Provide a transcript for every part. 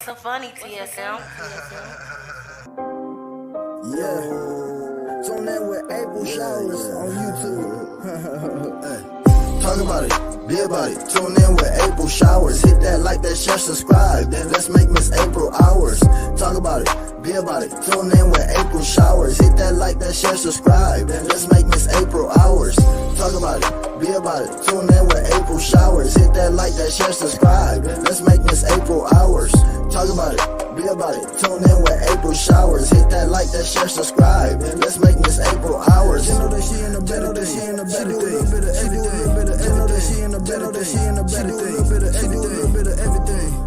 so funny, TSM? Yeah. Tune in with April Showers on YouTube. Talk about it, be about it. Tune in with April Showers. Hit that like, that share, subscribe. Then let's make Miss April ours. Talk about it, be about it. Tune in with April Showers. Hit that like, that share, subscribe. Then let's make Miss April ours. Talk about it, be about it. Tune in with April Showers. Hit that like, that share, subscribe. Then let's make Miss April ours. Talk about it, be about it. Tune in with April Showers. Hit that like, that share, subscribe. And let's make Miss April ours. You know that she in the better thing. She do a little bit of everything. You know that she in the better thing. She do a little bit of everything. She do a little bit of everything.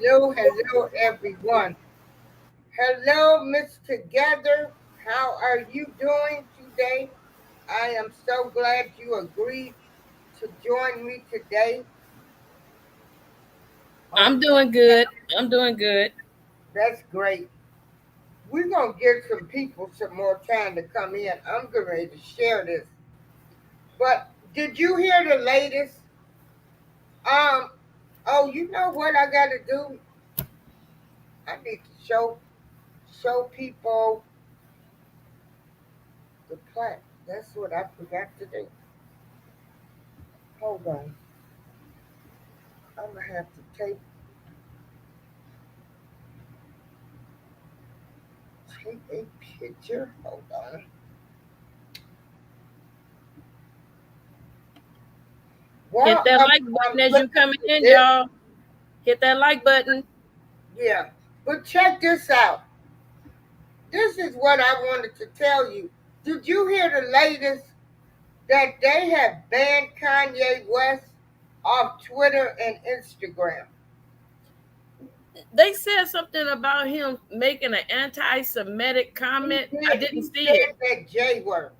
Hello, everyone. Hello, Miss Together. How are you doing today? I am so glad you agreed to join me today. I'm doing good. I'm doing good. That's great. We're going to give some people some more time to come in. I'm getting ready to share this. But did you hear the latest? Oh, you know what I got to do? I need to show people the plaque. That's what I forgot to do. Hold on. I'm gonna have to take a picture. Hold on. Hit Well, that like button as you coming in, y'all. Hit that like button. Yeah, but check this out. This is what I wanted to tell you. Did you hear the latest that they have banned Kanye West off Twitter and Instagram? They said something about him making an anti-Semitic comment. I didn't see it. That J word.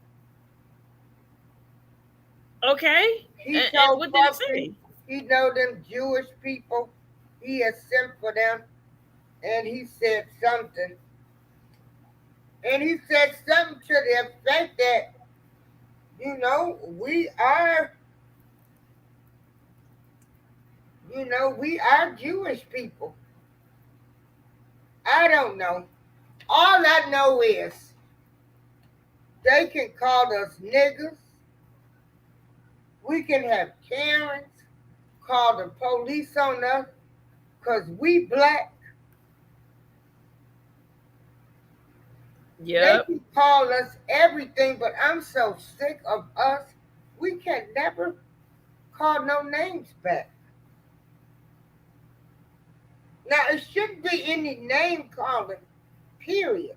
Okay. He And told what did it say? He know them Jewish people. He has sent for them, and he said something. And he said something to the effect that, we are Jewish people. I don't know. All I know is they can call us niggas. We can have Karens call the police on us because we black. Yep. They can call us everything, but I'm so sick of us. We can never call no names back. Now, it shouldn't be any name calling, period.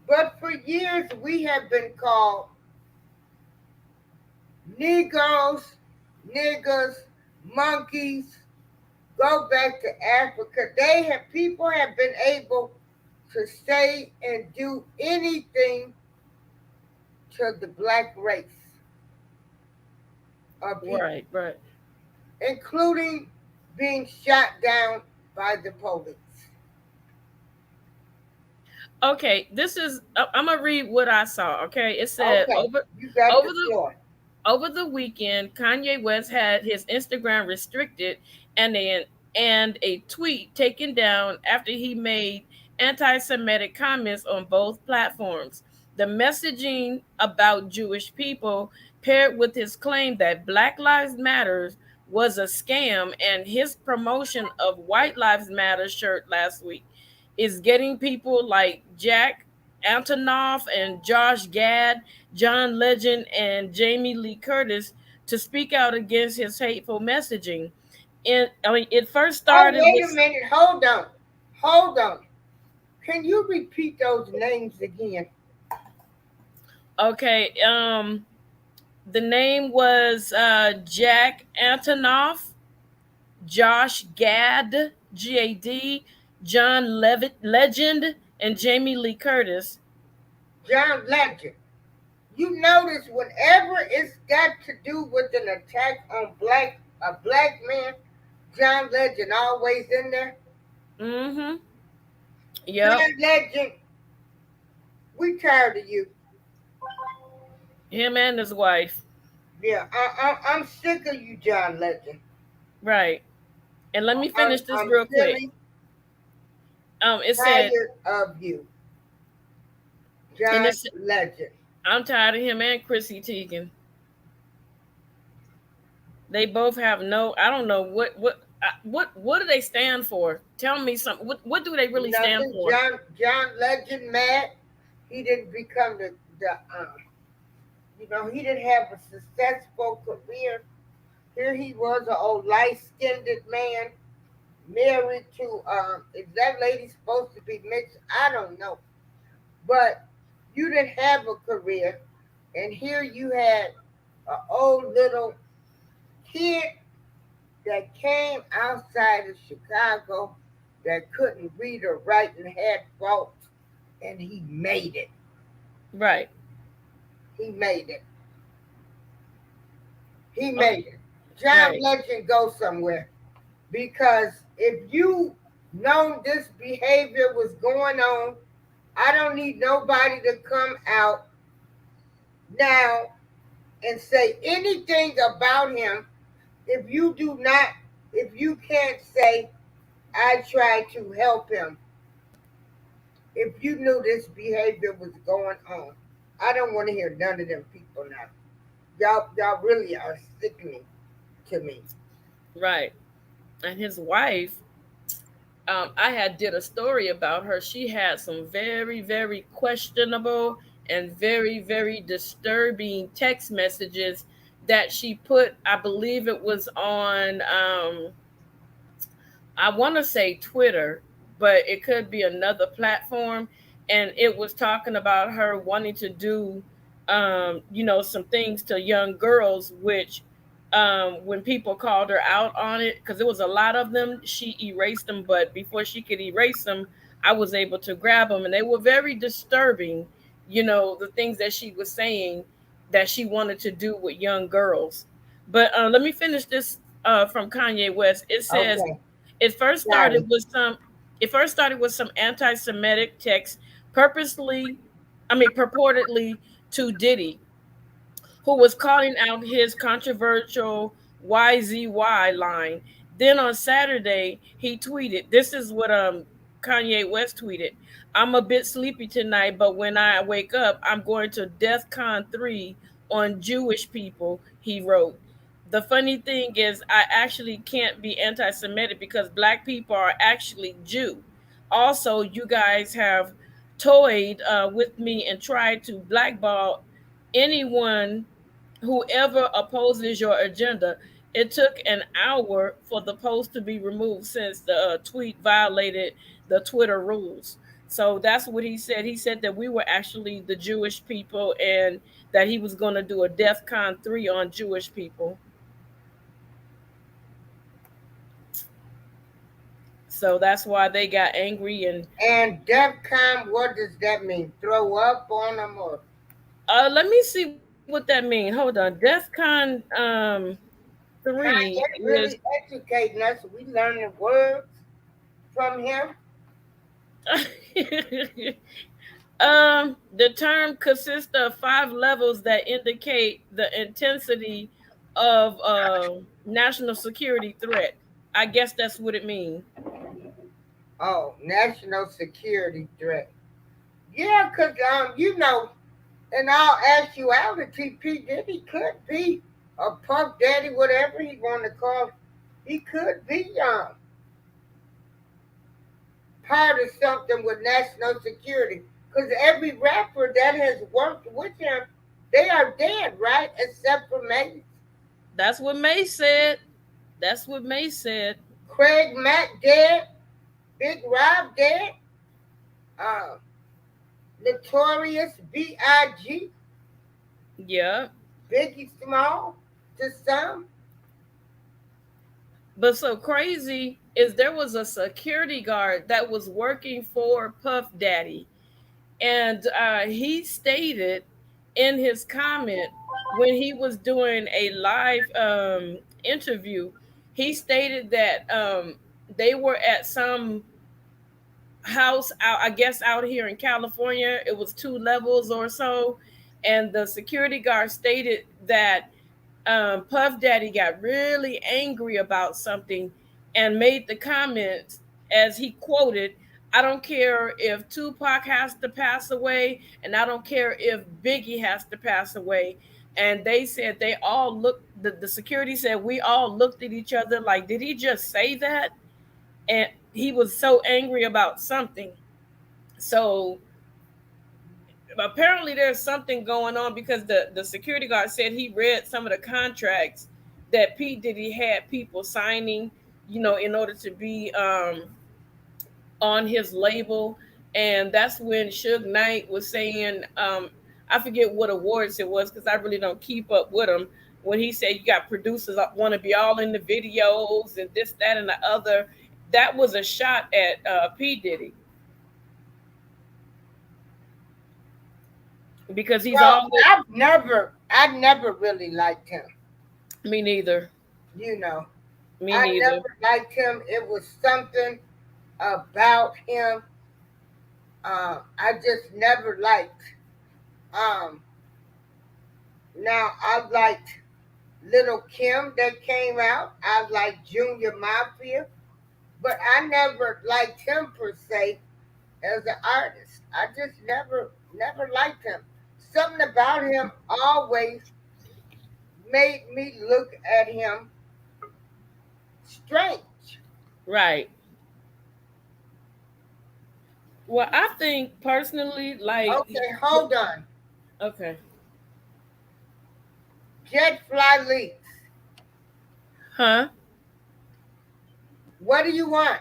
But for years, we have been called Negroes, niggas, monkeys. Go back to Africa. People have been able to say and do anything to the black race of people, Right. including being shot down by the police. Okay, I'm gonna read what I saw. Okay, it said over the weekend, Kanye West had his Instagram restricted and a tweet taken down after he made anti-Semitic comments on both platforms. The messaging about Jewish people, paired with his claim that Black Lives Matter was a scam, and his promotion of White Lives Matter shirt last week, is getting people like Jack Antonoff and Josh Gad, John Legend, and Jamie Lee Curtis to speak out against his hateful messaging. It first Oh, started wait a with minute. Hold on. Hold on. Can you repeat those names again? okay. The name was Jack Antonoff, Josh Gad, GAD, John Levitt Legend, and Jamie Lee Curtis. John Legend. You notice whenever it's got to do with an attack on a black man, John Legend always in there. Mm-hmm. Yep. John Legend, we tired of you. Him and his wife. Yeah, I'm sick of you, John Legend. Right. And let me finish this I'm real quick. really It said, tired of you, and John it's Legend. I'm tired of him and Chrissy Teigen. They both have no. I don't know what do they stand for? Tell me something. What do they really stand Nothing. for? John Legend mad. He didn't become the he didn't have a successful career. Here he was, an old light-skinned man, married to is that lady supposed to be mixed? I don't know. But you didn't have a career, and here you had an old little kid that came outside of Chicago that couldn't read or write and had faults, and he made it. Right. He made it. He Oh, made it. John right. Legend go somewhere because if you known this behavior was going on, I don't need nobody to come out now and say anything about him if you do not, if you can't say, I tried to help him. If you knew this behavior was going on, I don't want to hear none of them people now. Y'all really are sickening to me. Right. And his wife, I had did a story about her. She had some very, very questionable and very, very disturbing text messages that she put. I believe it was on I want to say Twitter, but it could be another platform. And it was talking about her wanting to do, some things to young girls, which when people called her out on it, because there was a lot of them, she erased them. But before she could erase them, I was able to grab them. And they were very disturbing, the things that she was saying that she wanted to do with young girls. But let me finish this from Kanye West. It says, Okay, it first got started it. with some it first started with some anti-Semitic text purposely, purportedly to Diddy, who was calling out his controversial YZY line. Then on Saturday, he tweeted, this is what Kanye West tweeted. I'm a bit sleepy tonight, but when I wake up, I'm going to DEF CON 3 on Jewish people, he wrote. The funny thing is, I actually can't be anti Semitic because black people are actually Jew. Also, you guys have toyed with me and tried to blackball anyone whoever opposes your agenda. It took an hour for the post to be removed since the tweet violated the Twitter rules. So that's what he said. He said that we were actually the Jewish people and that he was going to do a DEF CON 3 on Jewish people. So that's why they got angry. And And DEFCON, what does that mean? Throw up on them or let me see what that means. Hold on. DEF CON 3 Kanye is really educating us? We learning words from him. The term consists of five levels that indicate the intensity of national security threat. I guess that's what it means. Oh, national security threat. Yeah, because, in all actuality, P. Diddy could be a Puff Daddy, whatever he want to call. He could be part of something with national security. Because every rapper that has worked with him, they are dead, right? Except for Mace. That's what May said. That's what May said. Craig Mack dead. Big Rob dead. Uh, Notorious B.I.G. Yeah. Biggie Small to some. But so crazy is there was a security guard that was working for Puff Daddy, and he stated in his comment when he was doing a live interview, he stated that they were at some house out, I guess, out here in California. It was 2 levels or so, and the security guard stated that Puff Daddy got really angry about something and made the comment, as he quoted, "I don't care if Tupac has to pass away, and I don't care if Biggie has to pass away." And they said they all looked, the security said, we all looked at each other like, did he just say that? And he was so angry about something. So apparently there's something going on because the security guard said he read some of the contracts that P. Diddy had people signing, in order to be on his label. And that's when Suge Knight was saying, I forget what awards it was because I really don't keep up with him. When he said you got producers that want to be all in the videos and this, that, and the other, that was a shot at P. Diddy. Because he's Well, always. I never really liked him. Me neither. You know, Me I neither. never liked him. It was something about him. I just never liked. Um, Now I liked Little Kim that came out. I liked Junior Mafia, but I never liked him per se as an artist. I just never liked him. Something about him always made me look at him strange. Right. Well, I think personally, like, Okay, hold on. okay, Jet Fly Leaks. huh? What do you want?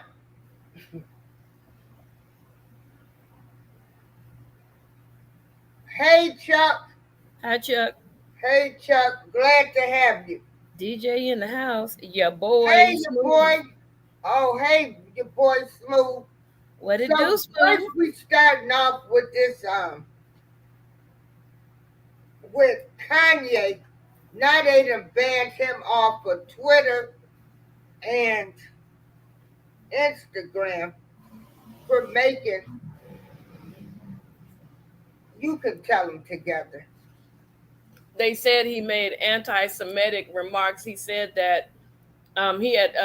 Hey Chuck. Hi, Chuck. Hey Chuck. Glad to have you. DJ in the house. Your boy Hey your Smooth. boy. Oh hey your boy Smooth. What it do, So first Smooth? we starting off with this with Kanye. Now they done banned him off of Twitter and Instagram for making, you can tell them together. They said he made anti-Semitic remarks. He said that he had,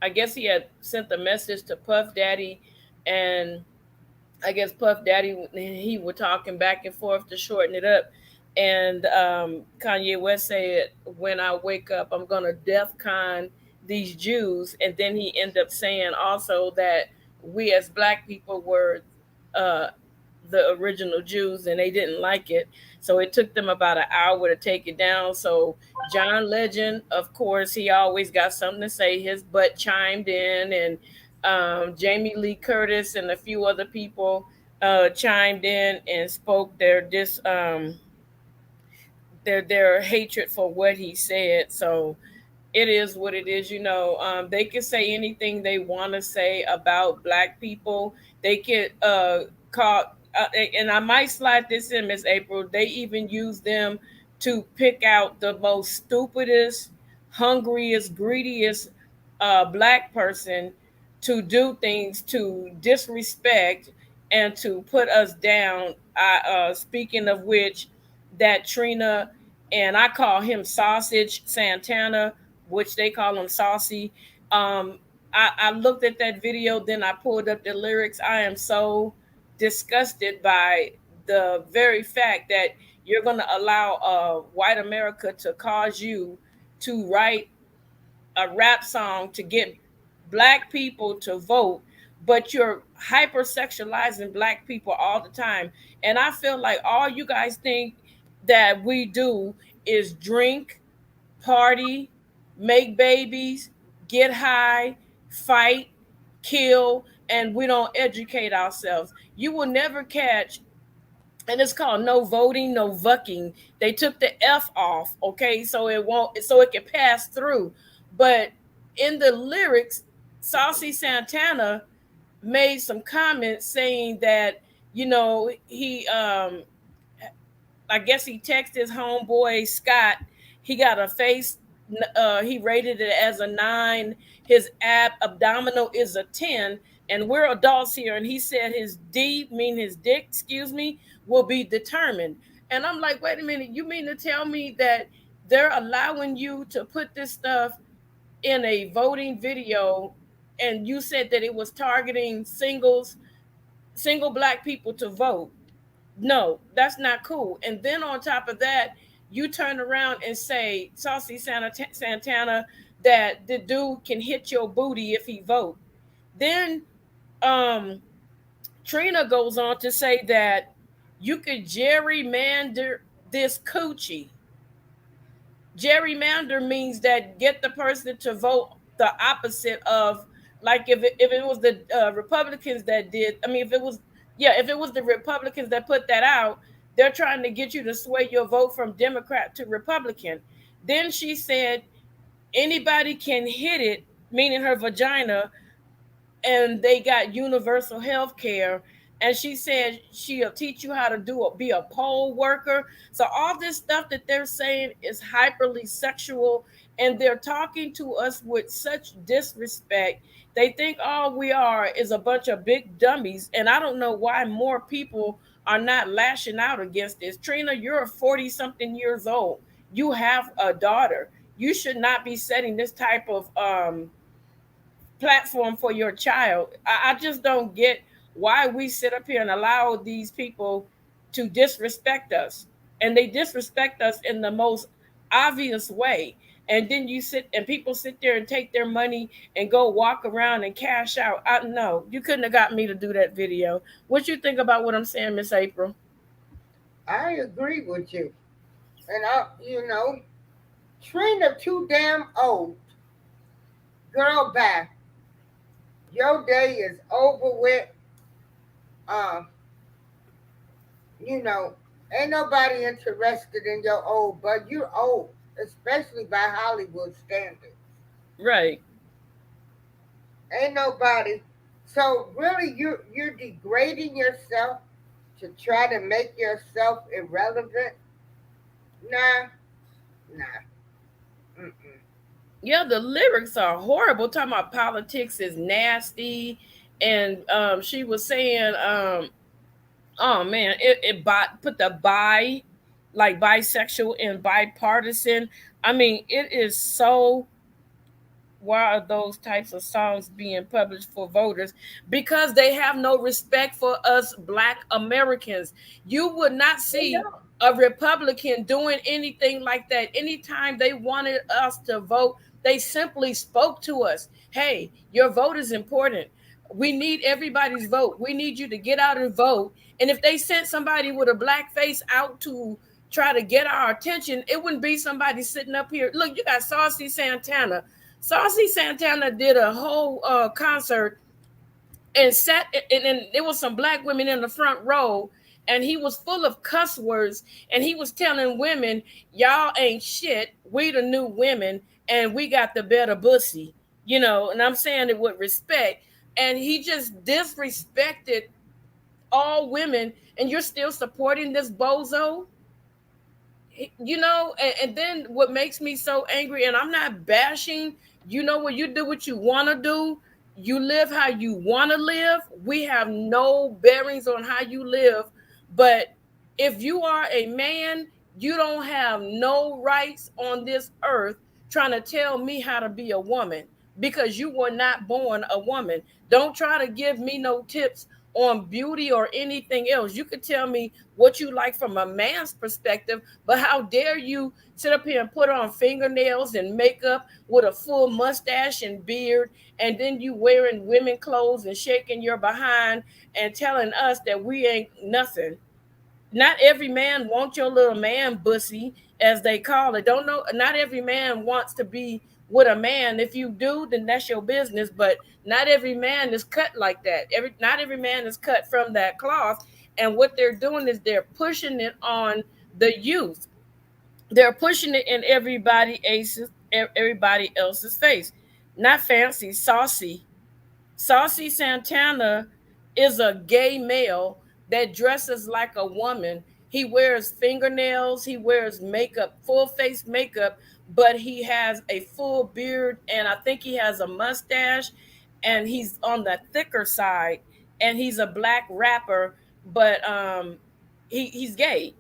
I guess he had sent the message to Puff Daddy, and I guess Puff Daddy, he were talking back and forth to shorten it up. And Kanye West said, "When I wake up, I'm gonna DEF CON these Jews." And then he ended up saying also that we as Black people were uh, the original Jews, and they didn't like it. So it took them about an hour to take it down. So John Legend, of course, he always got something to say. His butt chimed in, and Jamie Lee Curtis and a few other people chimed in and spoke their hatred for what he said. So it is what it is. They can say anything they want to say about Black people. They could call, and I might slide this in, Miss April. They even use them to pick out the most stupidest, hungriest, greediest Black person to do things to disrespect and to put us down. Speaking of which, that Trina, and I call him Sausage Santana, which they call him Saucy. I looked at that video, then I pulled up the lyrics. I am so disgusted by the very fact that you're going to allow white America to cause you to write a rap song to get Black people to vote, but you're hypersexualizing black people all the time. And I feel like all you guys think that we do is drink, party, make babies, get high, fight, kill, and we don't educate ourselves. You will never catch, and it's called no voting, no vucking. They took the F off, okay, so it won't, so it can pass through. But in the lyrics, Saucy Santana made some comments saying that, he I guess he texted his homeboy Scott. He got a face. He rated it as a 9. His abdominal is a 10, and we're adults here. And he said his D, mean his dick, excuse me, will be determined. And I'm like, wait a minute, you mean to tell me that they're allowing you to put this stuff in a voting video, and you said that it was targeting single black people to vote? No, that's not cool. And then on top of that, you turn around and say, Saucy Santana, that the dude can hit your booty if he vote. Then um, Trina goes on to say that you could gerrymander this coochie. Gerrymander means that get the person to vote the opposite of, like, if it was the Republicans that did, I mean, if it was the Republicans that put that out, they're trying to get you to sway your vote from Democrat to Republican. Then she said anybody can hit it, meaning her vagina, and they got universal health care. And she said she'll teach you how to be a poll worker. So all this stuff that they're saying is hyperly sexual, and they're talking to us with such disrespect. They think all we are is a bunch of big dummies, and I don't know why more people are not lashing out against this. Trina, you're 40 something years old. You have a daughter. You should not be setting this type of platform for your child. I just don't get why we sit up here and allow these people to disrespect us. And they disrespect us in the most obvious way. And then people sit there and take their money and go walk around and cash out. No, you couldn't have got me to do that video. What you think about what I'm saying, Miss April? I agree with you. And Trina too damn old. Girl, bye. Your day is over with. Um, ain't nobody interested in your old, but you're old, especially by Hollywood standards. Right. Ain't nobody. So really, you're degrading yourself to try to make yourself irrelevant. Nah, nah. Mm-mm. Yeah, the lyrics are horrible. Talking about politics is nasty. And she was saying, oh man, put the like bisexual and bipartisan. I mean, it is so, why are those types of songs being published for voters? Because they have no respect for us Black Americans. You would not see a Republican doing anything like that. Anytime they wanted us to vote, they simply spoke to us. Hey, your vote is important. We need everybody's vote. We need you to get out and vote. And if they sent somebody with a black face out to try to get our attention, it wouldn't be somebody sitting up here. Look, you got Saucy Santana. Saucy Santana did a whole concert and and there was some black women in the front row, and he was full of cuss words, and he was telling women, y'all ain't shit. We the new women, and we got the better pussy, and I'm saying it with respect. And he just disrespected all women, and you're still supporting this bozo? And then what makes me so angry, and I'm not bashing, when you do what you want to do, you live how you want to live. We have no bearings on how you live. But if you are a man, you don't have no rights on this earth trying to tell me how to be a woman, because you were not born a woman. Don't try to give me no tips on beauty or anything else. You could tell me what you like from a man's perspective, but how dare you sit up here and put on fingernails and makeup with a full mustache and beard, and then you wearing women clothes and shaking your behind and telling us that we ain't nothing. Not every man wants your little man bussy, as they call it. Don't know. Not every man wants to be with a man. If you do, then that's your business. But not every man is cut like that. Not every man is cut from that cloth. And what they're doing is they're pushing it on the youth. They're pushing it in everybody else's face. Not fancy, saucy. Saucy Santana is a gay male that dresses like a woman. He wears fingernails, he wears makeup, full face makeup, but he has a full beard and I think he has a mustache and he's on the thicker side and he's a black rapper, but he's gay.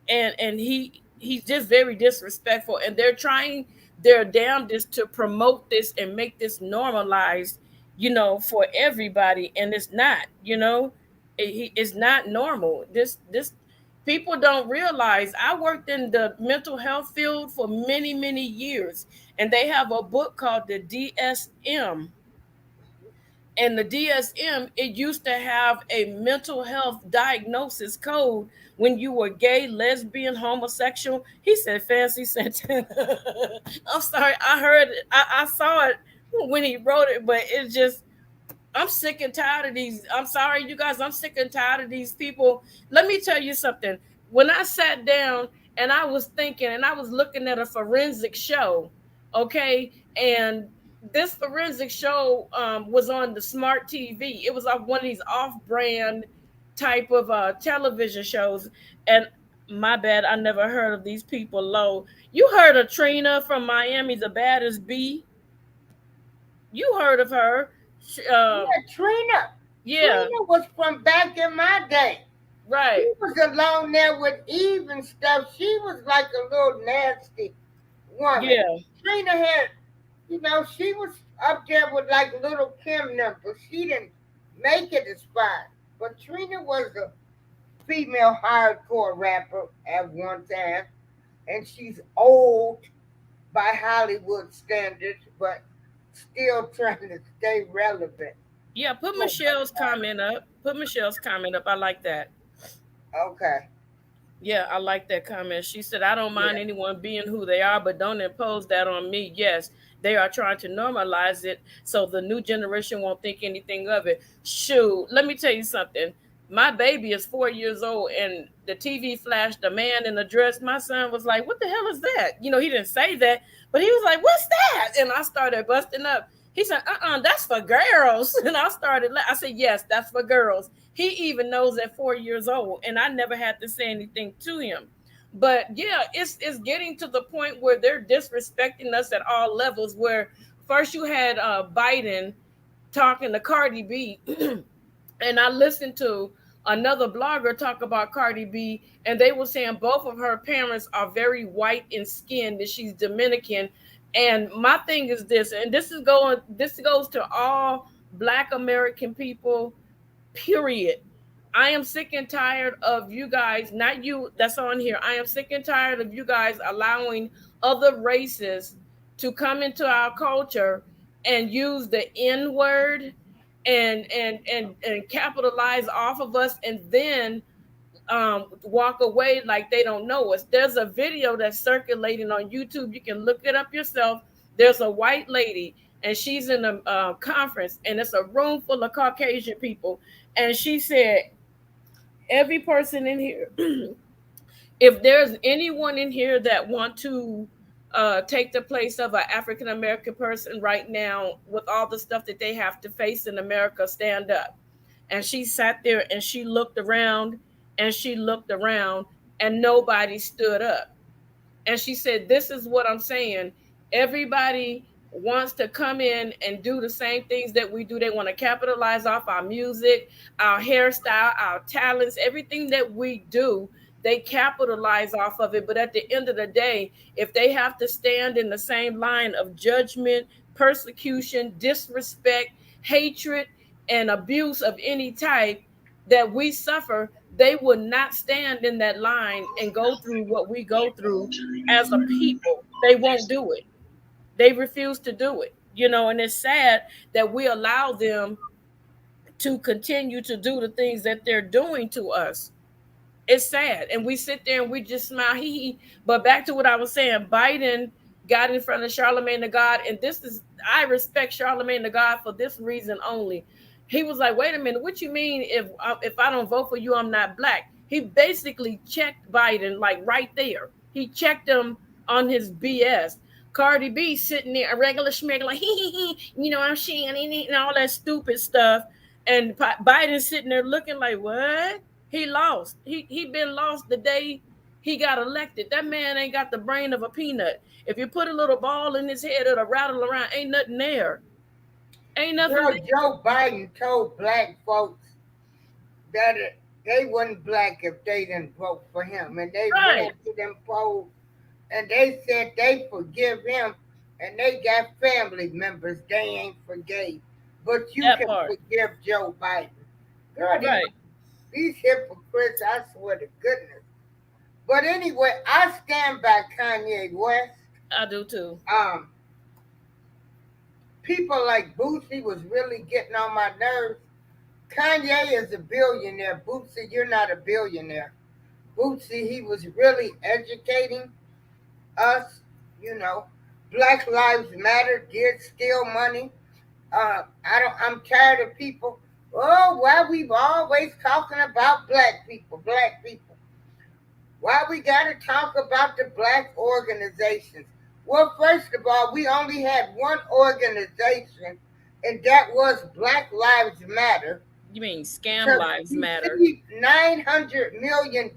And he's just very disrespectful and they're trying their damnedest to promote this and make this normalized, for everybody, and it's not, it's not normal. This people don't realize. I worked in the mental health field for many, many years, and they have a book called the DSM. And the DSM, it used to have a mental health diagnosis code when you were gay, lesbian, homosexual. He said fancy sentence. I'm sorry, I heard it, I saw it when he wrote it, but it's just, I'm sick and tired of these. I'm sorry, you guys, I'm sick and tired of these people. Let me tell you something. When I sat down and I was thinking and I was looking at a forensic show, okay, and this forensic show was on the smart TV. It was off one of these off-brand type of television shows. And my bad, I never heard of these people low. You heard of Trina from Miami, the baddest bee? You heard of her? Yeah, Trina. Yeah. Trina was from back in my day. Right. She was alone there with Eve and stuff. She was like a little nasty woman. Yeah. Trina had, she was up there with like little Kim number. She didn't make it as far. But Trina was a female hardcore rapper at one time. And she's old by Hollywood standards, but still trying to stay relevant. Yeah, put Michelle's comment up. Put Michelle's comment up. I like that. Okay. Yeah, I like that comment. She said, I don't mind anyone being who they are, but don't impose that on me. Yes, they are trying to normalize it so the new generation won't think anything of it. Shoot, let me tell you something. My baby is 4 years old and the TV flashed a man in a dress. My son was like, what the hell is that? He didn't say that, but he was like, what's that? And I started busting up. He said, that's for girls. And I said, yes, that's for girls. He even knows at 4 years old, and I never had to say anything to him. But yeah, it's getting to the point where they're disrespecting us at all levels, where first you had Biden talking to Cardi B, and I listened to another blogger talk about Cardi B, and they were saying both of her parents are very white in skin, that she's Dominican. And my thing is this, and this goes to all Black American people, period. I am sick and tired of you guys, not you that's on here. I am sick and tired of you guys allowing other races to come into our culture and use the N word and capitalize off of us, and then walk away like they don't know us. There's a video that's circulating on YouTube. You can look it up yourself. There's a white lady, and she's in a conference, and it's a room full of Caucasian people. And she said, every person in here, if there's anyone in here that want to take the place of an African American person right now with all the stuff that they have to face in America, stand up. And she sat there and she looked around and she looked around and nobody stood up. And she said, this is what I'm saying. Everybody wants to come in and do the same things that we do. They want to capitalize off our music, our hairstyle, our talents, everything that we do. They capitalize off of it. But at the end of the day, if they have to stand in the same line of judgment, persecution, disrespect, hatred, and abuse of any type, that we suffer, they would not stand in that line and go through what we go through as a people. They won't do it. They refuse to do it. And it's sad that we allow them to continue to do the things that they're doing to us. It's sad. And we sit there and we just smile, hee hee. But back to what I was saying, Biden got in front of Charlemagne the God. And I respect Charlemagne the God for this reason only. He was like, wait a minute, what you mean if I don't vote for you, I'm not black? He basically checked Biden like right there. He checked him on his BS. Cardi B sitting there, a regular schmegler, like, I'm Shannon and all that stupid stuff. And Biden sitting there looking like, what? He lost. He been lost the day he got elected. That man ain't got the brain of a peanut. If you put a little ball in his head, it'll rattle around. Ain't nothing there. Ain't nothing Girl, there. Joe Biden told black folks that they wasn't black if they didn't vote for him. And they Right. ran to them polls and they said they forgive him and they got family members they ain't forgave. But you That can part. forgive Joe Biden. Girl, Right. these hypocrites, I swear to goodness. But anyway, I stand by Kanye West. I do too. Um, People like Bootsy was really getting on my nerves. Kanye is a billionaire. Bootsy, you're not a billionaire. Bootsy, he was really educating us. You know, Black Lives Matter did steal money. I'm tired of people. Oh, why we've always talking about black people, black people. Why we got to talk about the black organizations? Well, first of all, we only had one organization, and that was Black Lives Matter You mean scam to lives matter? receive $900 million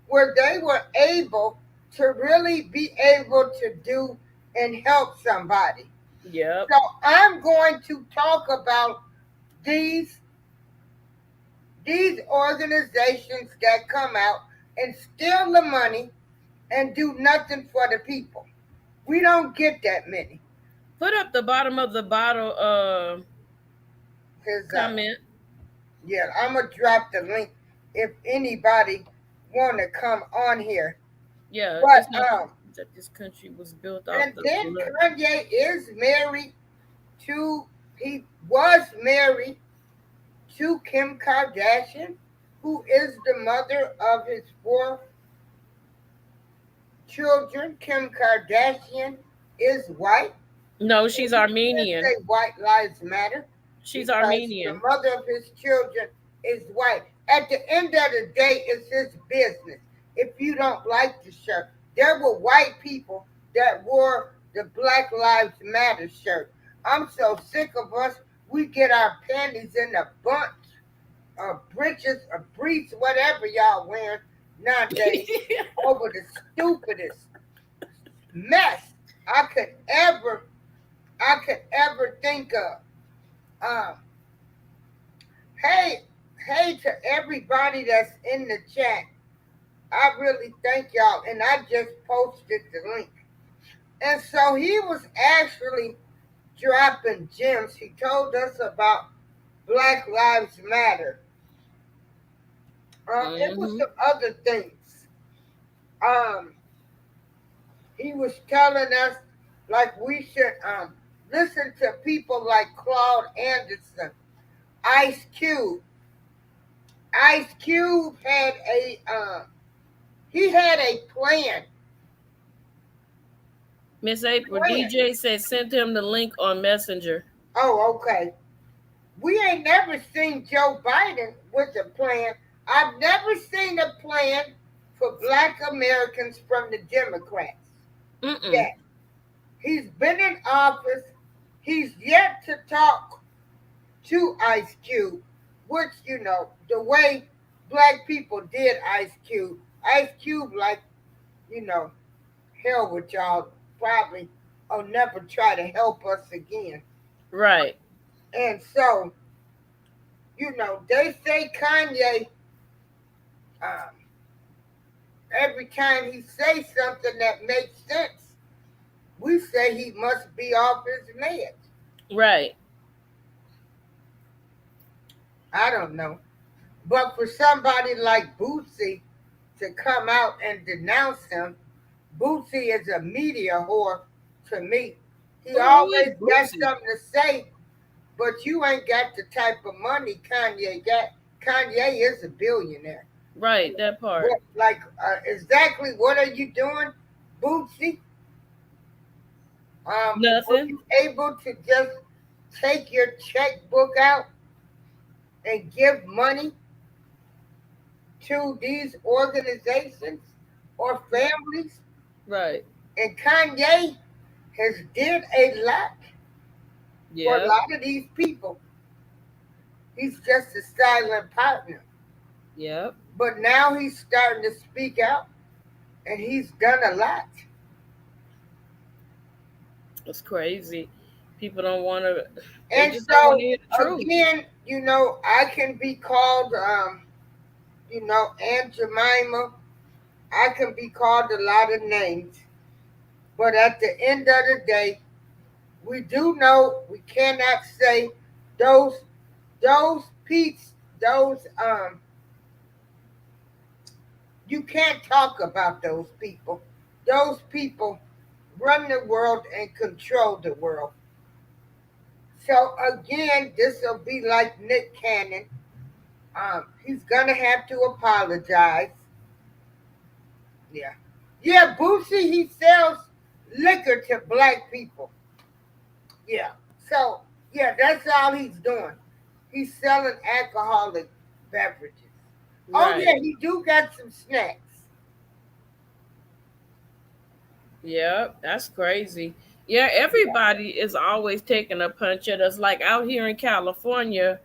where they were able to really be able to do and help somebody. Yep. So I'm going to talk about these these organizations that come out and steal the money and do nothing for the people. We don't get that many. Put up the bottom of the bottle Cause comment. yeah, I'm gonna drop the link if anybody want to come on here. Yeah, But it's not that this country was built off and the then blood. Kanye is married to he was married to Kim Kardashian, who is the mother of his four children. Kim Kardashian is white. No, And she's he did Armenian. say white lives matter She's because the Armenian. mother of his children is white. At the end of the day, it's his business. If you don't like the shirt, there were white people that wore the Black Lives Matter shirt. I'm so sick of us. We get our panties in a bunch, breeches, or briefs, whatever y'all wearing nowadays, over the stupidest mess I could ever think of. Um, hey, hey to everybody that's in the chat. I really thank y'all, and I just posted the link. And so he was actually dropping gems. He told us about Black Lives Matter. It was Hmm. some other things. Um, he was telling us like we should listen to people like Claude Anderson, Ice Cube. Ice Cube had a plan. Miss April Plan. DJ said sent him the link on Messenger. Oh, okay. We ain't never seen Joe Biden with a plan. I've never seen a plan for black Americans from the Democrats. Mm-mm. Yet. He's been in office. He's yet to talk to Ice Cube, which, the way black people did Ice Cube. Ice Cube, like, you know, hell with y'all, probably will never try to help us again. Right. And so, they say Kanye, um, every time he says something that makes sense, we say he must be off his meds. Right. I don't know. But for somebody like Bootsy to come out and denounce him, Bootsy is a media whore to me. He Who is always got Boosie? something to say, but you ain't got the type of money Kanye got. Kanye is a billionaire. Right, that part. What, like, exactly what are you doing, Bootsy? Were Nothing. you able to just take your checkbook out and give money to these organizations or families? Right. And Kanye has did a lot for a Yep. lot of these people. He's just a silent partner. Yep. But now he's starting to speak out and he's done a lot. It's crazy. People don't want to. They And just don't want to so hear the truth. again, I can be called Aunt Jemima. I can be called a lot of names. But at the end of the day, we do know we cannot say those peeps, those you can't talk about those people. Those people run the world and control the world. So again, this will be like Nick Cannon. He's gonna have to apologize. Yeah, yeah. Boosie, he sells liquor to black people. Yeah. So yeah, that's all he's doing. He's selling alcoholic beverages. Oh Right. yeah, he do got some snacks. Yep. That's crazy. Yeah. Everybody is always taking a punch at us. Like out here in California,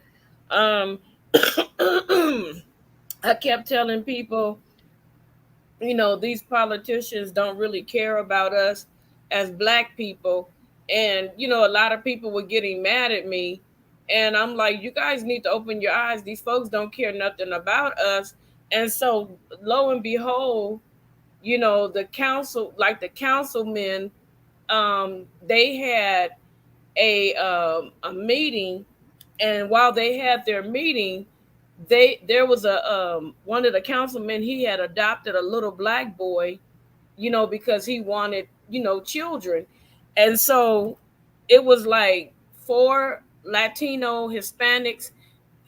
um, I kept telling people, these politicians don't really care about us as black people. And, a lot of people were getting mad at me. And I'm like, you guys need to open your eyes. These folks don't care nothing about us. And so, lo and behold, the council, like the councilmen, they had a meeting, and while they had their meeting, there was a one of the councilmen, he had adopted a little black boy, because he wanted, children. And so it was like four Latino Hispanics.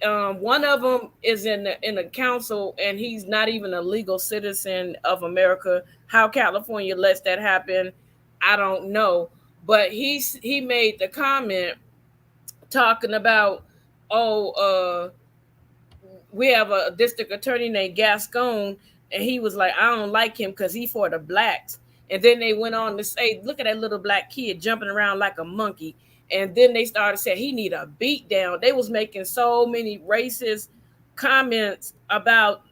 One of them is in the council, and he's not even a legal citizen of America. How California lets that happen, I don't know. But he made the comment talking about, oh, we have a district attorney named Gascon, and he was like, I don't like him because he for the blacks. And then they went on to say, look at that little black kid jumping around like a monkey. And then they started saying he need a beat down. They was making so many racist comments about,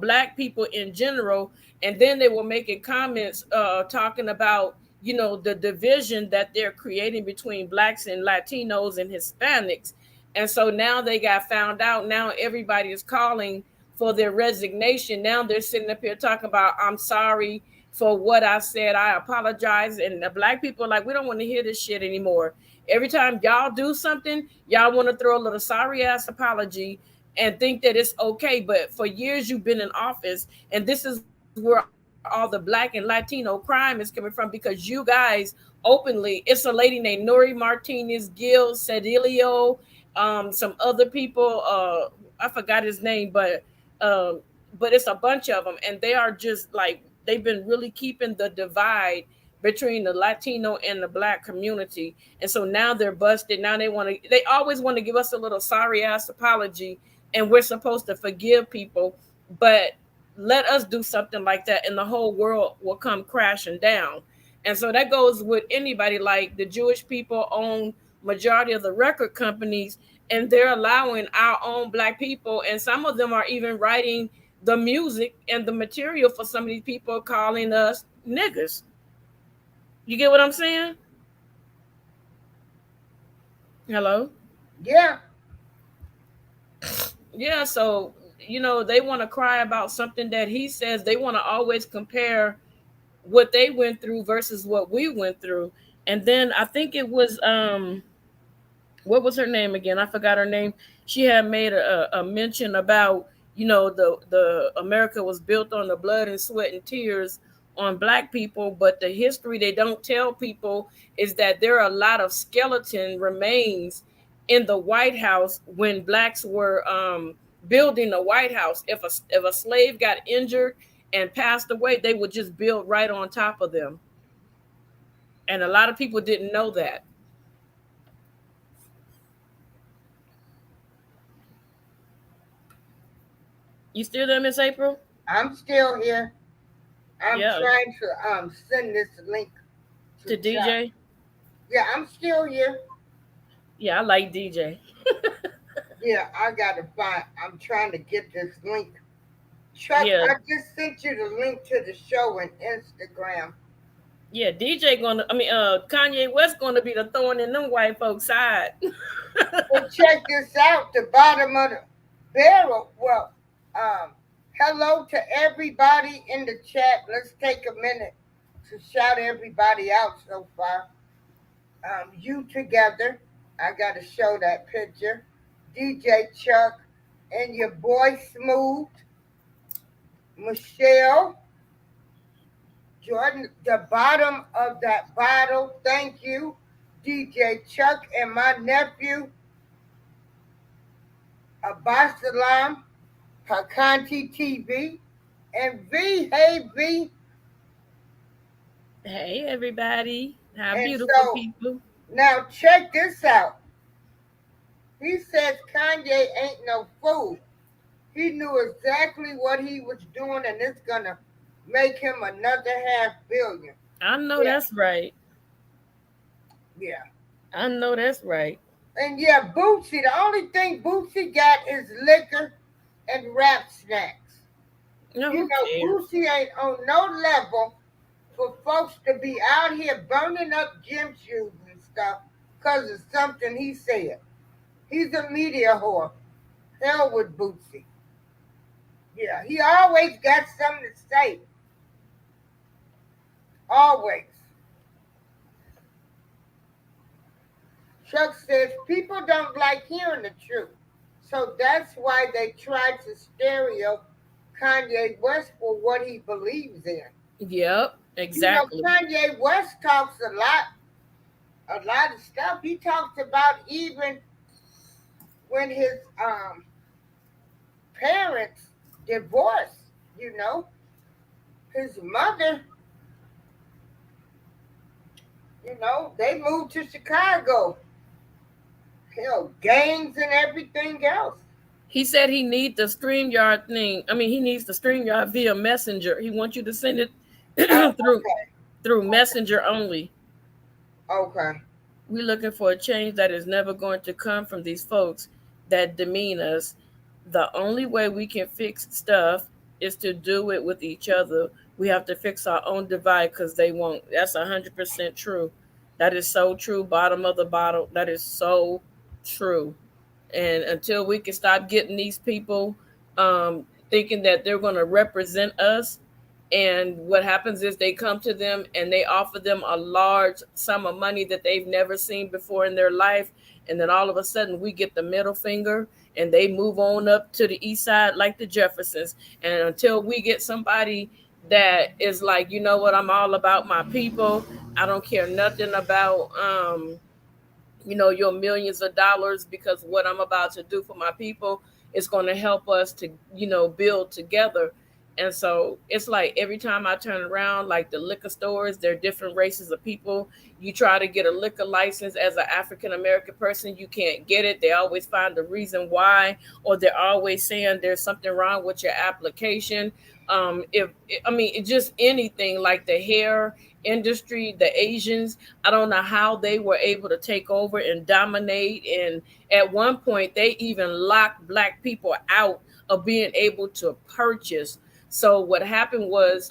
black people in general. And then they were making comments talking about, the division that they're creating between blacks and Latinos and Hispanics. And so now they got found out. Now everybody is calling for their resignation. Now they're sitting up here talking about, I'm sorry for what I said. I apologize. And the black people are like, we don't want to hear this shit anymore. Every time y'all do something, y'all want to throw a little sorry ass apology and think that it's okay. But for years you've been in office, and this is where all the black and Latino crime is coming from, because you guys openly, it's a lady named Nori Martinez, Gil Cedillo, some other people, I forgot his name, but it's a bunch of them, and they are just like, they've been really keeping the divide between the Latino and the black community. And so now they're busted. Now they always want to give us a little sorry ass apology, and we're supposed to forgive people, but let us do something like that and the whole world will come crashing down. And so that goes with anybody. Like the Jewish people own majority of the record companies, and they're allowing our own black people, and some of them are even writing the music and the material for some of these people, calling us niggas. You get what I'm saying? Hello? Yeah, Yeah, so they want to cry about something that he says. They want to always compare what they went through versus what we went through. And then I think it was what was her name again? I forgot her name. She had made a mention about, the America was built on the blood and sweat and tears on black people, but the history they don't tell people is that there are a lot of skeleton remains in the White House when blacks were building the White House. If a slave got injured and passed away, they would just build right on top of them, and a lot of people didn't know that. You still there, Miss April? I'm still here. I'm Yeah, trying to send this link to to Chuck. DJ. Yeah, I'm still here. Yeah, I like DJ. Yeah, I gotta find. I'm trying to get this link. Chuck, Yeah, I just sent you the link to the show on Instagram. yeah. DJ gonna. I mean, Kanye West gonna be the thorn in them white folks' side. Well, check this out. The bottom of the barrel. Well, um, hello to everybody in the chat. Let's take a minute to shout everybody out so far. You together. I gotta show that picture. DJ Chuck and your boy Smooth, Michelle, Jordan, the bottom of that bottle. Thank you, DJ Chuck and my nephew, Abbasalam, Hakanti TV, and V. Hey V. Hey, everybody! How And beautiful so people. now check this out. He says Kanye ain't no fool. He knew exactly what he was doing, and it's gonna make him another 500,000,000. I know Yeah, that's right. yeah. I know that's right. And yeah, Bootsy, the only thing Bootsy got is liquor and rap snacks. No, You who know, cares? Bootsy ain't on no level for folks to be out here burning up gym shoes and stuff because of something he said. He's a media whore. Hell with Bootsy. Yeah, he always got something to say. Always. Chuck says people don't like hearing the truth. So that's why they try to stereo Kanye West for what he believes in. Yep, You know, exactly. Kanye West talks a lot of stuff. He talks about even when his parents divorced, you know, his mother, they moved to Chicago. Hell, gangs and everything else. He said he needs the StreamYard thing. I mean, he needs the StreamYard via Messenger. He wants you to send it Oh, through okay. through Messenger only. Okay. We're looking for a change that is never going to come from these folks that demean us. The only way we can fix stuff is to do it with each other. We have to fix our own divide because they won't. That's 100% true. That is so true. Bottom of the bottle. That is so true. And until we can stop getting these people thinking that they're going to represent us, and what happens is they come to them and they offer them a large sum of money that they've never seen before in their life, and then all of a sudden we get the middle finger and they move on up to the east side like the Jeffersons. And until we get somebody that is like, you know what, I'm all about my people, I don't care nothing about your millions of dollars, because what I'm about to do for my people is going to help us to, build together. And so it's like every time I turn around, like the liquor stores, they're different races of people. You try to get a liquor license as an African American person, you can't get it. They always find the reason why, or they're always saying there's something wrong with your application. If I mean, it just anything like the hair industry, the Asians, I don't know how they were able to take over and dominate. And at one point, they even locked black people out of being able to purchase. So what happened was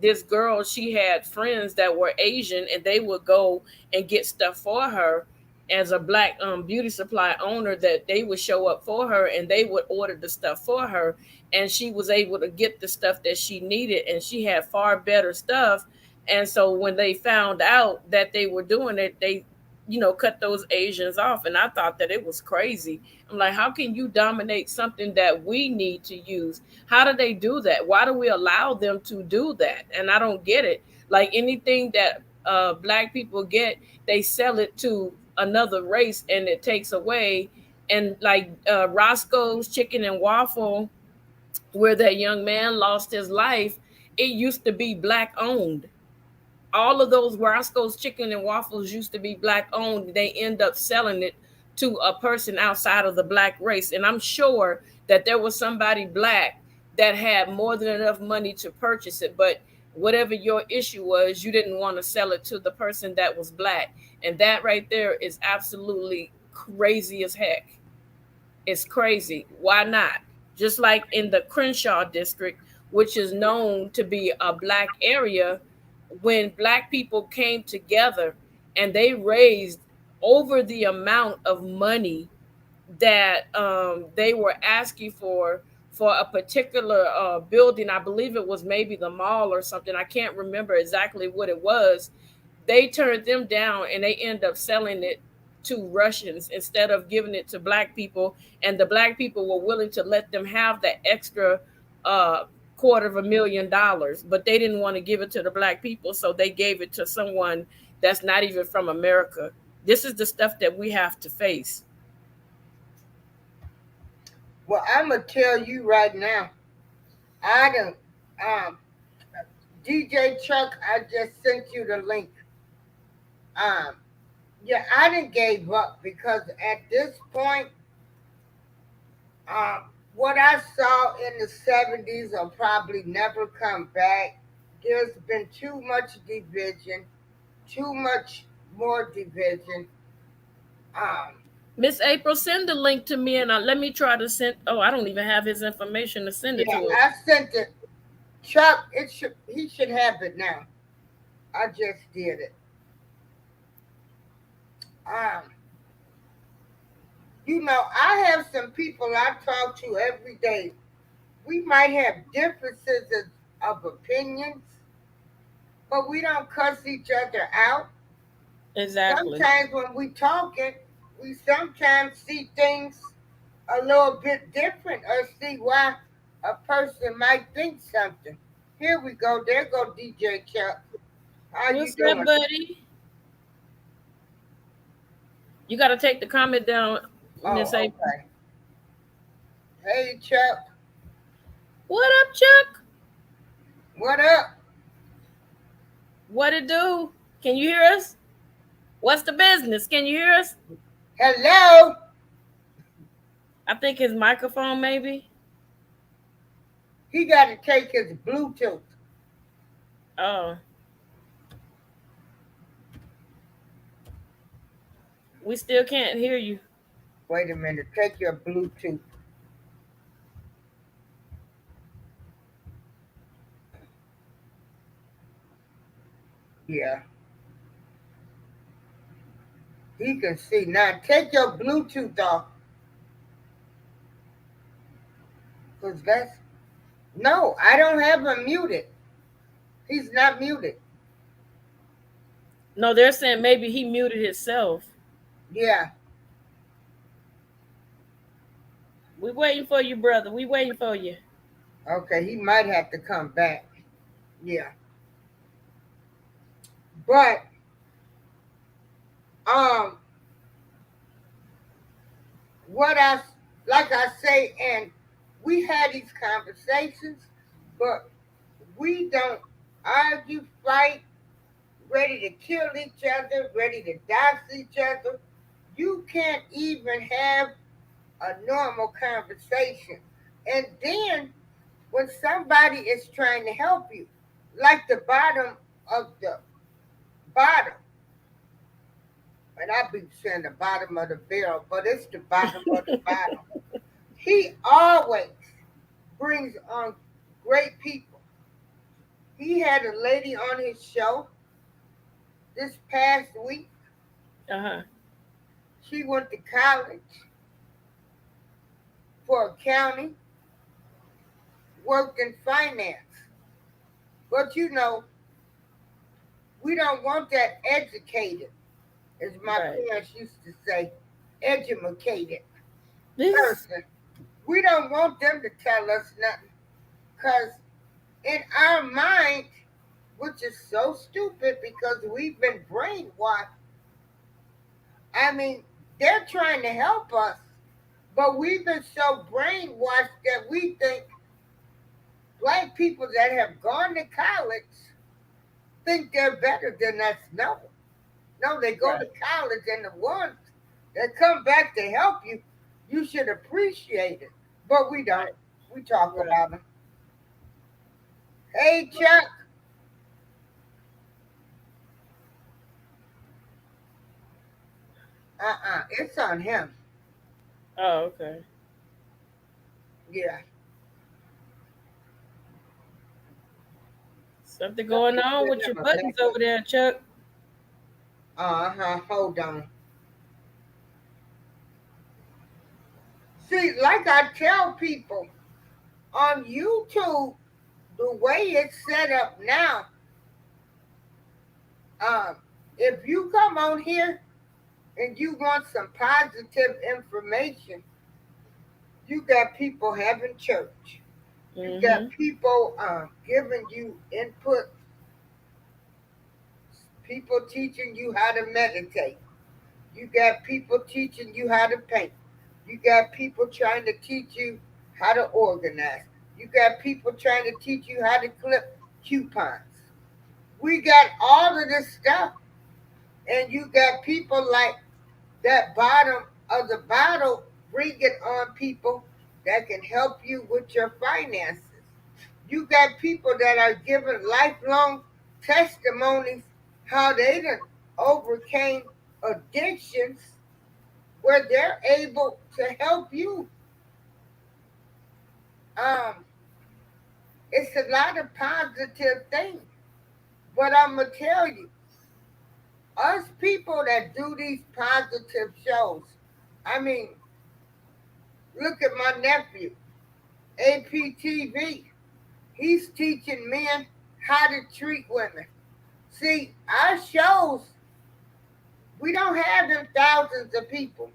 this girl, she had friends that were Asian, and they would go and get stuff for her as a black beauty supply owner, that they would show up for her and they would order the stuff for her, and she was able to get the stuff that she needed, and she had far better stuff. And so when they found out that they were doing it, cut those Asians off. And I thought that it was crazy. I'm like, how can you dominate something that we need to use? How do they do that? Why do we allow them to do that? And I don't get it. Like anything that black people get, they sell it to another race and it takes away. And like Roscoe's Chicken and Waffle, where that young man lost his life, it used to be black owned. All of those Roscoe's Chicken and Waffles used to be black owned. They end up selling it to a person outside of the black race. And I'm sure that there was somebody black that had more than enough money to purchase it. But whatever your issue was, you didn't want to sell it to the person that was black. And that right there is absolutely crazy as heck. It's crazy. Why not? Just like in the Crenshaw district, which is known to be a black area, when black people came together and they raised over the amount of money that they were asking for a particular building. I believe it was maybe the mall or something. I can't remember exactly what it was. They turned them down and they end up selling it to Russians instead of giving it to black people. And the black people were willing to let them have that extra uh, $250,000, but they didn't want to give it to the black people. So they gave it to someone that's not even from America. This is the stuff that we have to face. Well, I'm gonna tell you right now. I don't. DJ Chuck, I just sent you the link. Um, yeah, I didn't gave up because at this point, what I saw in the '70s will probably never come back. There's been too much division, too much more division. Um, Miss April, send the link to me and let me try to send. Oh, I don't even have his information to send it yeah, to him. I sent it. Chuck, he should have it now. I just did it. Um, I have some people I talk to every day. We might have differences of opinions, but we don't cuss each other out. Exactly. Sometimes when we talking, we sometimes see things a little bit different or see why a person might think something. Here we go. There go DJ Chuck. How you What's up, doing? buddy? You got to take the comment down, Miss Oh, April. okay. Hey Chuck, What up, Chuck? what up? What it do? Can you hear us? What's the business? Can you hear us? Hello? I think his microphone, maybe. He got to take his Bluetooth. Oh, we still can't hear you. Wait a minute. Take your Bluetooth. Yeah, he can see. Now take your Bluetooth off. Because that's. No, I don't have him muted. He's not muted. No, they're saying maybe he muted himself. Yeah. We waiting for you, brother. We waiting for you. Okay, he might have to come back. Yeah. But, um, what I, like I say, and we had these conversations, but we don't argue, fight, ready to kill each other, ready to dox each other. You can't even have a normal conversation. And then when somebody is trying to help you, like the bottom of the bottom, and I be saying the bottom of the barrel, but it's the bottom of the bottom. He always brings on great people. He had a lady on his show this past week. Uh-huh. She went to college for accounting, worked in finance. But we don't want that educated. as my Right. parents used to say, educated This. person. We don't want them to tell us nothing because in our mind, which is so stupid because we've been brainwashed. I mean, they're trying to help us, but we've been so brainwashed that we think black people that have gone to college think they're better than us. No, no, they go to Right. college and the ones that come back to help you, you should appreciate it. But we don't. Right. We talk Right. about them. Hey, Chuck. It's on him. Oh, okay. Yeah. Something Let going me on send with him your a buttons message. over there, Chuck. Hold on. See, like I tell people on YouTube, the way it's set up now, um, if you come on here and you want some positive information, you got people having church. You got Mm-hmm. people giving you input, people teaching you how to meditate. You got people teaching you how to paint. You got people trying to teach you how to organize. You got people trying to teach you how to clip coupons. We got all of this stuff. And you got people like that bottom of the bottle bringing on people that can help you with your finances. You got people that are giving lifelong testimonies how they done overcame addictions where they're able to help you. Um, it's a lot of positive things, but I'm gonna tell you, us people that do these positive shows. I mean, look at my nephew, APTV. He's teaching men how to treat women. See, our shows, we don't have them thousands of people,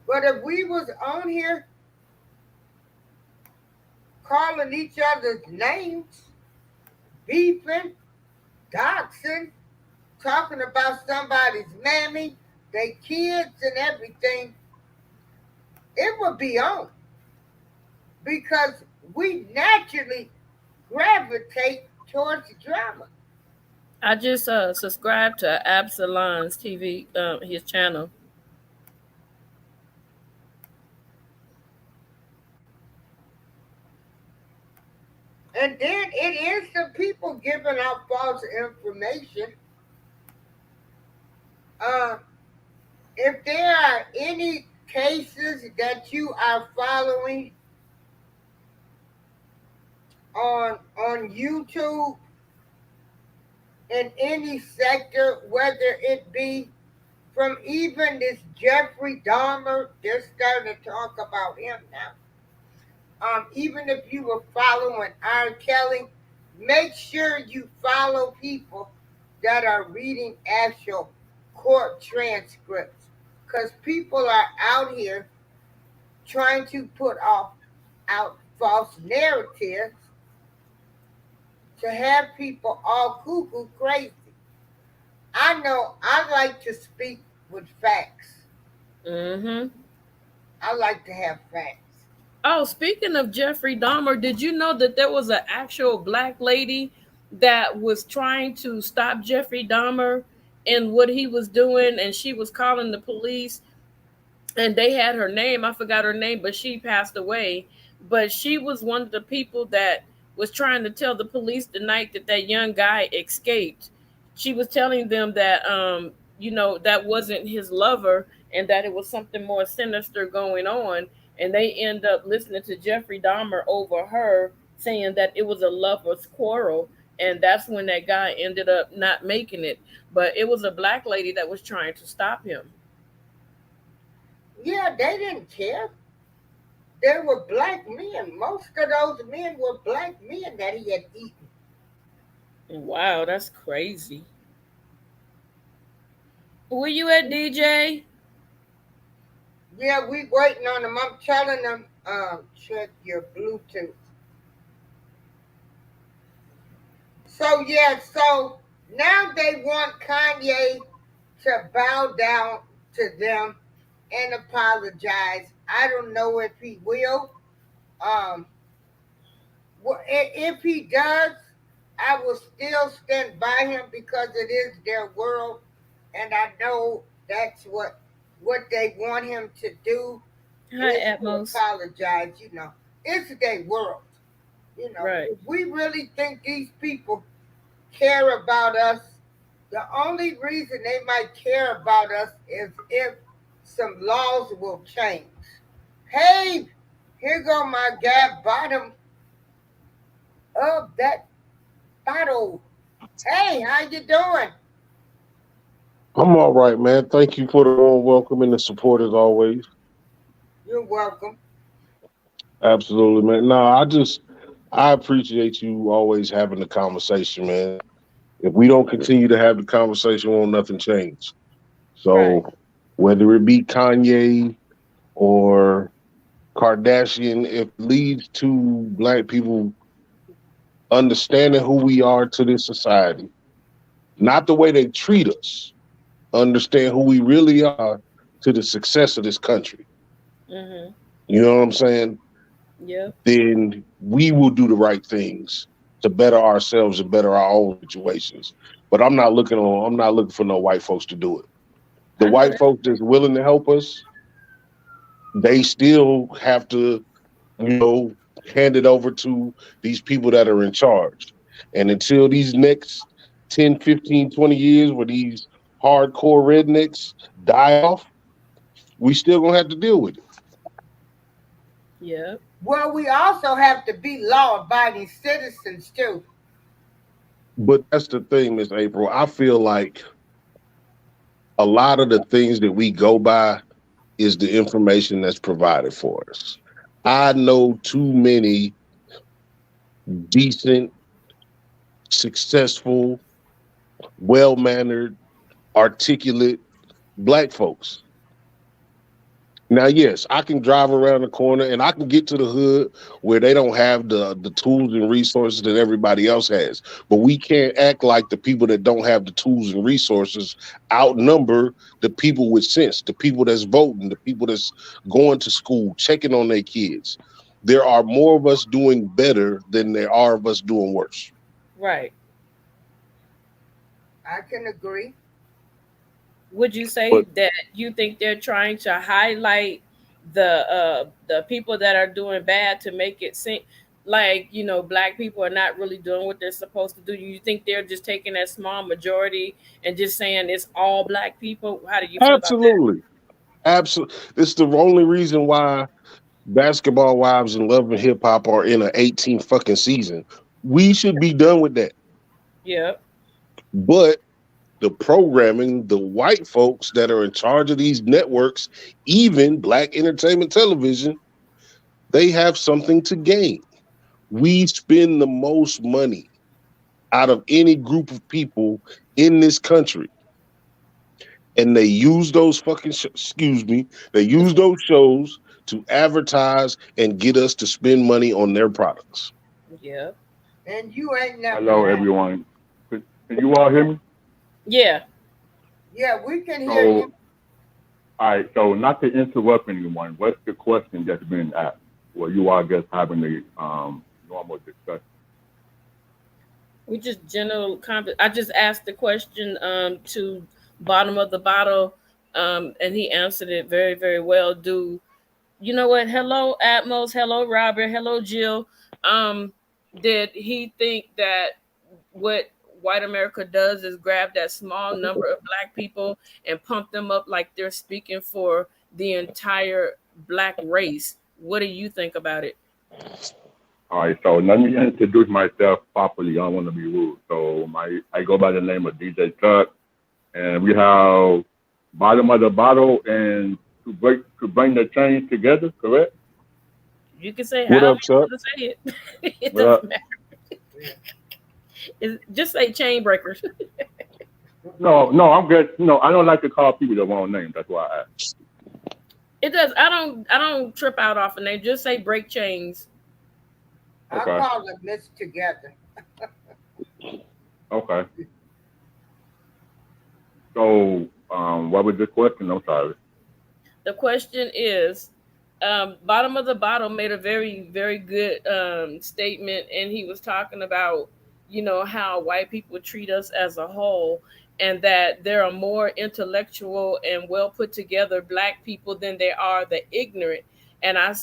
but if we was on here calling each other's names, beefing, doxing, talking about somebody's mammy, their kids, and everything, it would be on because we naturally gravitate towards drama. I just subscribed to Absalon's TV, his channel. And then it is the people giving out false information. Uh, if there are any cases that you are following on YouTube in any sector, whether it be from even this Jeffrey Dahmer, they're starting to talk about him now. Even if you were following R. Kelly, make sure you follow people that are reading actual court transcripts. Because people are out here trying to put off out false narratives to have people all cuckoo crazy. I know I like to speak with facts. Mm-hmm. I like to have facts. Oh, speaking of Jeffrey Dahmer, did you know that there was an actual black lady that was trying to stop Jeffrey Dahmer and what he was doing, and she was calling the police, and they had her name. I forgot her name, but she passed away. But she was one of the people that was trying to tell the police the night that that young guy escaped. She was telling them that that wasn't his lover and that it was something more sinister going on. And they end up listening to Jeffrey Dahmer over her saying that it was a lover's quarrel. And that's when that guy ended up not making it. But it was a black lady that was trying to stop him. Yeah, they didn't care. They were black men. Most of those men were black men that he had eaten. Wow, that's crazy. Where you at, DJ? Yeah, we waiting on them. I'm telling them, check your Bluetooth. So yeah, so now they want Kanye to bow down to them and apologize. I don't know if he will. Um, if he does, I will still stand by him because it is their world, and I know that's what they want him to do Hi, is to Atmos. apologize. It's their world. Right. If we really think these people care about us, the only reason they might care about us is if some laws will change. Hey, here go my guy, bottom of that bottle. Hey, how you doing? I'm all right, man. Thank you for the warm welcome and the support as always. You're welcome. Absolutely, man. No, I appreciate you always having the conversation, man. If we don't continue to have the conversation, won't nothing change. Right. So whether it be Kanye or Kardashian, if it leads to black people understanding who we are to this society, not the way they treat us, understand who we really are to the success of this country. Mhm. You know what I'm saying? Yep. Then we will do the right things to better ourselves and better our own situations. But I'm not looking for no white folks to do it. The I know white that's folks that's willing to help us, they still have to, you know, hand it over to these people that are in charge. And until these next 10, 15, 20 years where these hardcore rednecks die off, we still gonna have to deal with it. yep. Well, we also have to be law-abiding citizens too. But that's the thing, Miss April. I feel like a lot of the things that we go by is the information that's provided for us. I know too many decent, successful, well mannered, articulate black folks. Now, yes, I can drive around the corner and I can get to the hood where they don't have the tools and resources that everybody else has. But we can't act like the people that don't have the tools and resources outnumber the people with sense, the people that's voting, the people that's going to school, checking on their kids. There are more of us doing better than there are of us doing worse. Right. I can agree. Would you say But that you think they're trying to highlight the people that are doing bad to make it seem like black people are not really doing what they're supposed to do? You think they're just taking that small majority and just saying it's all black people? How do you feel about that? absolutely, absolutely. It's the only reason why Basketball Wives and Love and Hip Hop are in an 18th fucking season. We should be done with that. Yep. But the programming, the white folks that are in charge of these networks, even Black Entertainment Television, they have something to gain. We spend the most money out of any group of people in this country. And they use those they use those shows to advertise and get us to spend money on their products. Yep. And you ain't never Hello, had. everyone. Can you all hear me? Yeah. Yeah, we can hear So, you. all right. So, not to interrupt anyone, what's the question that's been asked? Well, you all just having the normal discussion. We just I just asked the question to bottom of the bottle, and he answered it very, very well. Do you know what? Hello, Atmos. Hello, Robert. Hello, Jill. Um, did he think that what white America does is grab that small number of black people and pump them up like they're speaking for the entire black race? What do you think about it? All right. So, let me introduce myself properly. I don't want to be rude. So, I go by the name of DJ Chuck, and we have bottom of the bottle and to bring the chains together. Correct? You can say What however up, you Chuck? want to say it. It Well, doesn't matter. Just say chain breakers. No, I'm good. No, I don't like to call people the wrong name. That's why I asked. It does. I don't trip out off a name. Just say break chains. I Okay. call them mixed together. Okay. So, what was the question? I'm sorry. The question is, Bottom of the Bottle made a very, very good statement, and he was talking about, how white people treat us as a whole, and that there are more intellectual and well put together black people than there are the ignorant. And I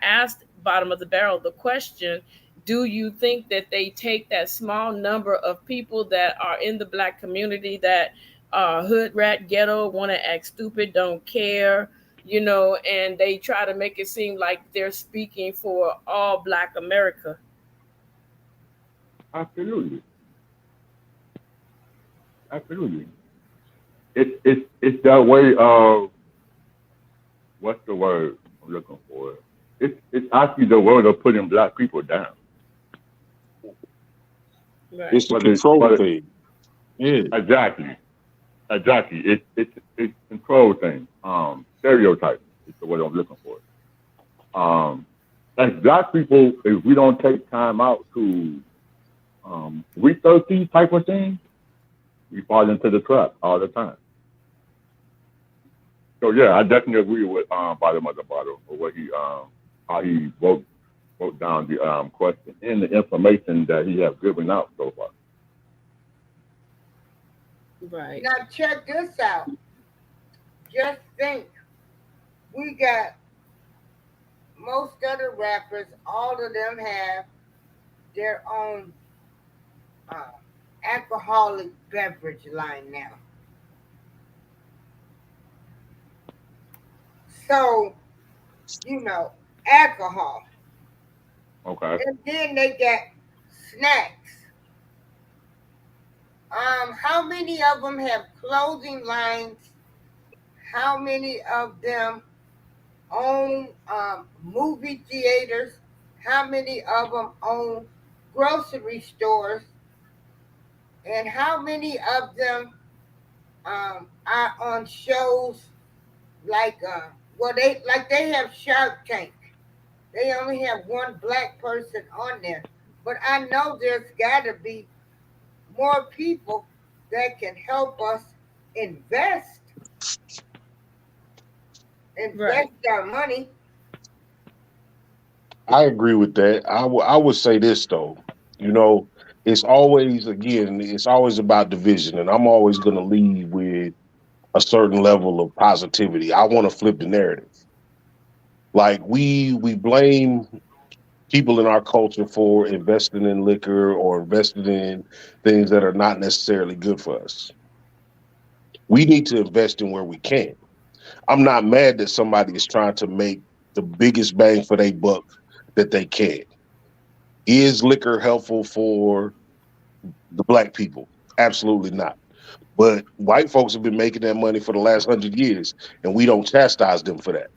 asked Bottom of the Barrel the question, do you think that they take that small number of people that are in the black community that hood rat ghetto, want to act stupid, don't care, and they try to make it seem like they're speaking for all Black America? Absolutely. It's that way of, what's the word I'm looking for? It's actually the word of putting black people down. Right. It's the control thing. Yeah. Exactly. It's control thing. Stereotype is the word I'm looking for. As black people, if we don't take time out to research these type of things, we fall into the trap all the time. So yeah, I definitely agree with Bottom of the Bottle for what he how he wrote down the question and the information that he has given out so far. Right. Now check this out. Just think, we got most of the rappers, all of them have their own alcoholic beverage line now. So, alcohol. Okay. And then they got snacks. How many of them have clothing lines? How many of them own movie theaters? How many of them own grocery stores? And how many of them are on shows like they have Shark Tank. They only have one black person on there, but I know there's got to be more people that can help us invest Right. our money. I agree with that. I would say this though, it's always about division, and I'm always going to lead with a certain level of positivity. I want to flip the narrative. Like we blame people in our culture for investing in liquor or investing in things that are not necessarily good for us. We need to invest in where we can. I'm not mad that somebody is trying to make the biggest bang for their buck that they can. Is liquor helpful for the black people? Absolutely not. But white folks have been making that money for the last 100 years, and we don't chastise them for that.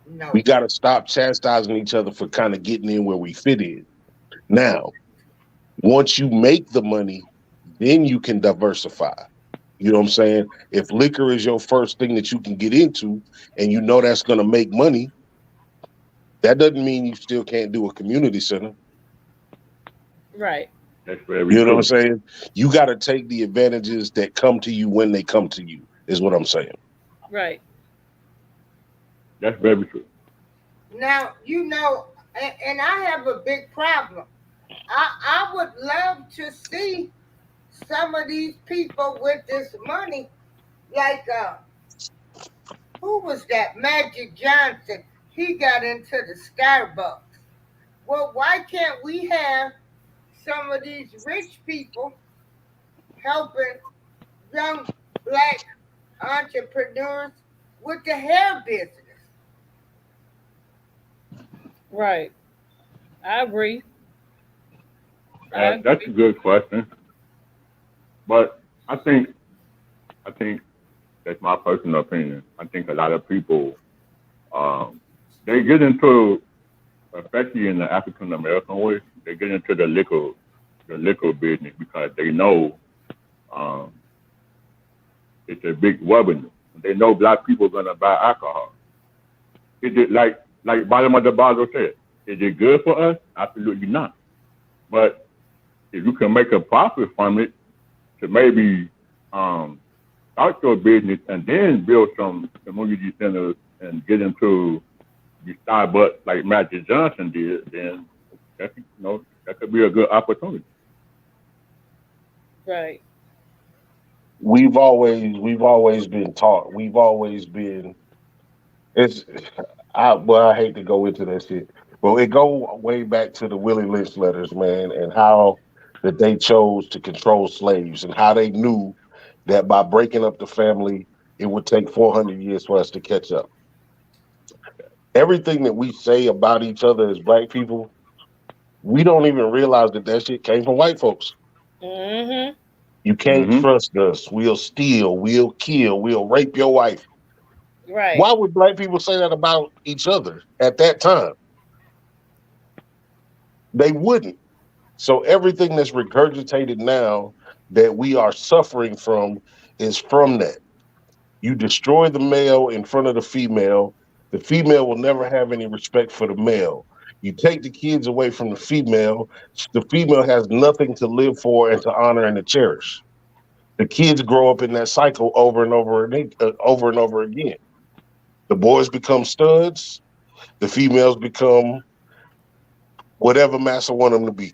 No. We got to stop chastising each other for kind of getting in where we fit in. Now, once you make the money, then you can diversify. You know what I'm saying? If liquor is your first thing that you can get into and you know that's going to make money, that doesn't mean you still can't do a community center. Right. That's very You know true. what I'm saying? You got to take the advantages that come to you when they come to you, is what I'm saying. Right. That's very true. Now, and I have a big problem. I would love to see some of these people with this money, like who was that? Magic Johnson. He got into the Starbucks. Well, why can't we have some of these rich people helping young black entrepreneurs with the hair business? Right. I agree. That's a good question. But I think that's my personal opinion. I think a lot of people they get into, especially in the African American way, they get into the liquor business because they know it's a big revenue. They know black people are gonna buy alcohol. Is it like bottom of the bottle said? Is it good for us? Absolutely not. But if you can make a profit from it to maybe start your business and then build some community centers and get into the Starbucks like Magic Johnson did, then that could be a good opportunity. Right. We've always been taught. We've always been. It's. I hate to go into that shit, but it go way back to the Willie Lynch letters, man, and how that they chose to control slaves, and how they knew that by breaking up the family, it would take 400 years for us to catch up. Everything that we say about each other as black people, we don't even realize that shit came from white folks. Mm-hmm. You can't trust us. We'll steal. We'll kill. We'll rape your wife. Right. Why would black people say that about each other at that time? They wouldn't. So everything that's regurgitated now that we are suffering from is from that. You destroy the male in front of the female will never have any respect for the male. You take the kids away from the female has nothing to live for and to honor and to cherish. The kids grow up in that cycle over and over again. The boys become studs, the females become whatever massa want them to be.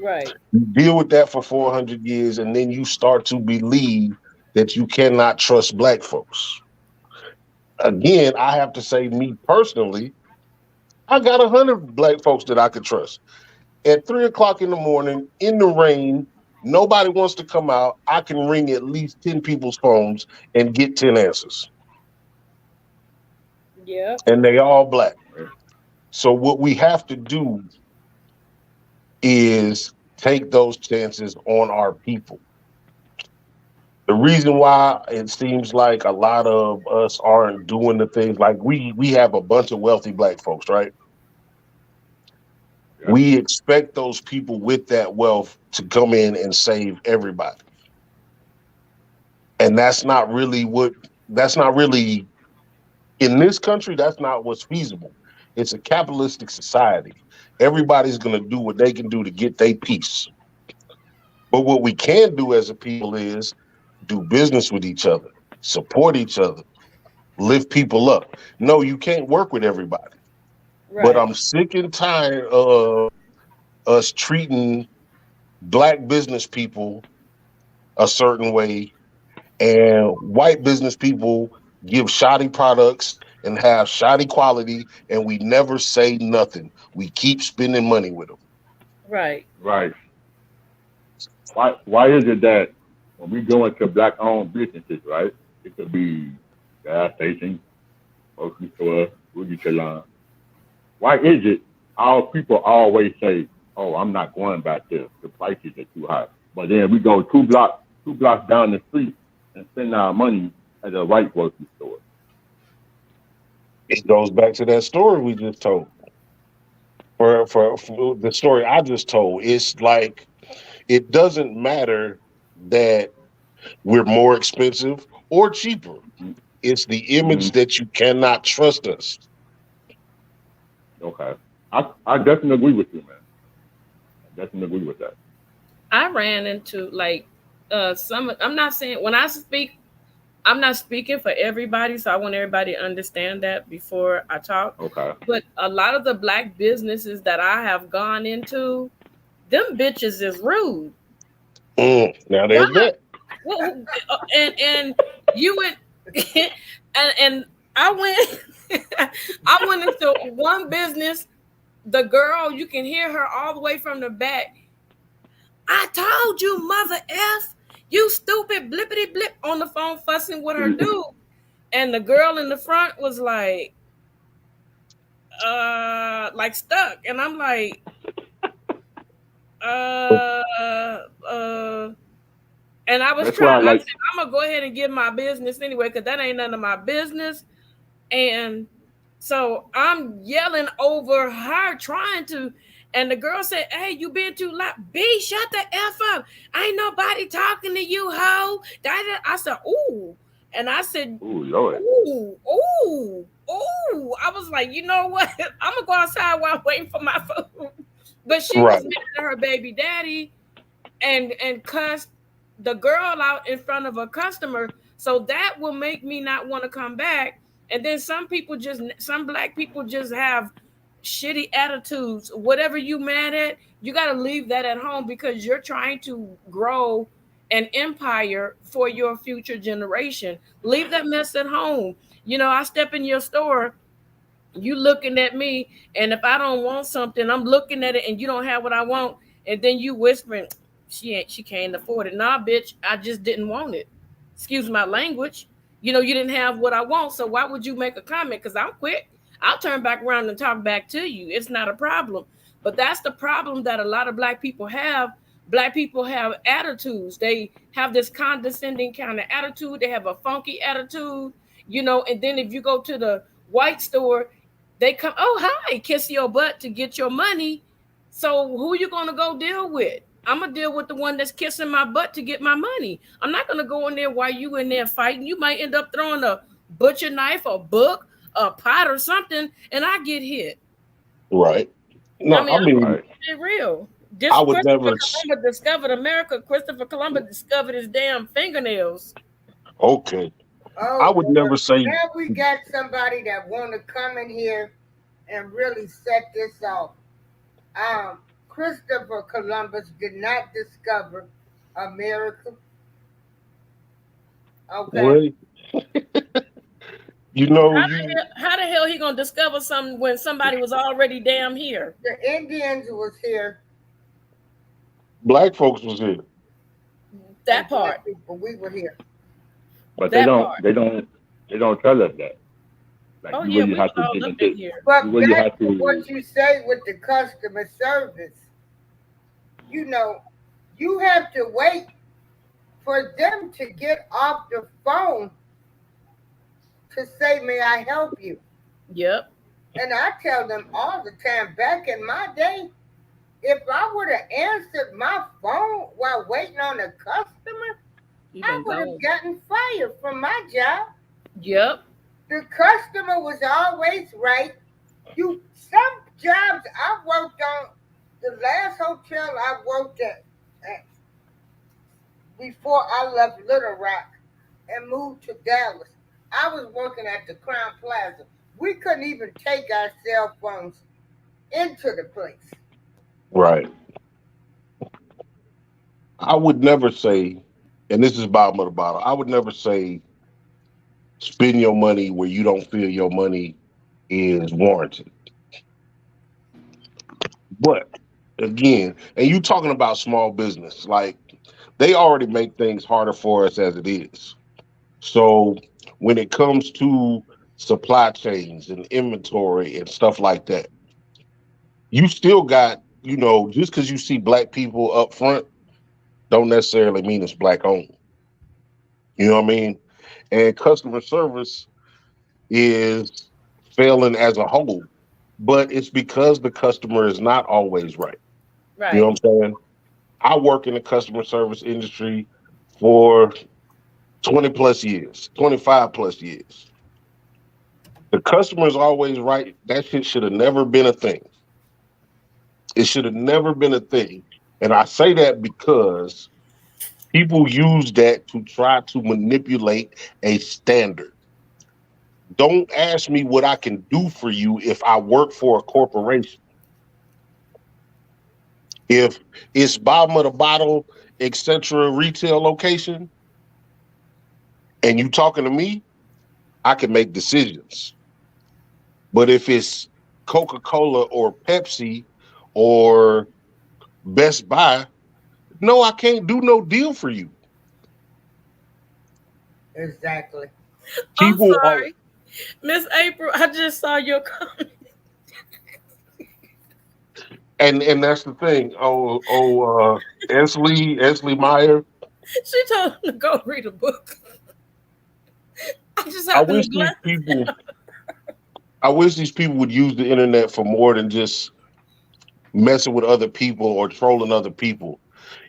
Right. You deal with that for 400 years, and then you start to believe that you cannot trust black folks. Again, I have to say, me personally, I got 100 black folks that I could trust. At 3 o'clock in the morning, in the rain, nobody wants to come out. I can ring at least 10 people's phones and get 10 answers. Yeah. And they all black. So what we have to do is take those chances on our people. The reason why it seems like a lot of us aren't doing the things, like we have a bunch of wealthy black folks, right? Yeah. We expect those people with that wealth to come in and save everybody. And that's not really in this country, that's not what's feasible. It's a capitalistic society. Everybody's going to do what they can do to get their piece. But what we can do as a people is do business with each other, support each other, lift people up. No, you can't work with everybody. Right. But I'm sick and tired of us treating black business people a certain way and white business people give shoddy products and have shoddy quality, and we never say nothing. We keep spending money with them. Right. Right. Why is it that when we go into black-owned businesses, right, it could be gas station, grocery store, beauty salon. Why is it our people always say, "Oh, I'm not going back there. The prices are too high." But then we go two blocks down the street and spend our money at a white grocery store. It goes back to that story we just told. For the story I just told, it's like it doesn't matter that we're more expensive or cheaper. It's the image that you cannot trust us. Okay. I definitely agree with you, man. I definitely agree with that. I ran into I'm not saying when I speak, I'm not speaking for everybody, so I want everybody to understand that before I talk. Okay. But a lot of the black businesses that I have gone into, them bitches is rude. Now there's that. Well, and you went and I went into one business. The girl, you can hear her all the way from the back. I told you, mother F, you stupid blippity blip, on the phone fussing with her dude. And the girl in the front was like stuck. And I'm like, and I was trying, I said, I'm gonna go ahead and get my business anyway, because that ain't none of my business. And so I'm yelling over her, trying to, And the girl said, "Hey, you being too loud. B, shut the F up. Ain't nobody talking to you, ho." I said, "Ooh." And I said, Ooh, Lord. "Ooh, ooh, ooh." I was like, you know what? I'm going to go outside while I'm waiting for my food. But she Right. was mad at her baby daddy and cussed the girl out in front of a customer. So that will make me not want to come back. And then some black people just have shitty attitudes. Whatever you mad at, you got to leave that at home because you're trying to grow an empire for your future generation. Leave that mess at home. You know, I step in your store, you looking at me, and if I don't want something, I'm looking at it and you don't have what I want, and then you whispering, she can't afford it. Nah, bitch, I just didn't want it. Excuse my language. You know, you didn't have what I want, so why would you make a comment? Because I'm quick. I'll turn back around and talk back to you. It's not a problem. But that's the problem that a lot of black people have. Black people have attitudes. They have this condescending kind of attitude. They have a funky attitude, you know, and then if you go to the white store, they come, oh, hi, kiss your butt to get your money. So who you going to go deal with? I'm going to deal with the one that's kissing my butt to get my money. I'm not going to go in there while you in there fighting. You might end up throwing a butcher knife or book, a pot or something, and I get hit. Right. No, I mean, Right. It's real. I would Christopher never. Columbus discovered America. Christopher Columbus discovered his damn fingernails. Okay. Oh, I would never say. now we got somebody that want to come in here and really set this off. Christopher Columbus did not discover America. Okay. Well, you know, How the hell he gonna discover something when somebody was already damn here? The Indians was here. black folks was here. That and part. black people, we were here. But That they don't part. they don't tell us that. Like Oh you yeah, really we have was to all dig up into in here. But you really back have to to what you say with the customer service, you know, you have to wait for them to get off the phone to say, "May I help you?" Yep. And I tell them all the time, back in my day, if I would have answered my phone while waiting on a customer, You I been would have gone. gotten fired from my job. Yep. The customer was always right. Some jobs I worked on, the last hotel I worked at before I left Little Rock and moved to Dallas, I was working at the Crown Plaza. We couldn't even take our cell phones into the place. Right. I would never say, and this is bottom of the bottle. I would never say spend your money where you don't feel your money is warranted. But again, and you talking about small business, like they already make things harder for us as it is. So when it comes to supply chains and inventory and stuff like that, you still got, you know, just because you see black people up front, don't necessarily mean it's black owned. You know what I mean? And customer service is failing as a whole, but it's because the customer is not always right. You know Right. what I'm saying? I work in the customer service industry for 20 plus years, 25 plus years. The customer is always right. That shit should have never been a thing. It should have never been a thing. And I say that because people use that to try to manipulate a standard. Don't ask me what I can do for you if I work for a corporation. If it's bottom of the bottle, etc., retail location, and you talking to me, I can make decisions. But if it's Coca-Cola or Pepsi or Best Buy, no, I can't do no deal for you. Exactly. I'm People are, sorry. Miss April, I just saw your comment. and that's the thing. Esley Meyer. She told him to go read a book. I just I happened wish to these glance. people. I wish these people would use the internet for more than just messing with other people or trolling other people.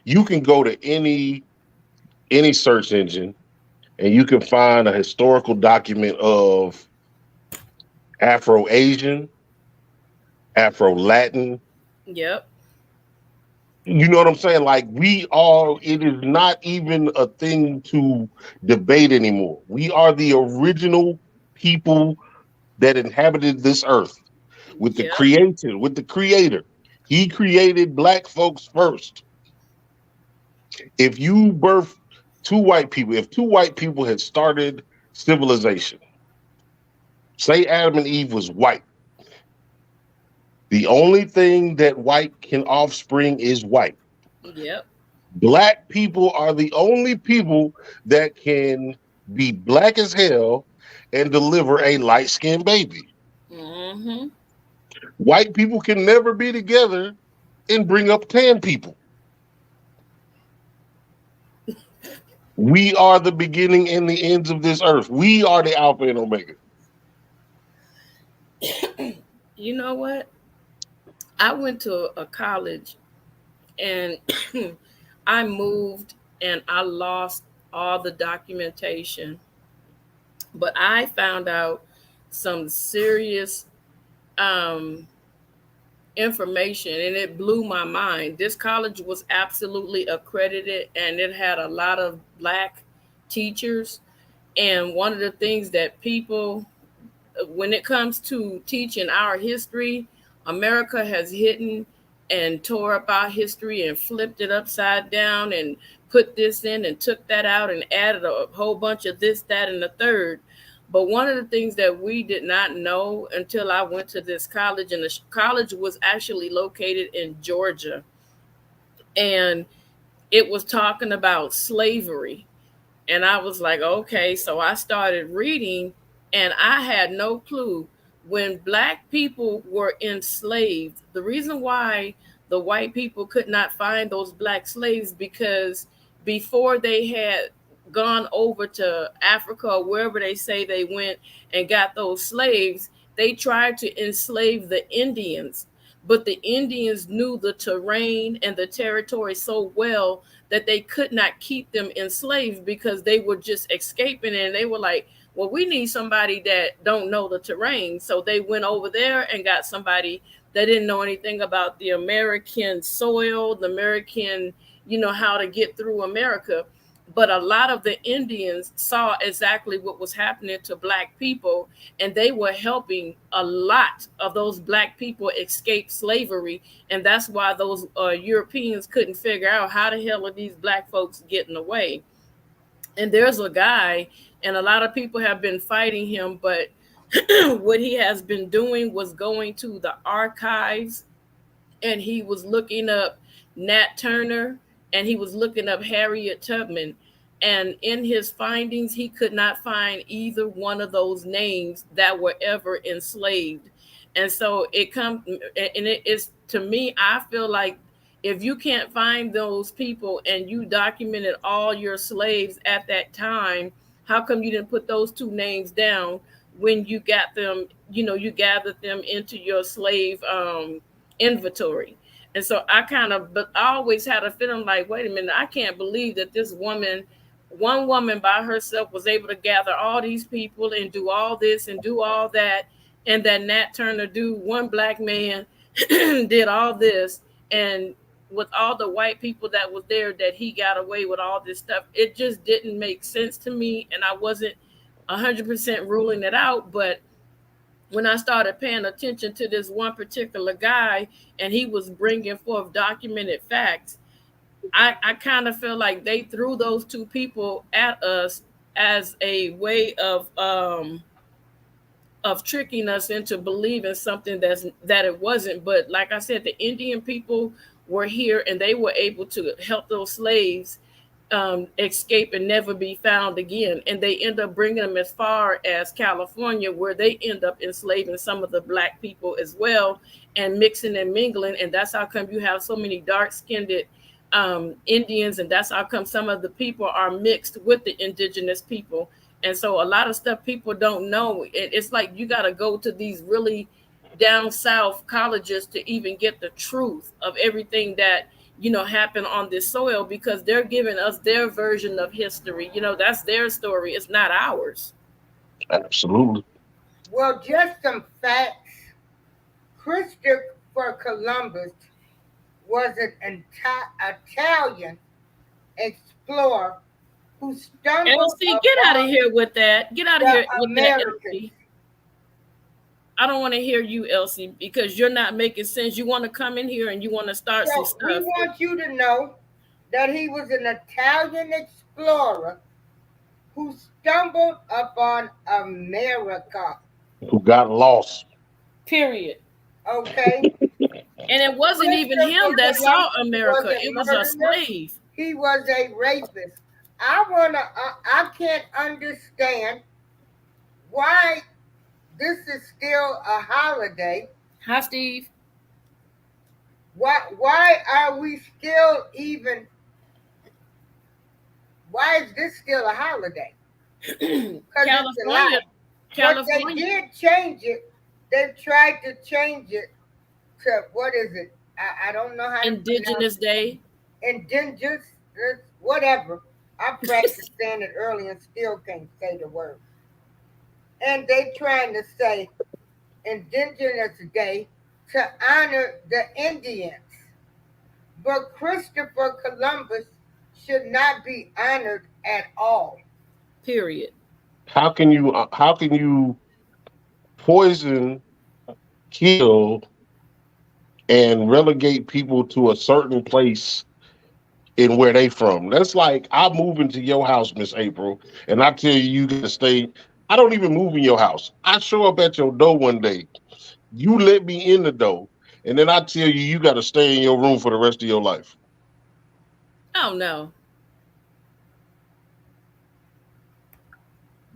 You can go to any search engine and you can find a historical document of Afro-Asian, Afro-Latin. Yep. You know what I'm saying? Like it is not even a thing to debate anymore. We are the original people that inhabited this earth with the creator. He created black folks first. If you birth if two white people had started civilization, say Adam and Eve was white, the only thing that white can offspring is white. Yep. Black people are the only people that can be black as hell and deliver a light-skinned baby. Mm-hmm. White people can never be together and bring up tan people. We are the beginning and the ends of this earth. We are the Alpha and Omega. You know what? I went to a college and I moved and I lost all the documentation. But I found out some serious information and it blew my mind. This college was absolutely accredited and it had a lot of black teachers. And one of the things that people, when it comes to teaching our history, America has hidden and tore up our history and flipped it upside down and put this in and took that out and added a whole bunch of this, that, and the third. But one of the things that we did not know until I went to this college, and the college was actually located in Georgia, and it was talking about slavery. And I was like, okay, so I started reading, and I had no clue when black people were enslaved. The reason why the white people could not find those black slaves because before they had gone over to Africa or wherever they say they went and got those slaves, they tried to enslave the Indians. But the Indians knew the terrain and the territory so well that they could not keep them enslaved because they were just escaping. And they were like, well, we need somebody that don't know the terrain. So they went over there and got somebody that didn't know anything about the American soil, the American, how to get through America. But a lot of the Indians saw exactly what was happening to black people, and they were helping a lot of those black people escape slavery. And that's why those Europeans couldn't figure out how the hell are these black folks getting away. And there's a guy, and a lot of people have been fighting him, but what he has been doing was going to the archives, and he was looking up Nat Turner, and he was looking up Harriet Tubman. And in his findings, he could not find either one of those names that were ever enslaved. And so it comes, and it is, to me, I feel like if you can't find those people and you documented all your slaves at that time, how come you didn't put those two names down when you got them, you gathered them into your slave inventory? And so but I always had a feeling like, wait a minute, I can't believe that one woman by herself was able to gather all these people and do all this and do all that. And that Nat Turner dude, one black man, did all this. And with all the white people that was there, that he got away with all this stuff. It just didn't make sense to me. And I wasn't 100% ruling it out. But when I started paying attention to this one particular guy and he was bringing forth documented facts, I kind of feel like they threw those two people at us as a way of tricking us into believing something that it wasn't. But like I said, the Indian people were here and they were able to help those slaves escape and never be found again. And they end up bringing them as far as California, where they end up enslaving some of the black people as well and mixing and mingling. And that's how come you have so many dark-skinned Indians, and that's how come some of the people are mixed with the indigenous people. And so a lot of stuff people don't know. It's like you got to go to these really down south colleges to even get the truth of everything that happened on this soil, because they're giving us their version of history. That's their story. It's not ours. Absolutely. Well, just some facts. Christopher Columbus was an Italian explorer who stumbled LC, get out of here with that. Get out of here with that, LC. I don't want to hear you, Elsie, because you're not making sense. You want to come in here and you want to start some stuff. We want you to know that he was an Italian explorer who stumbled upon America. Who got lost. Period. Okay. And it wasn't even him that saw America. It was a slave. He was a rapist. I can't understand why this is still a holiday. Hi, Steve. Why are we still even? Why is this still a holiday? California. But they did change it. They tried to change it to, what is it? I don't know how. Indigenous Day. Indigenous, whatever. I practiced saying it early and still can't say the word. And they trying to say Indigenous Day to honor the Indians. But Christopher Columbus should not be honored at all. Period. How can you poison, kill, and relegate people to a certain place in where they from? That's like I move into your house, Miss April, and I tell you gotta stay. I don't even move in your house. I show up at your door one day. You let me in the door, and then I tell you got to stay in your room for the rest of your life. Oh, no.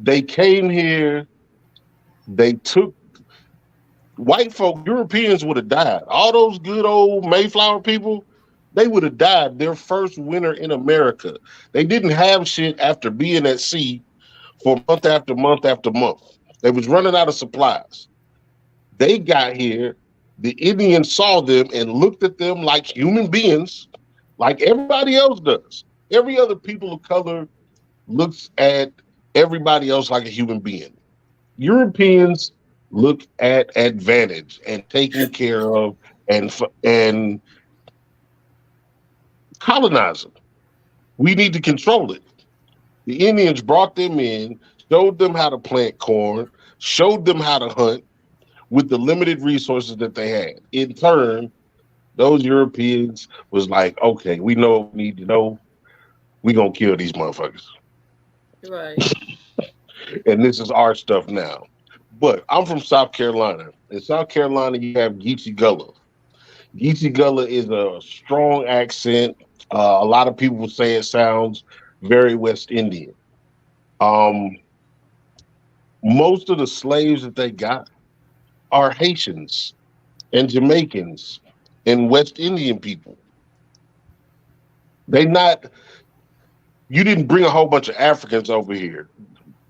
They came here. They took white folk, Europeans would have died. All those good old Mayflower people, they would have died their first winter in America. They didn't have shit after being at sea for month after month after month. They was running out of supplies. They got here. The Indians saw them and looked at them like human beings, like everybody else does. Every other people of color looks at everybody else like a human being. Europeans look at advantage and taking care of and colonizing. We need to control it. The Indians brought them in, showed them how to plant corn, showed them how to hunt with the limited resources that they had. In turn, those Europeans was like, okay, we know what we need to know. We're going to kill these motherfuckers. Right. And this is our stuff now. But I'm from South Carolina. In South Carolina, you have Geechee Gullah. Geechee Gullah is a strong accent. A lot of people say it sounds very West Indian. Most of the slaves that they got are Haitians and Jamaicans and West Indian people. You didn't bring a whole bunch of Africans over here.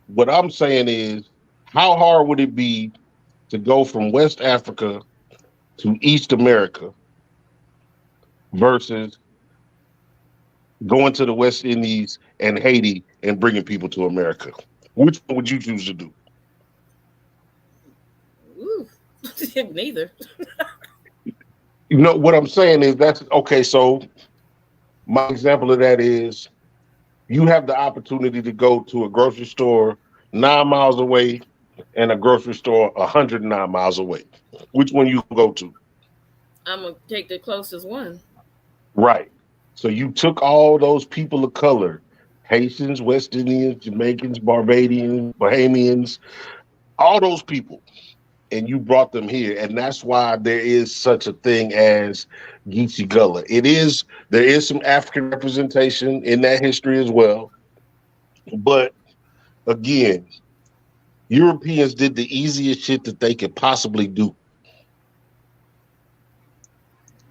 What I'm saying is, how hard would it be to go from West Africa to East America versus going to the West Indies and Haiti and bringing people to America? Which one would you choose to do? Ooh, neither. You know, what I'm saying is that's okay. So my example of that is you have the opportunity to go to a grocery store 9 miles away and a grocery store 109 miles away. Which one you go to? I'm going to take the closest one. Right. So you took all those people of color, Haitians, West Indians, Jamaicans, Barbadians, Bahamians, all those people, and you brought them here. And that's why there is such a thing as Geechee Gullah. There is some African representation in that history as well. But again, Europeans did the easiest shit that they could possibly do.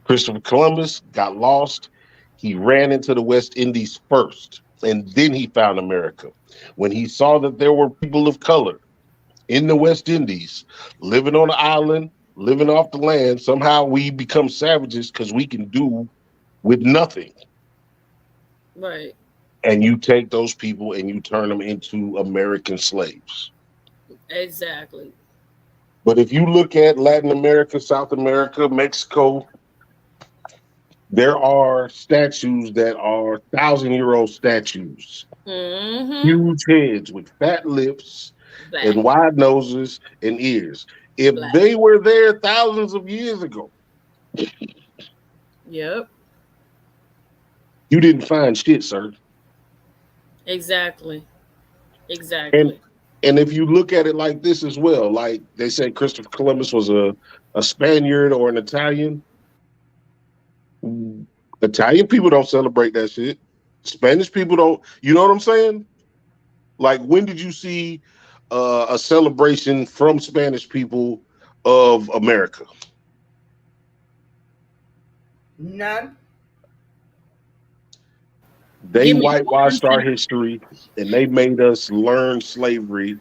Christopher Columbus got lost. He ran into the West Indies first, and then he found America. When he saw that there were people of color in the West Indies living on an island, living off the land. Somehow we become savages because we can do with nothing. Right. And you take those people and you turn them into American slaves. Exactly. But if you look at Latin America, South America, Mexico, there are statues that are 1,000-year-old statues, Mm-hmm. huge heads with fat lips Black. and wide noses and ears. If Black. they were there thousands of years ago, Yep. you didn't find shit, sir. Exactly. And Exactly. and if you look at it like this as well, like they say Christopher Columbus was a Spaniard or an Italian. Italian people don't celebrate that shit. Spanish people don't. You know what I'm saying? Like, when did you see a celebration from Spanish people of America? None. They Give me one whitewashed our thing. history and they made us learn slavery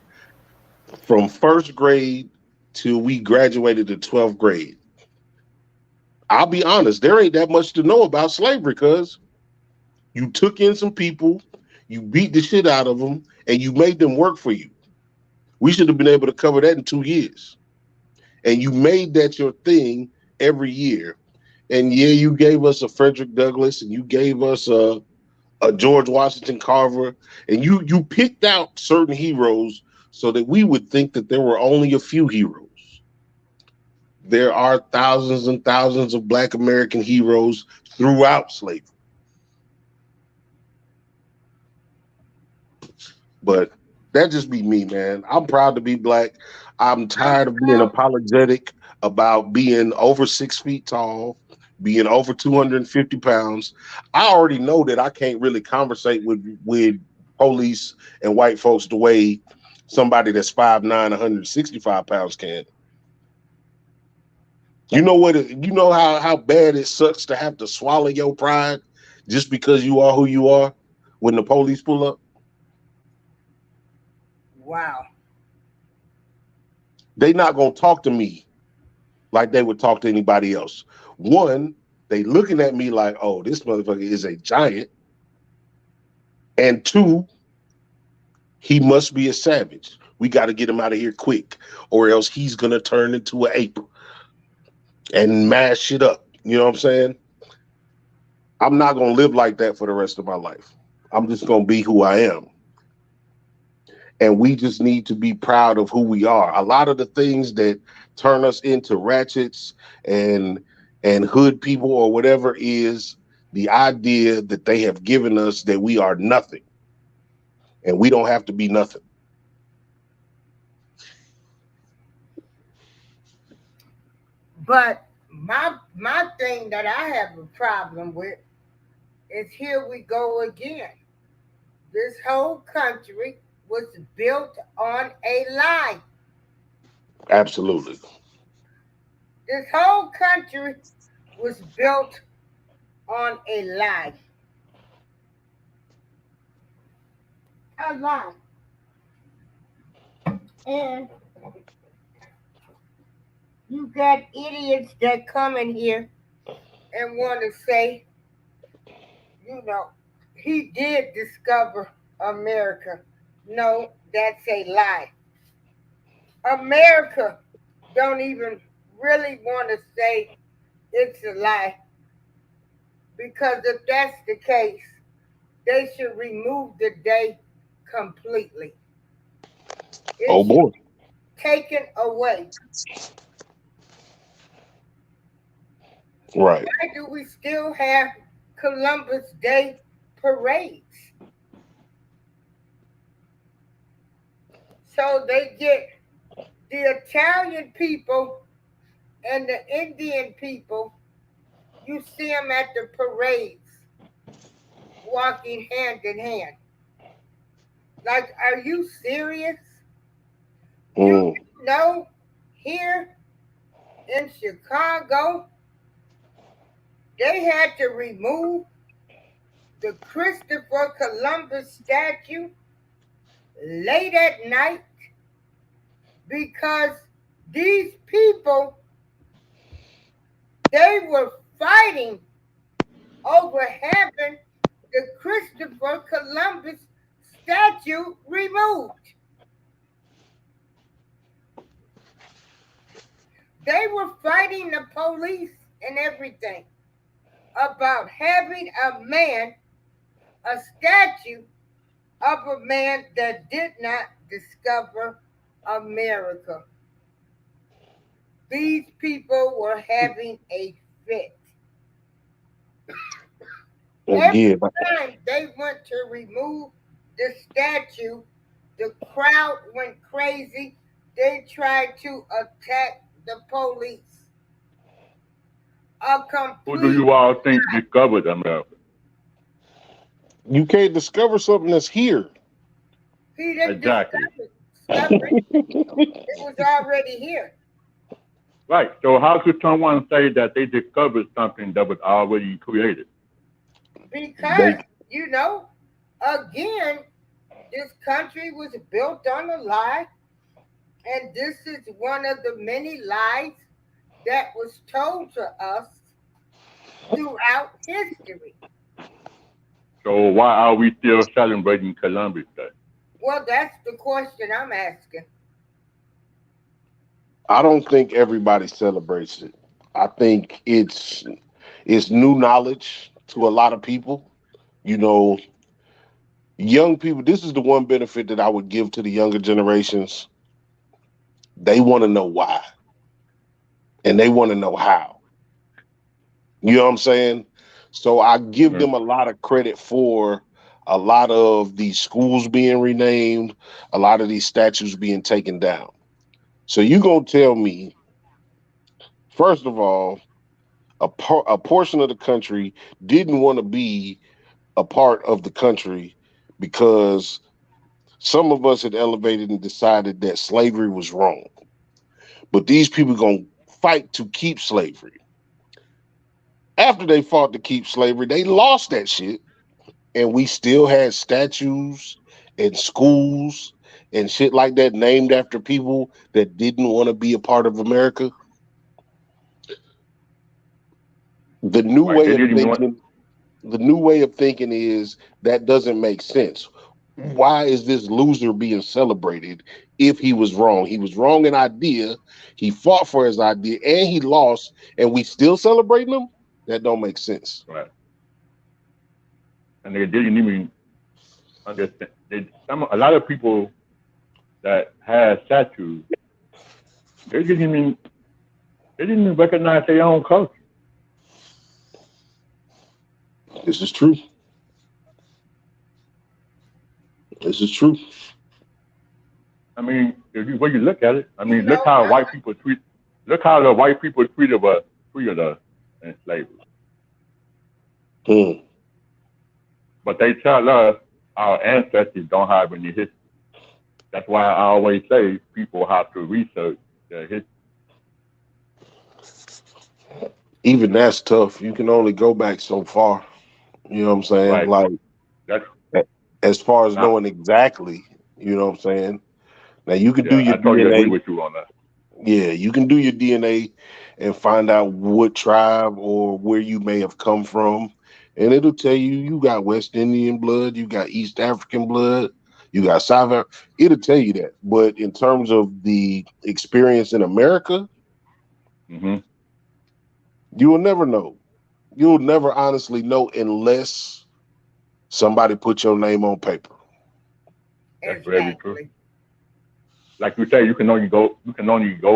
from first grade till we graduated to 12th grade. I'll be honest, there ain't that much to know about slavery because you took in some people, you beat the shit out of them, and you made them work for you. We should have been able to cover that in 2 years. And you made that your thing every year. And yeah, you gave us a Frederick Douglass and you gave us a George Washington Carver, and you picked out certain heroes so that we would think that there were only a few heroes. There are thousands and thousands of Black American heroes throughout slavery. But that just be me, man. I'm proud to be Black. I'm tired of being apologetic about being over 6 feet tall, being over 250 pounds. I already know that I can't really conversate with police and white folks the way somebody that's 5'9", 165 pounds can. You know what? You know how bad it sucks to have to swallow your pride just because you are who you are when the police pull up. Wow. They not gonna talk to me like they would talk to anybody else. One, they looking at me like, oh, this motherfucker is a giant. And two, he must be a savage. We got to get him out of here quick, or else he's gonna turn into an ape and mash shit up. You know what I'm saying? I'm not gonna live like that for the rest of my life. I'm just gonna be who I am. And we just need to be proud of who we are. A lot of the things that turn us into ratchets and hood people or whatever is the idea that they have given us that we are nothing. And we don't have to be nothing. But my thing that I have a problem with is here we go again. This whole country was built on a lie. Absolutely. This whole country was built on a lie. A lie. And you got idiots that come in here and want to say, you know, he did discover America. No, that's a lie. America don't even really want to say it's a lie, because if that's the case, they should remove the day completely. Oh It should boy. be taken away. Right. Why do we still have Columbus Day parades? So they get the Italian people and the Indian people, you see them at the parades walking hand in hand. Like, are you serious? You Mm. know, here in Chicago, they had to remove the Christopher Columbus statue late at night because these people They were fighting over having the Christopher Columbus statue removed. They were fighting the police and everything about having a statue of a man that did not discover America. These people were having a fit. Every time they went to remove the statue, the crowd went crazy. They tried to attack the police. Who do you all think discovered America? You can't discover something that's here. He didn't Exactly. discover it. It was already here. Right. So how could someone say that they discovered something that was already created? Because, again, this country was built on a lie, and this is one of the many lies that was told to us throughout history. So why are we still celebrating Columbus Day? Well, that's the question I'm asking. I don't think everybody celebrates it. I think it's new knowledge to a lot of people. Young people, this is the one benefit that I would give to the younger generations. They want to know why. And they want to know how. You know what I'm saying? So I give them a lot of credit for a lot of these schools being renamed, a lot of these statues being taken down. So you gonna tell me, first of all, a portion of the country didn't want to be a part of the country because some of us had elevated and decided that slavery was wrong. But these people gonna fight to keep slavery. After they fought to keep slavery, they lost that shit. And we still had statues and schools and shit like that named after people that didn't want to be a part of America. The new way of thinking is that doesn't make sense. Why is this loser being celebrated if he was wrong? He was wrong in idea. He fought for his idea and he lost, and we still celebrating him? That don't make sense. Right. And they didn't even understand. A lot of people that had statues, they didn't even recognize their own culture. This is true. This is true. I mean, when you look at it, I mean, look how the white people treated us in slavery. But they tell us our ancestors don't have any history. That's why I always say people have to research their history. Even that's tough. You can only go back so far. You know what I'm saying? Right. Like, as far as knowing exactly, you know what I'm saying? Now, you can do your I totally DNA. agree with you on that. Yeah, you can do your DNA and find out what tribe or where you may have come from. And it'll tell you got West Indian blood, you got East African blood, you got South African. It'll tell you that. But in terms of the experience in America, you will never know. You'll never honestly know unless somebody put your name on paper. That's very true. Like you say, you can only go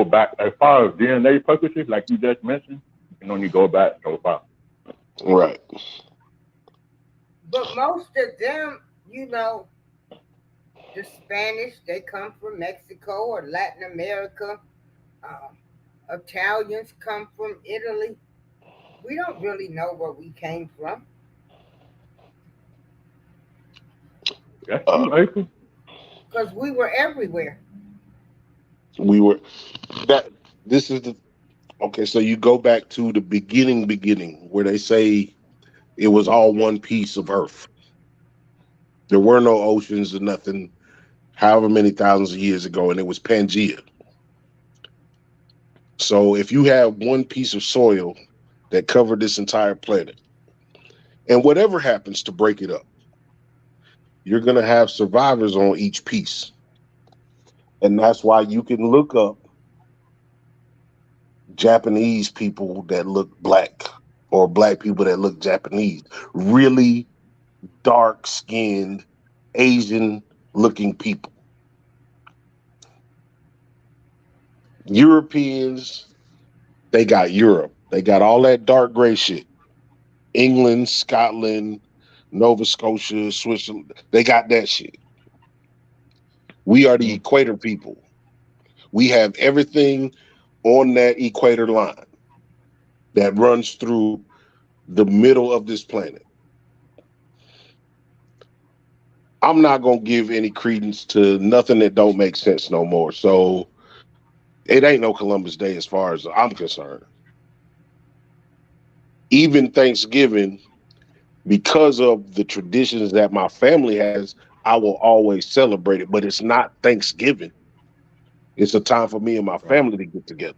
back as far as DNA purposes, like you just mentioned. You can only go back so far. Right. But most of them, the Spanish, they come from Mexico or Latin America. Italians come from Italy. We don't really know where we came from. That's true, April. Because we were everywhere. This is okay, so you go back to the beginning where they say it was all one piece of earth. There were no oceans or nothing, however many thousands of years ago, and it was Pangea. So if you have one piece of soil that cover this entire planet. And whatever happens to break it up, you're going to have survivors on each piece. And that's why you can look up Japanese people that look black or black people that look Japanese, really dark-skinned, Asian-looking people. Europeans, they got Europe. They got all that dark gray shit. England, Scotland, Nova Scotia, Switzerland, they got that shit. We are the equator people. We have everything on that equator line that runs through the middle of this planet. I'm not going to give any credence to nothing that don't make sense no more. So it ain't no Columbus Day as far as I'm concerned. Even Thanksgiving, because of the traditions that my family has, I will always celebrate it, but it's not Thanksgiving. It's a time for me and my family to get together.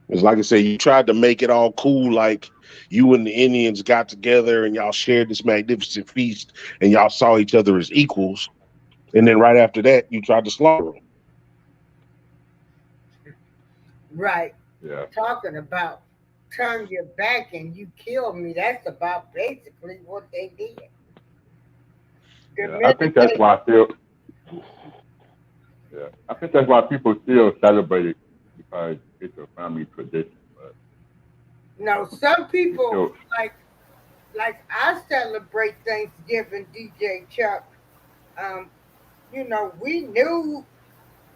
It's like I said, you tried to make it all cool, like you and the Indians got together and y'all shared this magnificent feast and y'all saw each other as equals. And then right after that, you tried to slaughter them. Right. Yeah. Talking about turn your back and you kill me. That's about basically what they did. I think that's why I feel. Yeah, I think that's why people still celebrate it, because it's a family tradition. But no, some people still, like I celebrate Thanksgiving, DJ Chuck. You know, we knew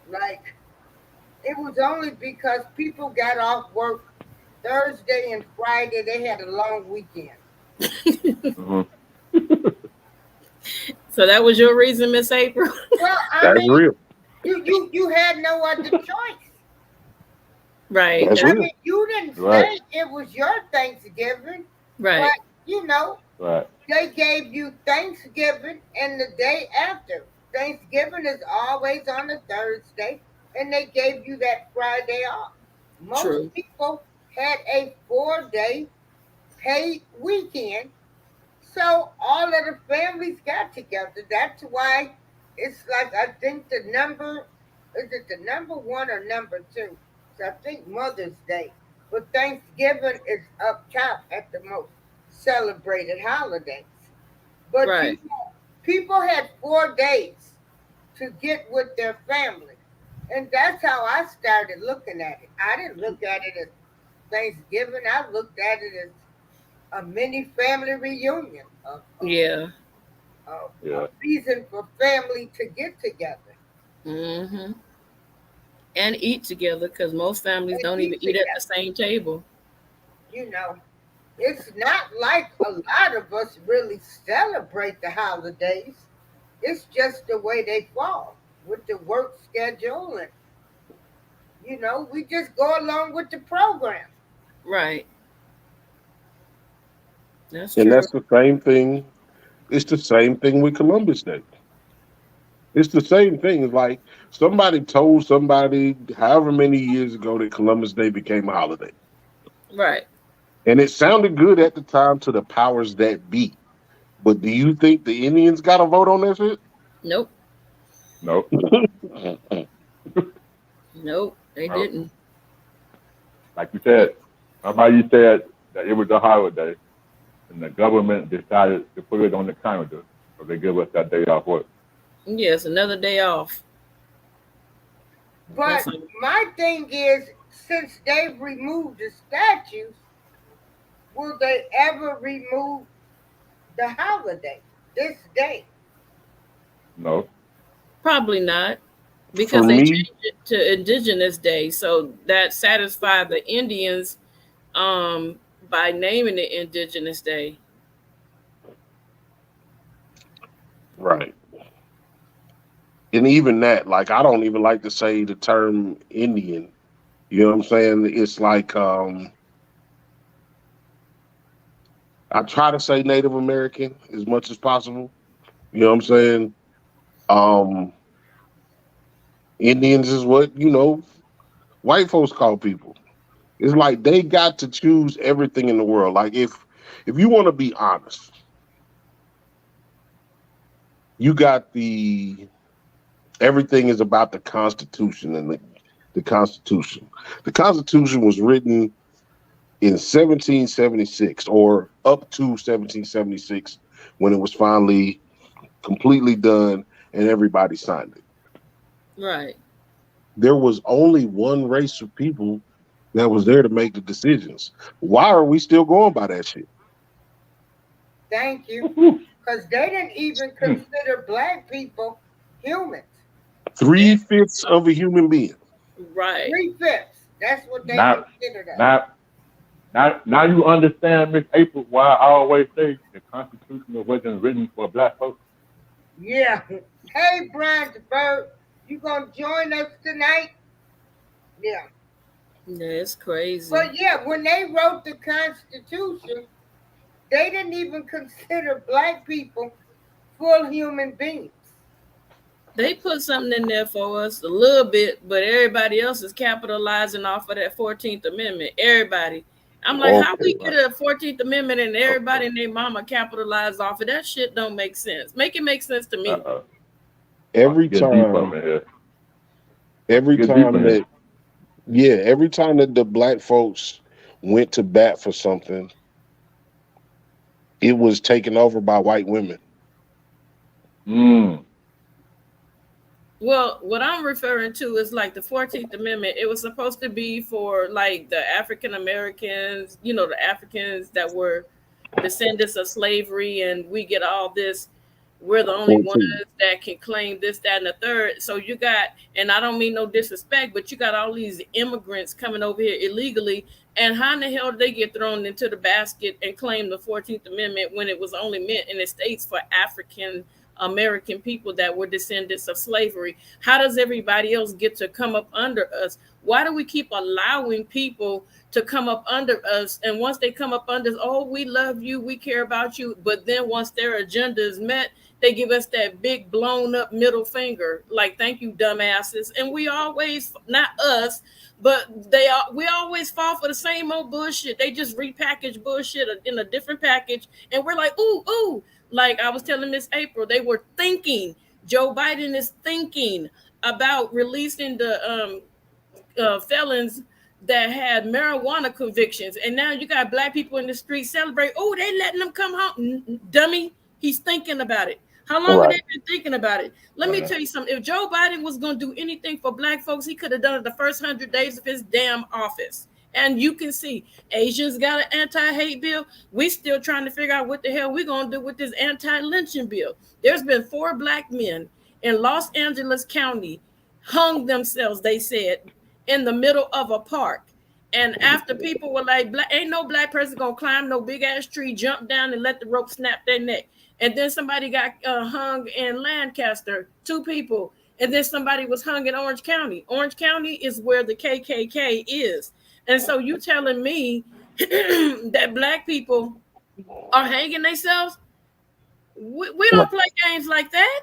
like it was only because people got off work Thursday and Friday. They had a long weekend. mm-hmm. So that was your reason, Miss April? Well, That's real. You had no other choice. Right. That's I real. mean, you didn't Right. say it was your Thanksgiving, Right. but you know, Right. they gave you Thanksgiving and the day after. Thanksgiving is always on a Thursday, and they gave you that Friday off. Most True. people had a 4-day paid weekend, so all of the families got together. That's why it's like I think the number is it the number 1 or number 2? So I think Mother's Day, but Thanksgiving is up top at the most celebrated holidays. But Right. people had 4 days to get with their family. And that's how I started looking at it. I didn't look at it as Thanksgiving. I looked at it as a mini family reunion, Yeah. Yeah. a reason for family to get together. Mm-hmm. And eat together, because most families And don't eat even eat at the together. same table. You know, it's not like a lot of us really celebrate the holidays. It's just the way they fall with the work schedule, and you know, we just go along with the program. Right. That's And true. that's the same thing. It's the same thing with Columbus Day. It's the same thing. It's like somebody told somebody however many years ago that Columbus Day became a holiday. Right. And it sounded good at the time to the powers that be. But do you think the Indians got a vote on that shit? Nope. Nope. Nope. They Nope. didn't. Like you said, somebody said that it was a holiday, and the government decided to put it on the calendar, so they give us that day off work. Yes, another day off. But That's like- my thing is, since they've removed the statues, will they ever remove the holiday, this day? No. Probably not, because For they me- changed it to Indigenous Day, so that satisfied the Indians by naming it Indigenous Day. Right. And even that, like, I don't even like to say the term Indian. You know what I'm saying? It's like I try to say Native American as much as possible. You know what I'm saying? Indians is what, white folks call people. It's like they got to choose everything in the world. Like if you want to be honest, you got everything is about the Constitution and the Constitution. The Constitution was written in 1776 or up to 1776 when it was finally completely done and everybody signed it. Right. There was only one race of people that was there to make the decisions. Why are we still going by that shit? Thank you. Because they didn't even consider black people humans. 3/5 of a human being. Right. 3/5. That's what they Now- considered us. Now you understand, Miss April, why I always say the Constitution wasn't written for black folks. Yeah. Hey, Brandsburg, you gonna join us tonight? Yeah. Yeah, it's crazy. But yeah, when they wrote the Constitution, they didn't even consider black people full human beings. They put something in there for us a little bit, but everybody else is capitalizing off of that 14th Amendment. Everybody. I'm like, how we get a 14th Amendment and everybody and their mama capitalize off of that shit don't make sense. Make it make sense to me. Every Get time, deep on me here. every Get time deep in that, yeah, every time that the black folks went to bat for something, it was taken over by white women. Mm. Well, what I'm referring to is like the 14th Amendment. It was supposed to be for like the African Americans, you know, the Africans that were descendants of slavery, and we get all this. We're the only 14. ones that can claim this, that, and the third. So you got, and I don't mean no disrespect, but you got all these immigrants coming over here illegally. And how in the hell did they get thrown into the basket and claim the 14th Amendment when it was only meant in the States for African American people that were descendants of slavery? How does everybody else get to come up under us? Why do we keep allowing people to come up under us? And once they come up under us, oh, we love you, we care about you. But then once their agenda is met, they give us that big blown up middle finger, like, thank you, dumbasses. And we always, not us, but we always fall for the same old bullshit. They just repackage bullshit in a different package. And we're like, ooh. Like I was telling Miss April, they were thinking, Joe Biden is thinking about releasing the felons that had marijuana convictions. And now you got black people in the street celebrate. Oh, they letting them come home. Dummy, he's thinking about it. How long have they been thinking about it? Let me tell you something. If Joe Biden was going to do anything for black folks, he could have done it the first 100 days of his damn office. And you can see Asians got an anti-hate bill. We still trying to figure out what the hell we're going to do with this anti-lynching bill. There's been 4 black men in Los Angeles County hung themselves, they said, in the middle of a park. And after people were like, ain't no black person going to climb no big ass tree, jump down and let the rope snap their neck. And then somebody got hung in Lancaster, 2 people. And then somebody was hung in Orange County. Orange County is where the KKK is. And so you telling me that black people are hanging themselves? We don't play games like that.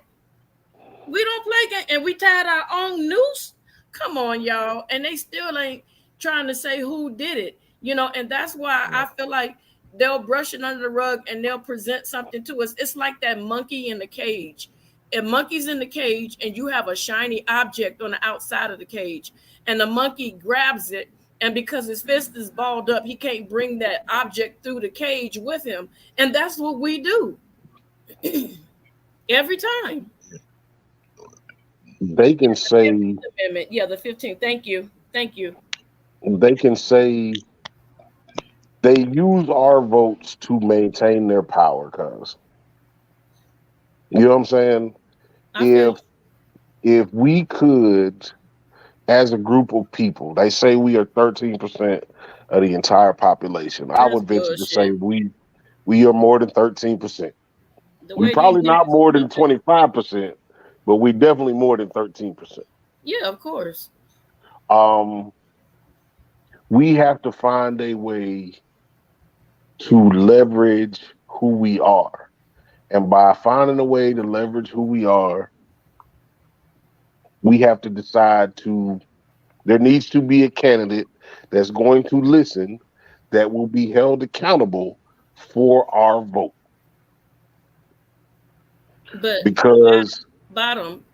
We don't play games. And we tied our own noose? Come on, y'all. And they still ain't trying to say who did it. You know, and that's why I feel like they'll brush it under the rug and they'll present something to us. It's like that monkey in the cage. If monkey's in the cage and you have a shiny object on the outside of the cage and the monkey grabs it, and because his fist is balled up, he can't bring that object through the cage with him. And that's what we do every time. They can say, yeah, the 15th. Thank you. They can say they use our votes to maintain their power, cuz. You know what I'm saying? If we could, as a group of people, they say we are 13% of the entire population. I would venture to say we are more than 13%. We probably not more than 25%, but we definitely more than 13%. Yeah, of course. We have to find a way to leverage who we are. And by finding a way to leverage who we are, we have to decide to There needs to be a candidate that's going to listen, that will be held accountable for our vote. But Because bottom,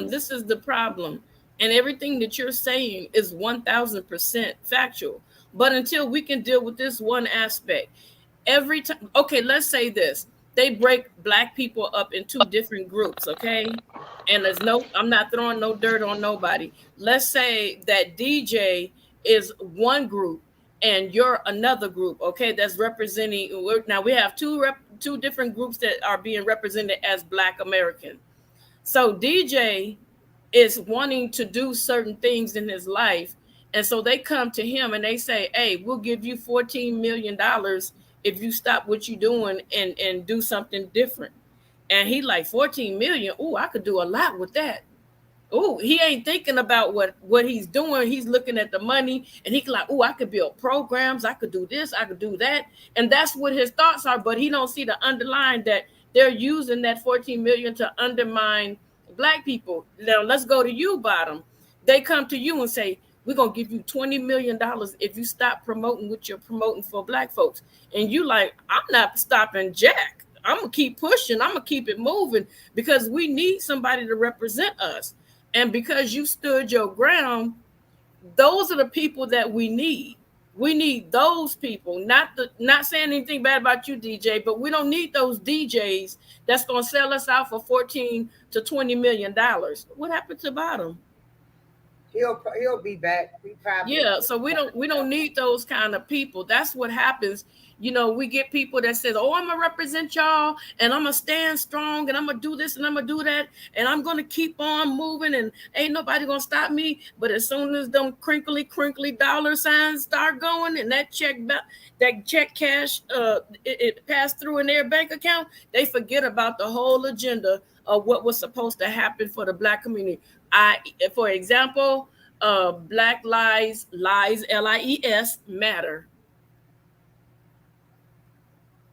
this is the problem. And everything that you're saying is 1000% factual. But until we can deal with this one aspect, every time, okay, let's say this, they break black people up in two different groups, okay? And I'm not throwing no dirt on nobody. Let's say that DJ is one group and you're another group, okay? That's representing. Now we have two different groups that are being represented as Black American. So DJ is wanting to do certain things in his life. And so they come to him and they say, hey, we'll give you $14 million if you stop what you're doing and do something different. And he like, 14 million. Oh, I could do a lot with that. Oh, he ain't thinking about what he's doing. He's looking at the money and he can like, oh, I could build programs. I could do this. I could do that. And that's what his thoughts are. But he don't see the underlying that they're using that 14 million to undermine Black people. Now let's go to you, Bottom. They come to you and say, we're going to give you $20 million if you stop promoting what you're promoting for Black folks. And you like, I'm not stopping Jack. I'm going to keep pushing. I'm going to keep it moving because we need somebody to represent us. And because you stood your ground, those are the people that we need. We need those people, not saying anything bad about you, DJ, but we don't need those DJs that's going to sell us out for $14 to $20 million. What happened to Bottom? He'll be back. Yeah, so we don't need those kind of people. That's what happens. You know, we get people that says, oh, I'm going to represent y'all and I'm going to stand strong and I'm going to do this and I'm going to do that and I'm going to keep on moving and ain't nobody going to stop me. But as soon as them crinkly dollar signs start going and that check cash, it passed through in their bank account, they forget about the whole agenda of what was supposed to happen for the Black community. For example, Black lies, LIES matter.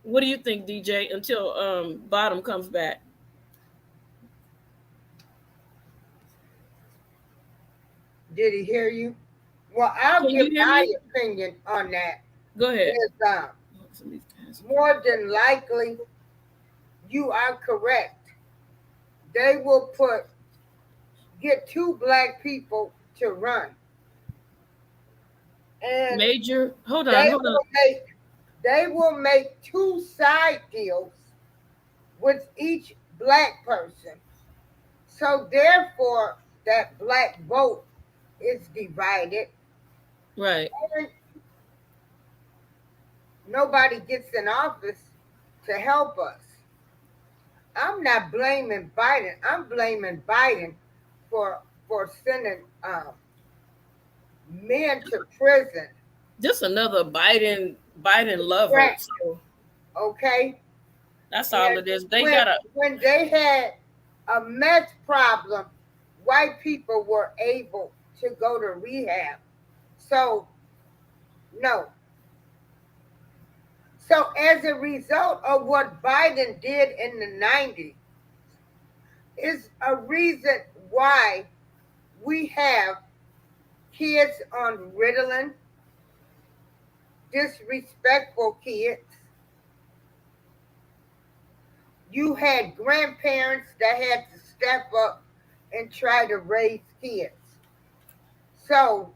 What do you think, DJ, until Bottom comes back? Did he hear you? Well, I'll give my opinion on that. Go ahead. More than likely, you are correct. They will get two Black people to run. And Major, hold on. They will make two side deals with each Black person. So therefore, that Black vote is divided. Right. And nobody gets in office to help us. I'm not blaming Biden. I'm blaming Biden for sending men to prison. Just another Biden lover. Right. Okay. That's all it is. When they had a meth problem, white people were able to go to rehab. So, no. So as a result of what Biden did in the 90s, is a reason why we have kids on Ritalin, disrespectful kids. You had grandparents that had to step up and try to raise kids. So,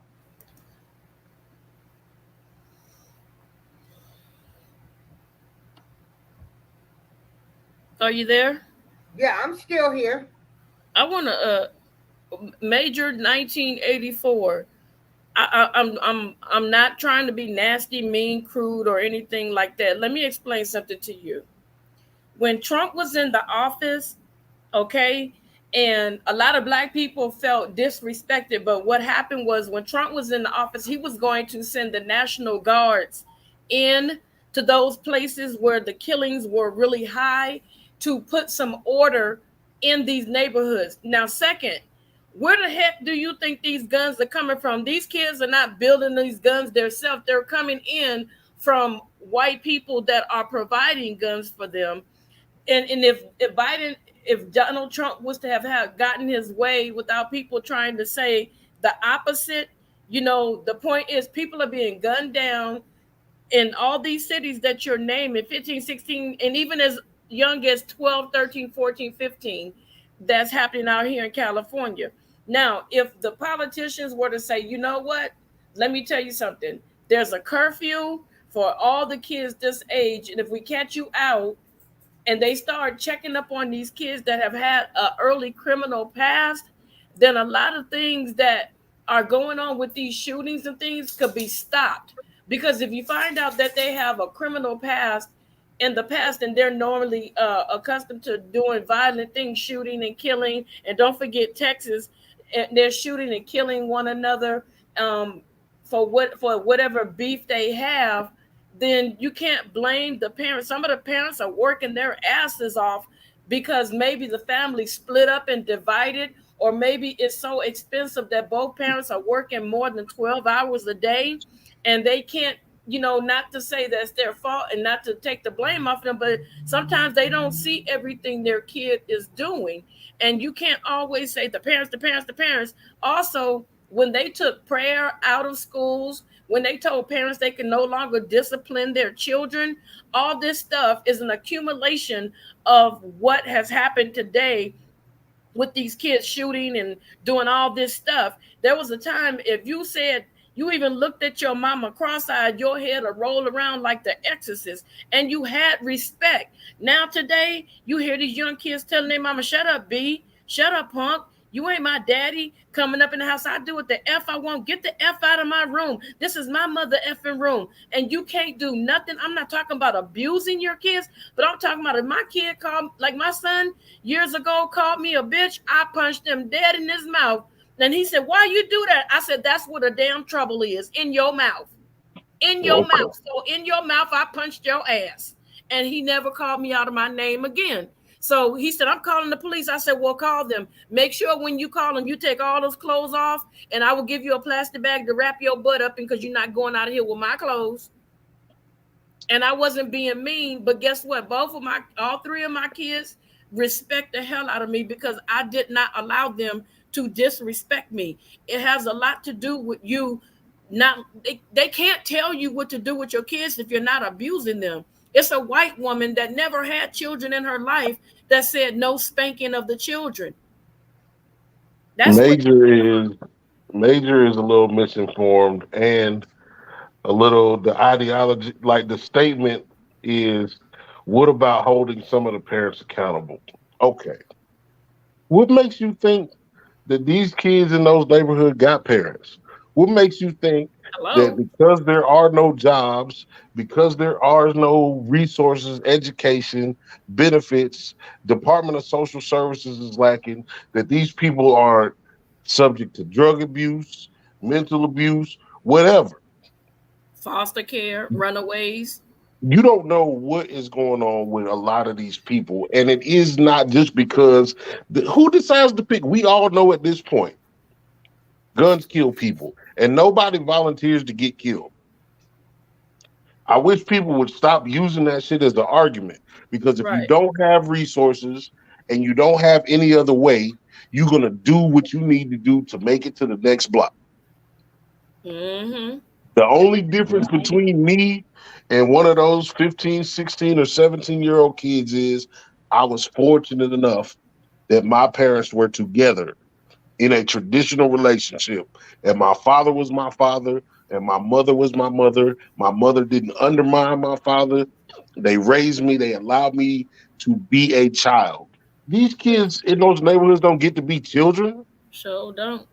are you there? Yeah, I'm still here. I want to Major 1984. I'm not trying to be nasty, mean, crude, or anything like that. Let me explain something to you. When Trump was in the office, okay, and a lot of Black people felt disrespected, but what happened was when Trump was in the office, he was going to send the National Guards in to those places where the killings were really high to put some order in these neighborhoods. Now, second, where the heck do you think these guns are coming from? These kids are not building these guns themselves. They're coming in from white people that are providing guns for them. And if Donald Trump was to have gotten his way without people trying to say the opposite, You know, the point is people are being gunned down in all these cities that you're naming, 15, 16, and even as young as 12, 13, 14, 15, that's happening out here in California. Now, if the politicians were to say, you know what, let me tell you something, there's a curfew for all the kids this age, and if we catch you out, and they start checking up on these kids that have had an early criminal past, then a lot of things that are going on with these shootings and things could be stopped. Because if you find out that they have a criminal past in the past and they're normally accustomed to doing violent things, shooting and killing, and don't forget Texas, they're shooting and killing one another for whatever beef they have, then you can't blame the parents. Some of the parents are working their asses off because maybe the family split up and divided, or maybe it's so expensive that both parents are working more than 12 hours a day and they can't, not to say that's their fault and not to take the blame off them, but sometimes they don't see everything their kid is doing. And you can't always say the parents. Also, when they took prayer out of schools, when they told parents they can no longer discipline their children, all this stuff is an accumulation of what has happened today with these kids shooting and doing all this stuff. There was a time if you said you even looked at your mama cross-eyed, your head would roll around like the Exorcist, and you had respect. Now today, you hear these young kids telling their mama, shut up, B, shut up, punk. You ain't my daddy. Coming up in the house, I do what the F I want. Get the F out of my room. This is my mother effing room. And you can't do nothing. I'm not talking about abusing your kids, but I'm talking about if my kid called, like my son years ago called me a bitch, I punched him dead in his mouth. And he said, why you do that? I said, that's where the damn trouble is, in your mouth. In your mouth. So in your mouth, I punched your ass. And he never called me out of my name again. So he said, I'm calling the police. I said, well, call them. Make sure when you call them, you take all those clothes off, and I will give you a plastic bag to wrap your butt up in because you're not going out of here with my clothes. And I wasn't being mean, but guess what? All three of my kids respect the hell out of me because I did not allow them to disrespect me. It has a lot to do with you. They can't tell you what to do with your kids if you're not abusing them. It's a white woman that never had children in her life that said no spanking of the children. Major is a little misinformed, and the ideology, like the statement is, what about holding some of the parents accountable? Okay. What makes you think that these kids in those neighborhoods got parents? What makes you think that because there are no jobs, because there are no resources, education, benefits, Department of Social Services is lacking, that these people are subject to drug abuse, mental abuse, whatever? Foster care, runaways. You don't know what is going on with a lot of these people. And it is not just because who decides to pick? We all know at this point, guns kill people, and nobody volunteers to get killed. I wish people would stop using that shit as the argument, because if you don't have resources and you don't have any other way, you're going to do what you need to do to make it to the next block. Mm-hmm. The only difference between me and one of those 15, 16, or 17-year-old kids is I was fortunate enough that my parents were together in a traditional relationship. And my father was my father, and my mother was my mother. My mother didn't undermine my father. They raised me. They allowed me to be a child. These kids in those neighborhoods don't get to be children. Sure don't.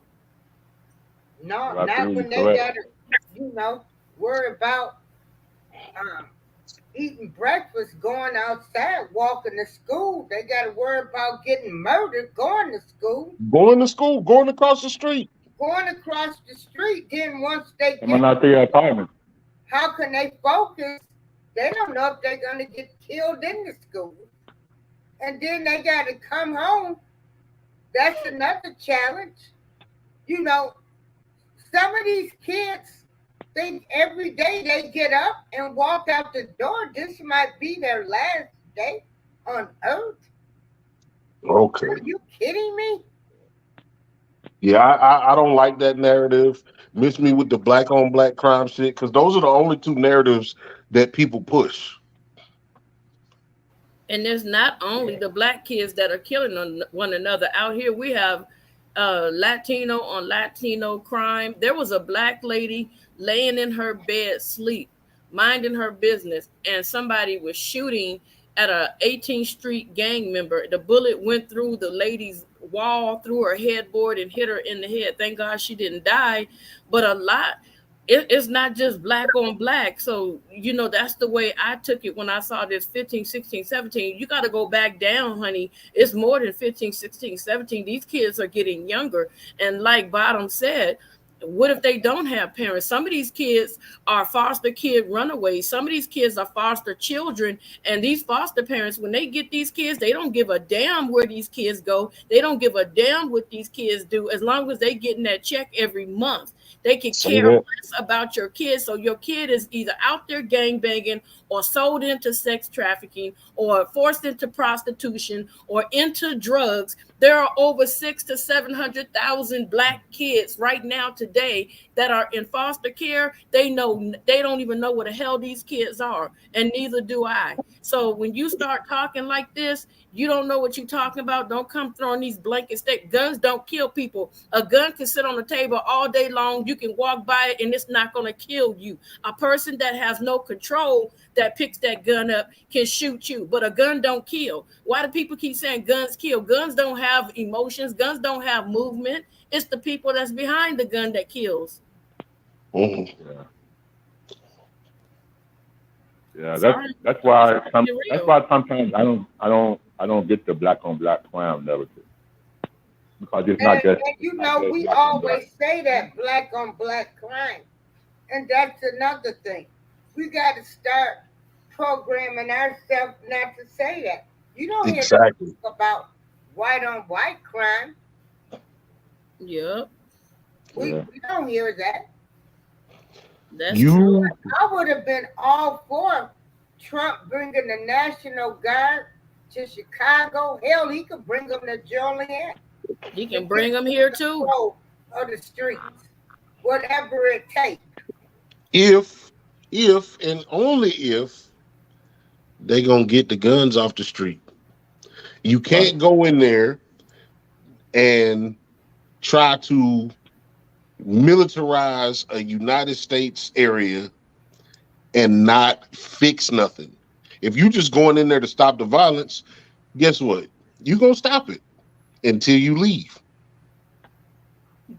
No, not when they gotta, worry about eating breakfast, going outside, walking to school. They gotta worry about getting murdered, going to school. Going across the street. Going across the street. Then once they get out to your apartment, how can they focus? They don't know if they're gonna get killed in the school. And then they gotta come home. That's another challenge. Some of these kids think every day they get up and walk out the door, this might be their last day on earth. Okay. Are you kidding me? Yeah, I don't like that narrative. Miss me with the black on black crime shit, because those are the only two narratives that people push. And there's not only the black kids that are killing one another. Out here, we have Latino on Latino crime. There was a black lady laying in her bed, sleep, minding her business, and somebody was shooting at a 18th Street gang member. The bullet went through the lady's wall, through her headboard, and hit her in the head. Thank God she didn't die. But it's not just black on black. So, you know, that's the way I took it when I saw this 15, 16, 17. You got to go back down, honey. It's more than 15, 16, 17. These kids are getting younger. And like Bottom said, what if they don't have parents? Some of these kids are foster kid runaways. Some of these kids are foster children. And these foster parents, when they get these kids, they don't give a damn where these kids go. They don't give a damn what these kids do. As long as they getting that check every month, they can care less about your kid. So your kid is either out there gangbanging or sold into sex trafficking or forced into prostitution or into drugs. There are over 600,000 to 700,000 black kids right now today that are in foster care. They don't even know what the hell these kids are, and neither do I. So when you start talking like this, you don't know what you're talking about. Don't come throwing these blanket statements. Guns don't kill people. A gun can sit on the table all day long. You can walk by it and it's not going to kill you. A person that has no control that picks that gun up can shoot you, but a gun don't kill. Why do people keep saying guns kill? Guns don't have emotions. Guns don't have movement. It's the people that's behind the gun that kills. Mm-hmm. Yeah, that's why sometimes I don't get the black on black crime narrative, because it's not just. And you know, we always say that black on black crime, and that's another thing. We got to start programming ourselves not to say that. You don't hear talk about white on white crime. Yep. We don't hear that. That's true. I would have been all for Trump bringing the National Guard to Chicago. Hell, he could bring them to Joliet. He can bring them here too. Of the streets, whatever it takes. If and only if they gonna get the guns off the street. You can't go in there and try to militarize a United States area and not fix nothing. If you just going in there to stop the violence, guess what? You're gonna stop it until you leave.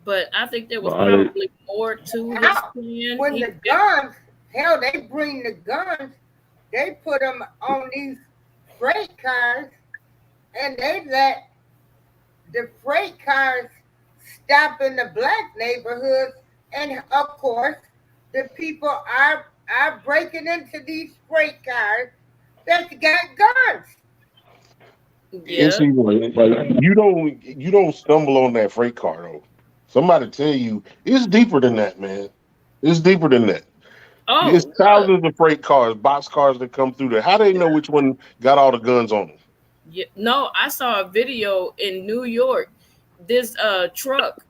But I think there was probably more to his plan. When the guns, hell, they bring the guns, they put them on these freight cars, and they let the freight cars stop in the black neighborhoods, and of course, the people are breaking into these freight cars that got guns. Yeah. But you don't stumble on that freight car though. Somebody tell you it's deeper than that, man. It's deeper than that. Oh, it's thousands of freight cars, box cars that come through there. How do they know which one got all the guns on them? Yeah, no, I saw a video in New York. This truck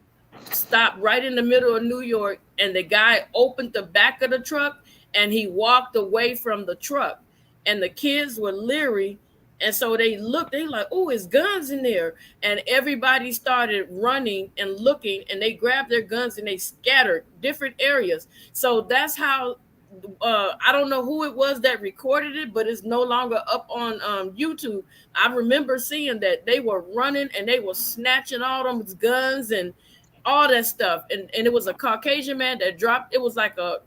stopped right in the middle of New York, and the guy opened the back of the truck and he walked away from the truck, and the kids were leery. And so they looked, they like, oh, it's guns in there. And everybody started running and looking, and they grabbed their guns and they scattered different areas. So that's how, I don't know who it was that recorded it, but it's no longer up on YouTube. I remember seeing that they were running and they were snatching all them guns and all that stuff. And it was a Caucasian man that dropped, it was like a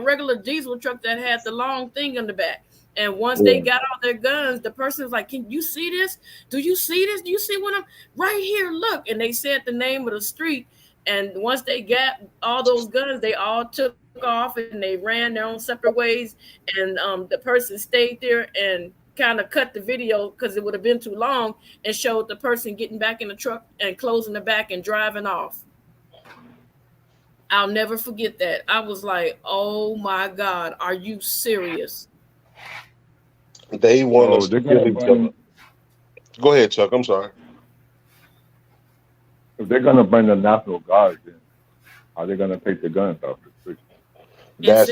regular diesel truck that had the long thing in the back. And once they got all their guns, the person was like, can you see this? Do you see this? Do you see what I'm right here? Look. And they said the name of the street. And once they got all those guns, they all took off and they ran their own separate ways. And the person stayed there and kind of cut the video because it would have been too long, and showed the person getting back in the truck and closing the back and driving off. I'll never forget that. I was like, oh my God, are you serious? They want us to kill each other. Go ahead, Chuck. I'm sorry. If they're going to bring the National Guard in, How they gonna take the guns off the street? That's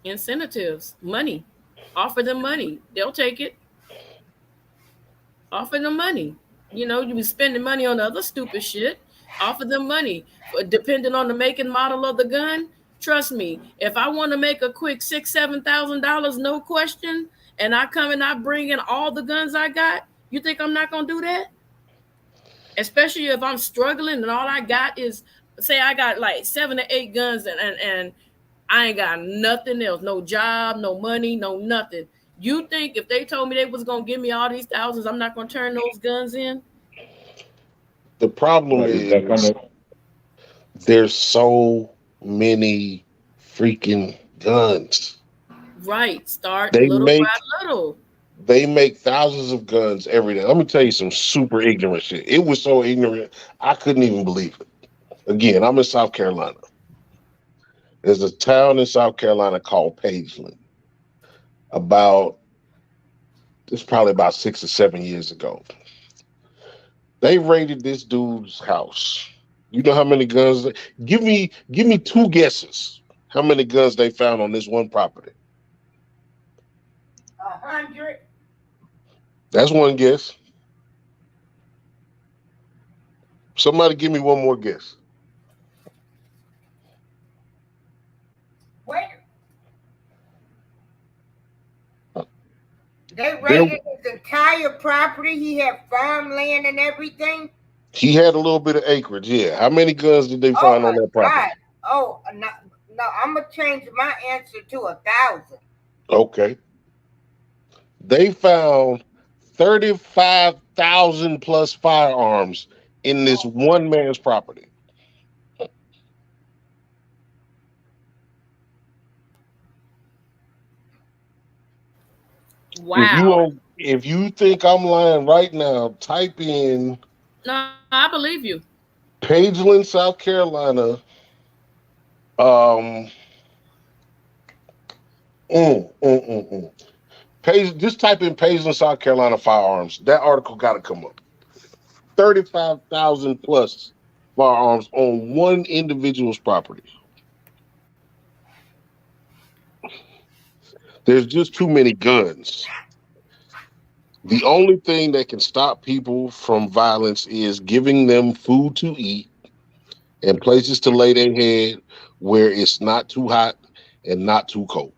Incentives, money. Offer them money. They'll take it. Offer them money. You know, you be spending money on other stupid shit. Offer them money. Depending on the make and model of the gun, trust me, if I want to make a quick $6,000-7,000, no question, and I come and I bring in all the guns I got, you think I'm not gonna do that? Especially if I'm struggling and all I got is, say I got like 7 to 8 guns and I ain't got nothing else, no job, no money, no nothing. You think if they told me they was gonna give me all these thousands, I'm not gonna turn those guns in? the problem Like, is that is gonna? there's so many freaking guns. Right. Start They little make by little. they make thousands of guns every day. Let me tell you some super ignorant shit. It was so ignorant I couldn't even believe it. Again, I'm in South Carolina. There's a town in South Carolina called Pageland. It's probably about 6 or 7 years ago. They raided this dude's house. You know how many guns? Give me 2 guesses. How many guns they found on this one property? 100. That's one guess. Somebody give me one more guess. Wait. They There, raided his entire property. He had farmland and everything. he had a little bit of acreage. Yeah. How many guns did they Oh find on my that property? God. Oh no, no, I'm gonna change my answer to 1,000. Okay. They found 35,000 plus firearms in this one man's property. Wow. If you think I'm lying right now, type in No, I believe you. Pageland, South Carolina. Um, just type in Pageland, South Carolina firearms. That article got to come up. 35,000 plus firearms on one individual's property. There's just too many guns. The only thing that can stop people from violence is giving them food to eat and places to lay their head where it's not too hot and not too cold.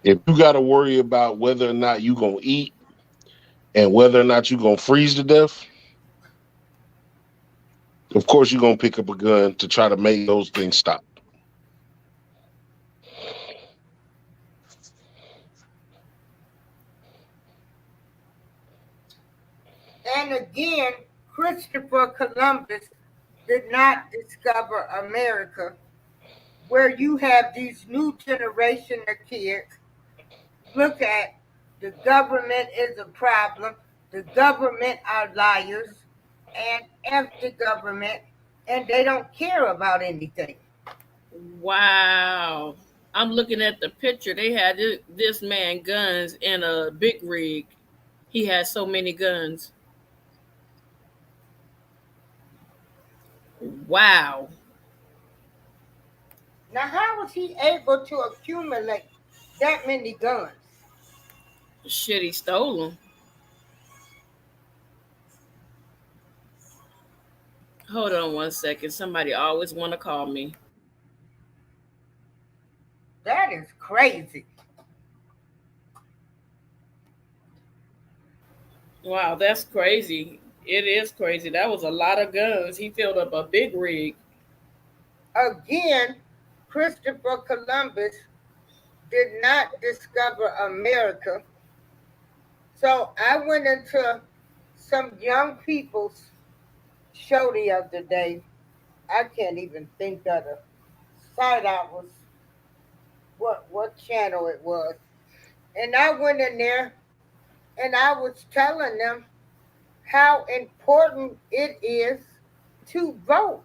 If you got to worry about whether or not you're going to eat and whether or not you're going to freeze to death, of course you're going to pick up a gun to try to make those things stop. And again, Christopher Columbus did not discover America, where you have these new generation of kids. Look at the government is a problem. The government are liars and F the government, and they don't care about anything. Wow. I'm looking at the picture. They had this man guns in a big rig. He had so many guns. Wow. Now, how was he able to accumulate that many guns? Shit, he stole them. Hold on one second. Somebody always want to call me. That is crazy. Wow, that's crazy. It is crazy. That was a lot of guns. He filled up a big rig. Again, Christopher Columbus did not discover America. So I went into some young people's show the other day. I can't even think of the site I was, what channel it was. And I went in there and I was telling them how important it is to vote.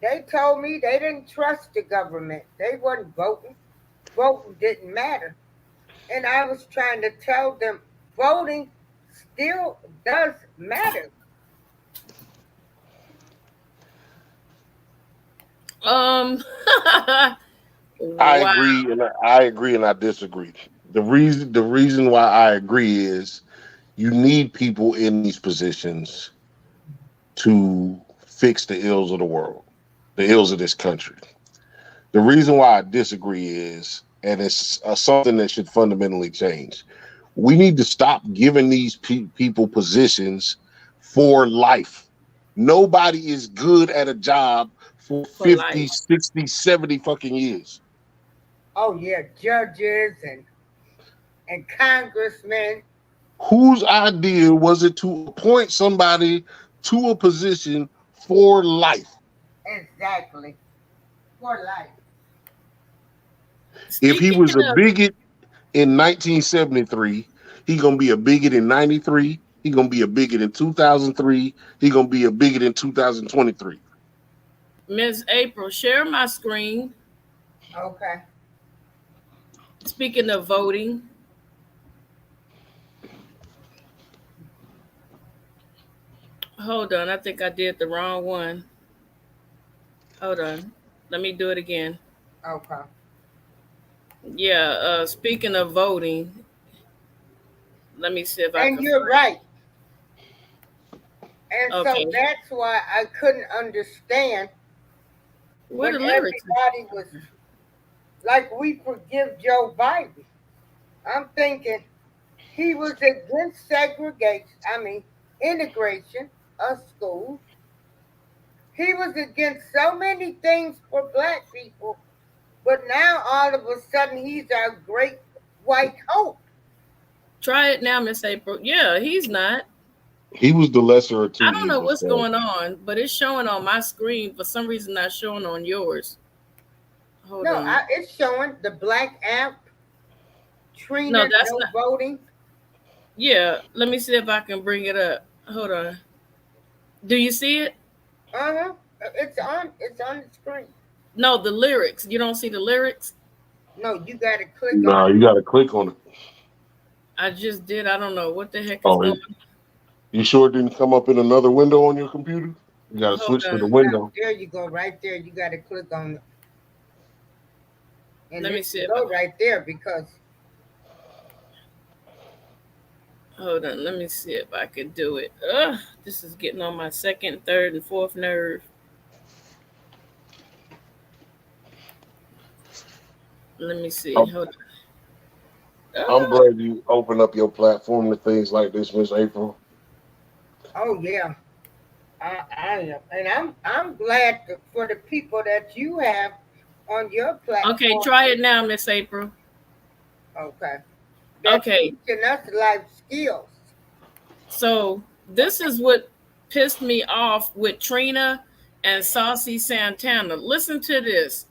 They told me they didn't trust the government. They wasn't voting. Voting didn't matter. And I was trying to tell them voting still does matter. Um, I wow. agree, and I agree, and I disagree. The reason why I agree is you need people in these positions to fix the ills of the world, the ills of this country. The reason why I disagree is, and it's something that should fundamentally change. We need to stop giving these people positions for life. Nobody is good at a job for For 50, life. 60, 70 fucking years. Oh yeah, judges and congressmen. Whose idea was it to appoint somebody to a position for life? Exactly. For life. If he Speaking was a of, bigot in 1973, he gonna be a bigot in 93. He gonna be a bigot in 2003. He gonna be a bigot in 2023. Miss April, share my screen. Okay. Speaking of voting, hold on. I think I did the wrong one. Hold on. Let me do it again. Okay. Yeah, speaking of voting, let me see if I And can you're find. right. And so Okay. that's why I couldn't understand Where when the lyrics? everybody was like, we forgive Joe Biden. I'm thinking he was against segregation, integration of schools. He was against so many things for black people, but now all of a sudden he's our great white hope. Try it now, Miss April. Yeah, he's not. He was the lesser of I two don't know evils, what's bro. going on, but it's showing on my screen for some reason, not showing on yours. Hold No, on. it's showing the black app, No, Trina, that's no not. voting. Yeah, let me see if I can bring it up. Hold on. Do you see it? Uh huh. It's on the screen. No, the lyrics. You don't see the lyrics? No, you got to click Nah, on it. you gotta click on it. I just did. I don't know what the heck is Oh, going. you sure it didn't come up in another window on your computer? You gotta Hold switch to the on. Now, window. there you go, right there. You got to click on it, and Let it me see will if I, go right there because hold on. Let me see if I can do it. Ugh, this is getting on my second, third, and fourth nerve. Let me see. I'm, Hold on. I'm glad you open up your platform to things like this, Miss April. oh yeah, I am, and I'm glad for the people that you have on your Okay, platform. try it now, Miss April. Okay, that's Okay, teaching us life skills. so this is what pissed me off with Trina and Saucy Santana. Listen to this.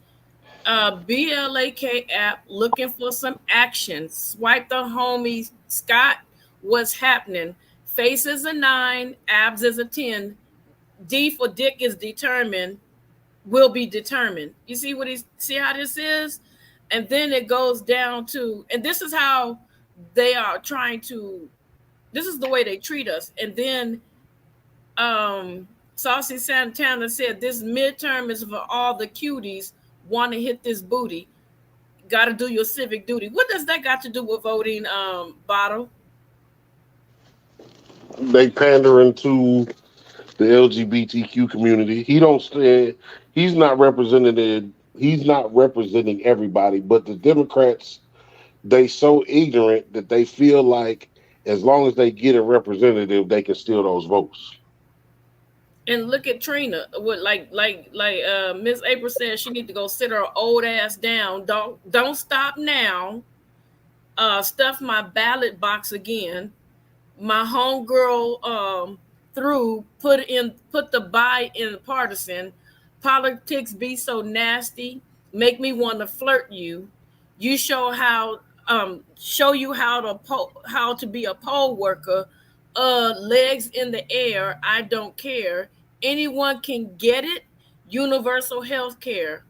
BLAK app looking for some action. Swipe the homie Scott. What's happening? Face is a 9, abs is a 10. D for dick is determined, will be determined. You see what he's see how this is? And then it goes down to, and this is how they are trying to, this is the way they treat us. And then Saucy Santana said this midterm is for all the cuties want to hit this booty. Got to do your civic duty. What does that got to do with voting, Bottle? They pandering to the LGBTQ community. He's not represented. He's not representing everybody, but the Democrats, they so ignorant that they feel like as long as they get a representative, they can steal those votes. And look at Trina. What like Miss April said she need to go sit her old ass down. Don't stop now. Stuff my ballot box again. My homegirl through put the buy in partisan. Politics be so nasty, make me want to flirt you. You show you how to be a poll worker. Legs in the air, I don't care. Anyone can get it. Universal health care.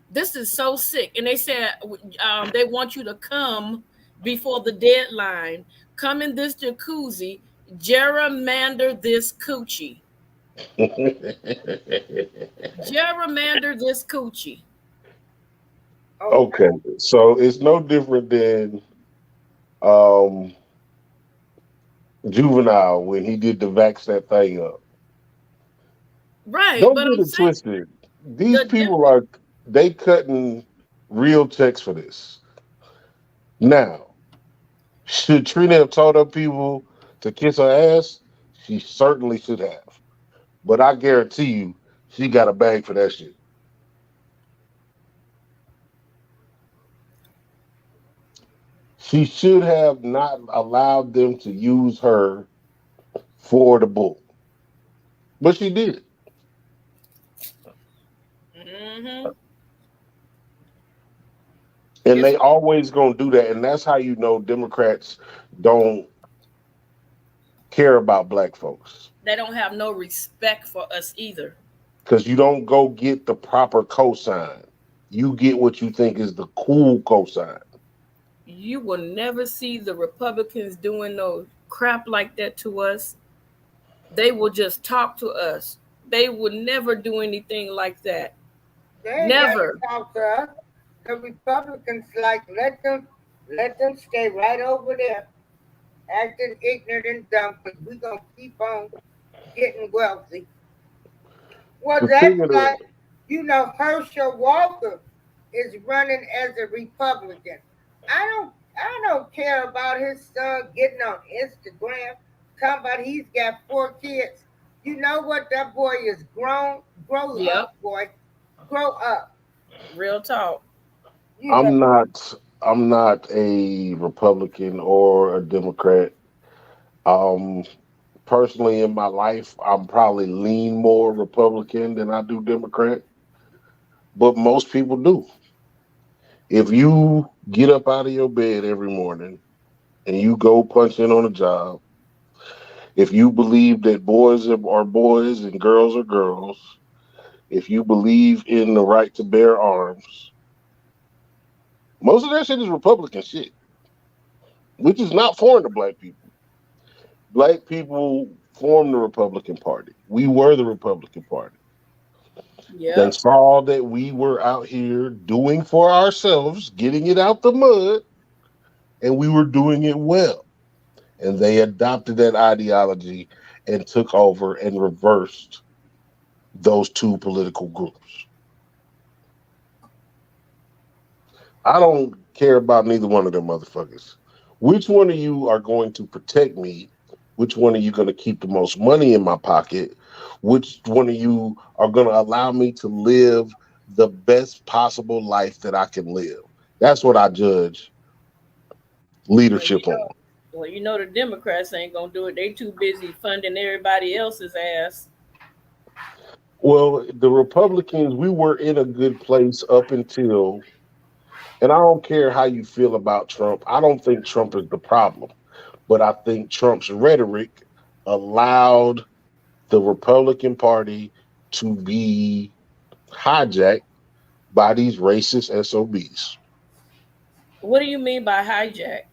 This is so sick. And they said they want you to come before the deadline. Come in this jacuzzi, gerrymander this coochie. Gerrymander this coochie. Okay, so it's no different than um, Juvenile when he did the vax that thing up. Right, Don't but get I'm it saying twisted. These the people difference. are they cutting real checks for this. Now, should Trina have told her people to kiss her ass? She certainly should have. But I guarantee you, she got a bag for that shit. She should have not allowed them to use her for the bull, but she did. Mm-hmm. And It's they always gonna do that, and that's how you know Democrats don't care about black folks they don't have no respect for us either. because you don't go get the proper cosign. You get what you think is the cool cosign. You will never see the Republicans doing no crap like that to us. They will just talk to us. They would never do anything like that. They ain't got to Never. talk to us. The Republicans like let them stay right over there, acting ignorant and dumb, because we gonna keep on getting wealthy. Well, The that's thing of the like, Herschel Walker is running as a Republican. I don't care about his son getting on Instagram talking about he's got 4 kids. You know what? That boy is grown. Grow Yep. up, boy. Grow up. Real talk. You know. I'm not a Republican or a Democrat. Um, Personally, in my life, I'm probably lean more Republican than I do Democrat, but most people do. If you get up out of your bed every morning and you go punch in on a job, if you believe that boys are boys and girls are girls, if you believe in the right to bear arms, most of that shit is Republican shit, which is not foreign to black people. Black people formed the Republican Party. We were the Republican Party. They Yep. saw that we were out here doing for ourselves, getting it out the mud, and we were doing it well. And they adopted that ideology and took over and reversed those two political groups. I don't care about neither one of them motherfuckers. Which one of you are going to protect me? Which one are you going to keep the most money in my pocket? Which one of you are going to allow me to live the best possible life that I can live? That's what I judge Well, you leadership on. know, the Democrats ain't gonna do it. They too busy funding everybody else's ass. Well, the Republicans, we were in a good place up until, and I don't care how you feel about Trump. I don't think Trump is the problem, but I think Trump's rhetoric allowed the Republican Party to be hijacked by these racist SOBs. What do you mean by hijack?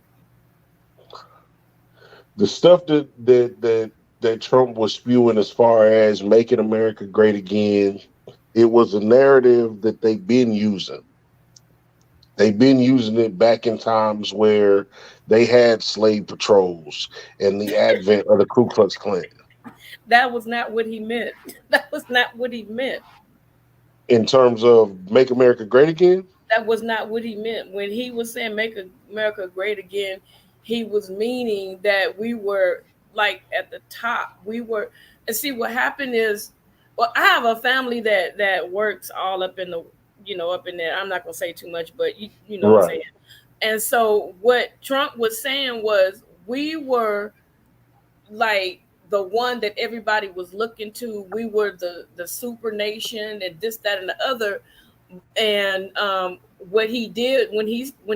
The stuff that Trump was spewing as far as making America great again, it was a narrative that they've been using. They've been using it back in times where they had slave patrols and the advent of the Ku Klux Klan. That was not what he meant. That was not what he meant. In terms of make America great again, That was not what he meant. When he was saying make America great again, he was meaning that we were like at the top. We were, and see what happened is, well, I have a family that works all up in the, up in there. I'm not gonna say too much, but you know what I'm right? saying. And so what Trump was saying was we were like the one that everybody was looking to. We were the super nation and this, that, and the other. And what he did when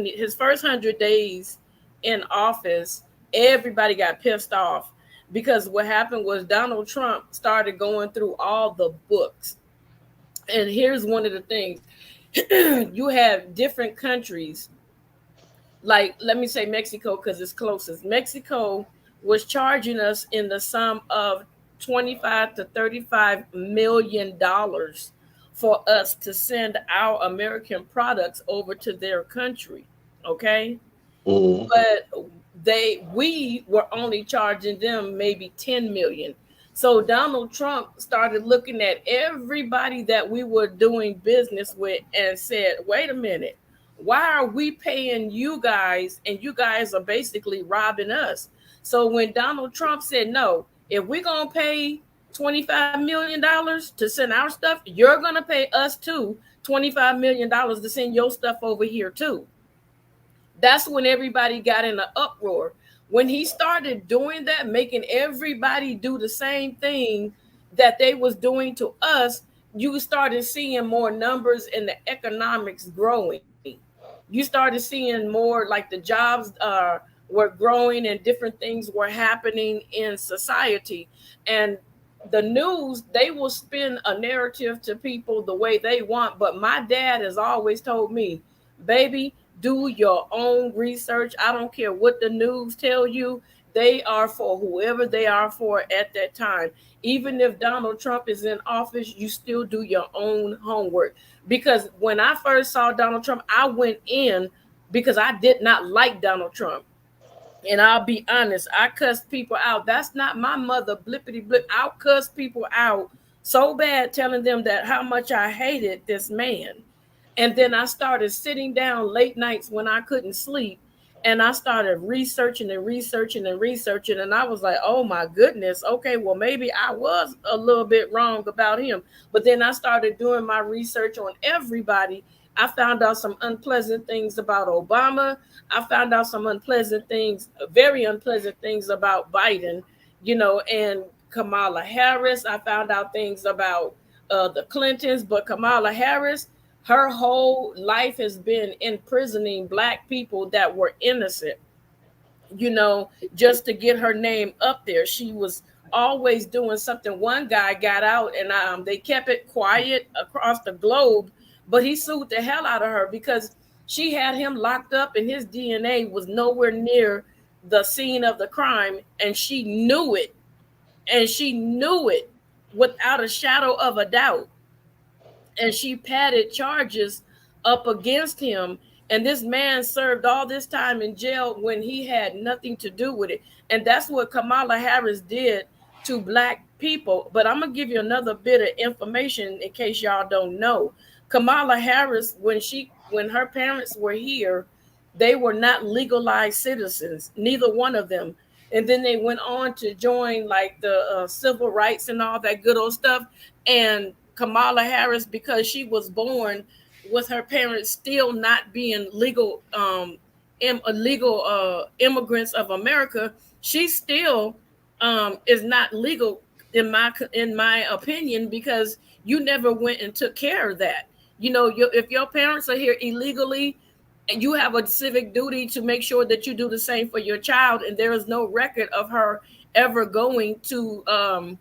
his first 100 days in office, everybody got pissed off because what happened was Donald Trump started going through all the books. And here's one of the things: you have different countries, like let me say Mexico because it's closest. Mexico was charging us in the sum of $25 to $35 million for us to send our American products over to their country. Okay. Mhm. But we were only charging them maybe 10 million. So Donald Trump started looking at everybody that we were doing business with and said, wait a minute, why are we paying you guys and you guys are basically robbing us? So when Donald Trump said, no, if we're going to pay $25 million to send our stuff, you're going to pay us too $25 million to send your stuff over here too. That's when everybody got in an uproar. When he started doing that, making everybody do the same thing that they was doing to us, you started seeing more numbers and the economics growing. You started seeing more like the jobs were growing and different things were happening in society. And the news, they will spin a narrative to people the way they want. But my dad has always told me, baby, do your own research. I don't care what the news tell you. They are for whoever they are for at that time. Even if Donald Trump is in office, you still do your own homework. Because when I first saw Donald Trump, I went in because I did not like Donald Trump. And I'll be honest, I cussed people out. That's not my mother, blippity blip. I'll cuss people out so bad, telling them that how much I hated this man. And then I started sitting down late nights when I couldn't sleep. And I started researching and researching and researching. And I was like, oh my goodness. Okay, well, maybe I was a little bit wrong about him. But then I started doing my research on everybody. I found out some unpleasant things about Obama. I found out some unpleasant things, very unpleasant things about Biden, and Kamala Harris. I found out things about the Clintons, but Kamala Harris, her whole life has been imprisoning Black people that were innocent, just to get her name up there. She was always doing something. One guy got out and they kept it quiet across the globe, but he sued the hell out of her because she had him locked up and his DNA was nowhere near the scene of the crime. And she knew it. And she knew it without a shadow of a doubt. And she padded charges up against him. And this man served all this time in jail when he had nothing to do with it. And that's what Kamala Harris did to Black people. But I'm going to give you another bit of information in case y'all don't know. Kamala Harris, when her parents were here, they were not legalized citizens, neither one of them. And then they went on to join like the civil rights and all that good old stuff. And Kamala Harris, because she was born with her parents still not being legal immigrants of America, she still is not legal in my opinion, because you never went and took care of that. If your parents are here illegally, and you have a civic duty to make sure that you do the same for your child, and there is no record of her ever going to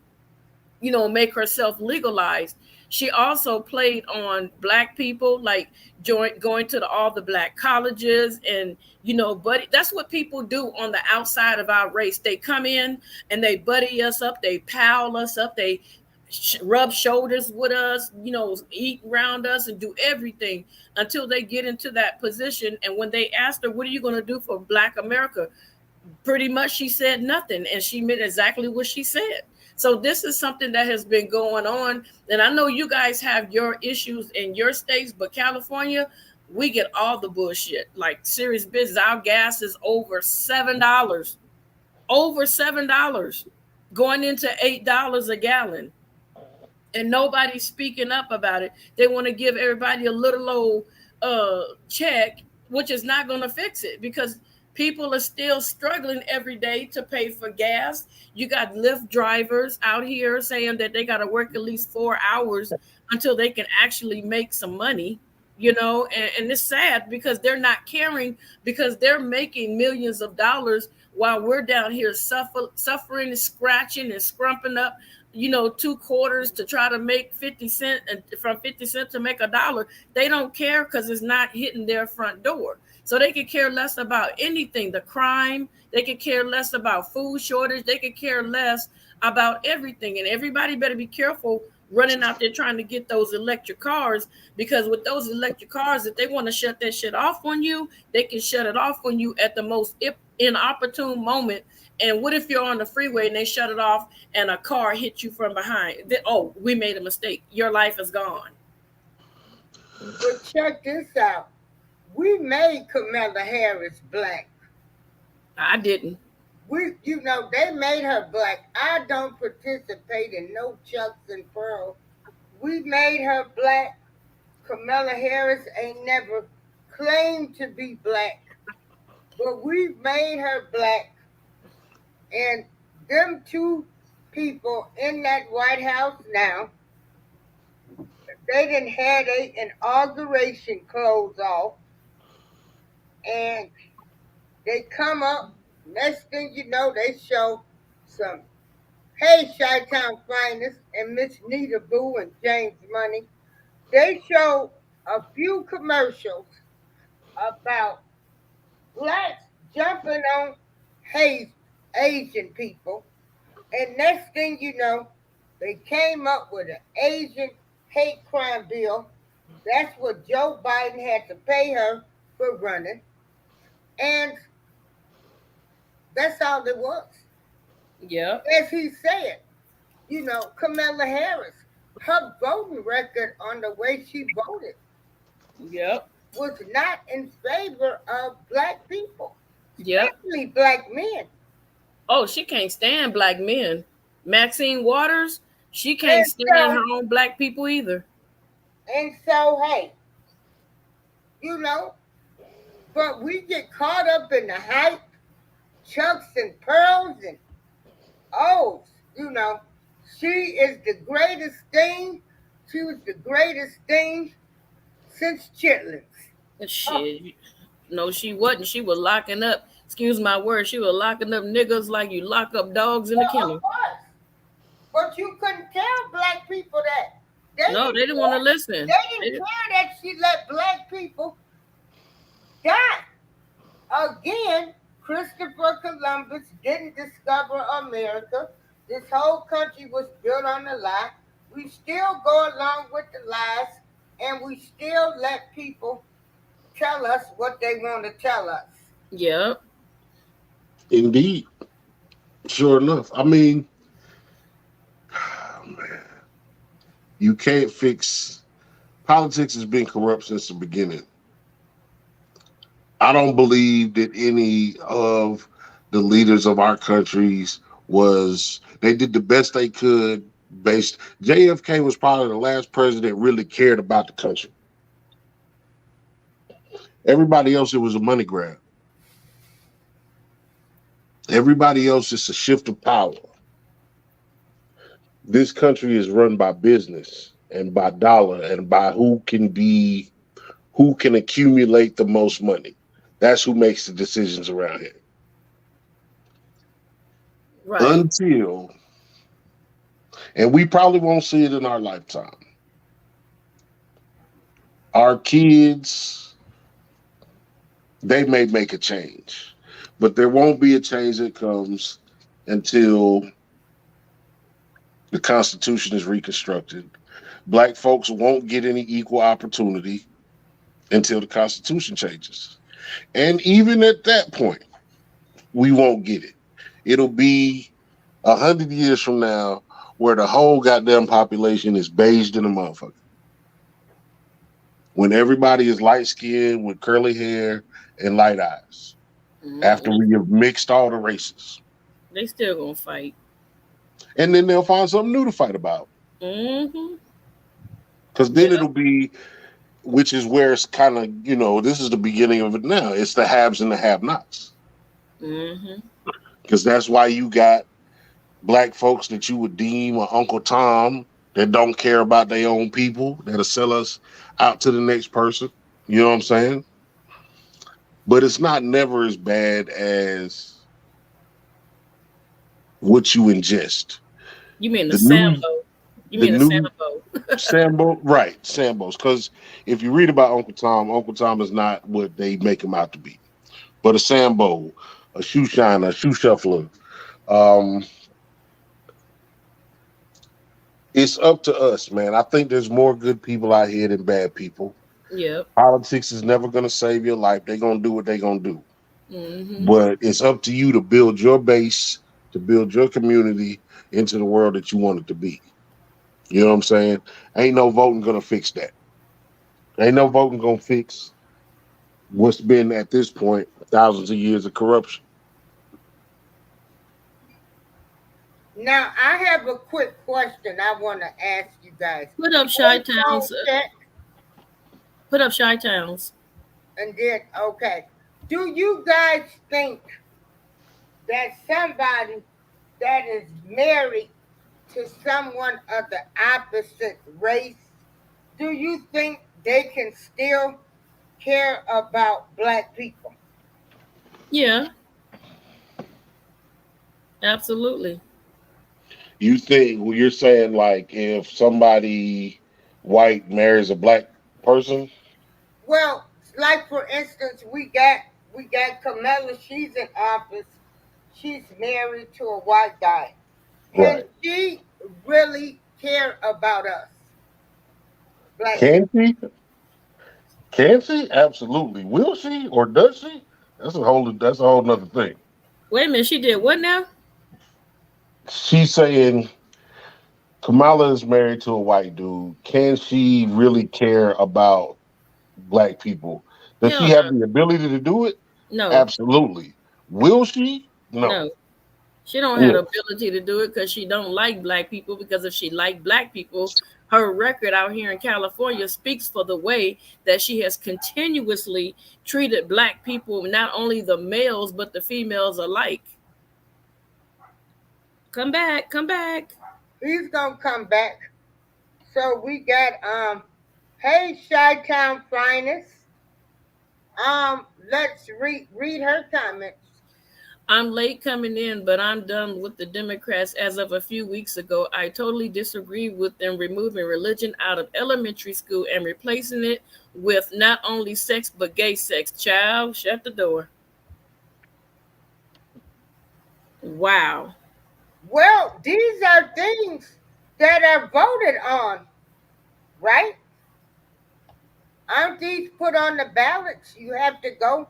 make herself legalized. She also played on Black people, like going to all the Black colleges, and but that's what people do on the outside of our race. They come in and they buddy us up, they pal us up, they rub shoulders with us, eat around us and do everything until they get into that position. And when they asked her, what are you going to do for Black America? Pretty much she said nothing, and she meant exactly what she said. So this is something that has been going on. And I know you guys have your issues in your states, but California, we get all the bullshit. Like serious business. Our gas is over $7. Over $7. Going into $8 a gallon. And nobody's speaking up about it. They want to give everybody a little old check, which is not going to fix it, because people are still struggling every day to pay for gas. You got Lyft drivers out here saying that they got to work at least 4 hours until they can actually make some money. you know, and it's sad because they're not caring, because they're making millions of dollars while we're down here suffering and scratching and scrumping up, you know, 2 quarters to try to make 50 cents, and from 50 cents to make $1. They don't care because it's not hitting their front door. So they could care less about anything, the crime. They could care less about food shortage. They could care less about everything. And everybody better be careful running out there trying to get those electric cars, because with those electric cars, if they want to shut that shit off on you, they can shut it off on you at the most inopportune moment. And what if you're on the freeway and they shut it off and a car hits you from behind? Oh, we made a mistake. Your life is gone. But check this out. We made Kamala Harris black. I didn't. You know, they made her black. I don't participate in no chucks and pearls. We made her black. Kamala Harris ain't never claimed to be black, but we made her black. And them two people in that White House now, they done had an inauguration clothes off, and they come up. Next thing you know, they show some, hey, Chi-Town Finest and Miss Nita Boo and James Money. They show a few commercials about blacks jumping on Asian people. And next thing you know, they came up with an Asian hate crime bill. That's what Joe Biden had to pay her for running. And that's all it was. Yeah. As he said, you know, Kamala Harris, her voting record on the way she voted Yep. was not in favor of black people, Yep. especially black men. Oh, she can't stand black men. Maxine Waters, she can't And stand so- her own black people either. And so, hey, you know, but we get caught up in the hype, chucks and pearls, and oh, you know, she is the greatest thing. She was the greatest thing since chitlins. Shit. No, she wasn't. She was locking up, excuse my word, she was locking up niggas like you lock up dogs in the kennel. Of course. But you couldn't tell black people that. No, they didn't want to listen. They didn't care that she let black people die. Again, Christopher Columbus didn't discover America. This whole country was built on a lie. We still go along with the lies, and we still let people tell us what they want to tell us. Yep. Indeed. Sure enough. I mean, man, you can't fix politics. Has been corrupt since the beginning. I don't believe that any of the leaders of our countries they did the best they could. JFK was probably the last president really cared about the country. Everybody else, it was a money grab. Everybody else, it's a shift of power. This country is run by business and by dollar and by who can accumulate the most money. That's who makes the decisions around here. Right. Until, and we probably won't see it in our lifetime. Our kids, they may make a change, but there won't be a change that comes until the Constitution is reconstructed. Black folks won't get any equal opportunity until the Constitution changes. And even at that point, we won't get it. It'll be 100 years from now where the whole goddamn population is beiged in a motherfucker. When everybody is light-skinned with curly hair and light eyes. Mhm. After we have mixed all the races. They still gonna fight. And then they'll find something new to fight about. Mm-hmm. Because then it'll be, which is where it's kind of, this is the beginning of it now. It's the haves and the have-nots. Mm-hmm. Because that's why you got black folks that you would deem a Uncle Tom that don't care about their own people, that'll sell us out to the next person. You know what I'm saying? But it's not never as bad as what you ingest. You mean the The news, Sambo? You the mean the new Sambo? Sambo, right? Sambos. Because if you read about Uncle Tom is not what they make him out to be. But a Sambo, a shoe shiner, a shoe shuffler. Um, it's up to us, man. I think there's more good people out here than bad people. Yep. Politics is never going to save your life. They're going to do what they're going to do. Mm-hmm. But it's up to you to build your base, to build your community into the world that you want it to be. You know what I'm saying? Ain't no voting going to fix that. Ain't no voting going to fix what's been at this point thousands of years of corruption. Now, I have a quick question I want to ask you guys. Put up Chi-Towns. Put up Chi-Towns. And then, okay. Do you guys think that somebody that is married to someone of the opposite race, do you think they can still care about Black people? Yeah. Absolutely. You think, well, you're saying like if somebody white marries a Black person? Well, like for instance, we got Kamala. She's in office. She's married to a white guy. Can Right. she really care about us? Black Can she? Can she? Absolutely. Will she or does she? That's a whole nother thing. Wait a minute. She did what now? She's saying Kamala is married to a white dude. Can she really care about Black people? Does she have the ability to do it? No. Absolutely. Will she? No. She don't have the ability to do it because she don't like Black people. Because if she liked Black people, her record out here in California speaks for the way that she has continuously treated Black people, not only the males but the females alike. Come back. He's gonna come back. So we got hey Chi-Town Finest. Let's read her comments. I'm late coming in, but I'm done with the Democrats as of a few weeks ago. I totally disagree with them removing religion out of elementary school and replacing it with not only sex, but gay sex. Child, shut the door. Wow. Well, these are things that are voted on, right? Aren't these put on the ballots? You have to go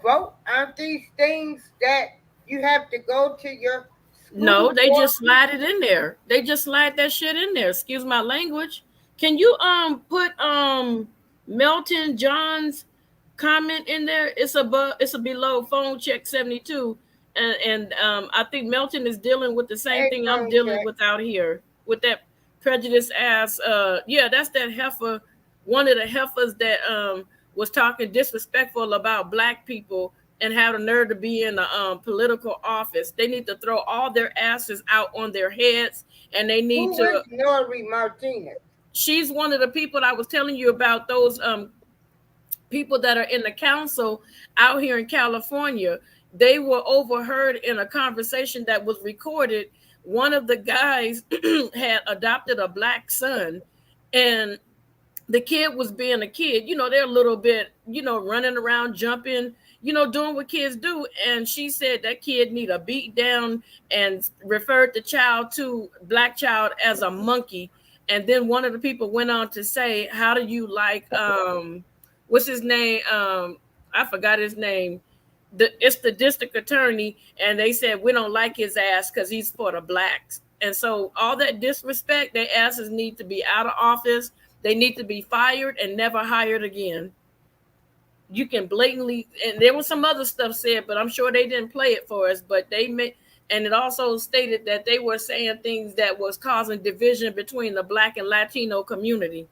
vote. Aren't these things that you have to go to your school? No, they just slide it in there. They just slide that shit in there. Excuse my language. Can you put Melton John's comment in there? It's a below phone check 72. And I think Melton is dealing with the same thing I'm dealing with out here with that prejudice ass. Yeah, that's that heifer, one of the heifers that was talking disrespectful about Black people and had a nerve to be in a political office. They need to throw all their asses out on their heads, and they need to. Who is Nori Martinez? She's one of the people I was telling you about. Those people that are in the council out here in California. They were overheard in a conversation that was recorded. One of the guys had adopted a Black son, and the kid was being a kid. You know, they're a little bit, running around, jumping, doing what kids do. And she said that kid need a beat down and referred the Black child as a monkey. And then one of the people went on to say, how do you like, what's his name? I forgot his name. It's the district attorney. And they said, we don't like his ass because he's for the Blacks. And so all that disrespect, their asses need to be out of office. They need to be fired and never hired again. You can blatantly, and there was some other stuff said, but I'm sure they didn't play it for us. But they made, and it also stated that they were saying things that was causing division between the Black and Latino community.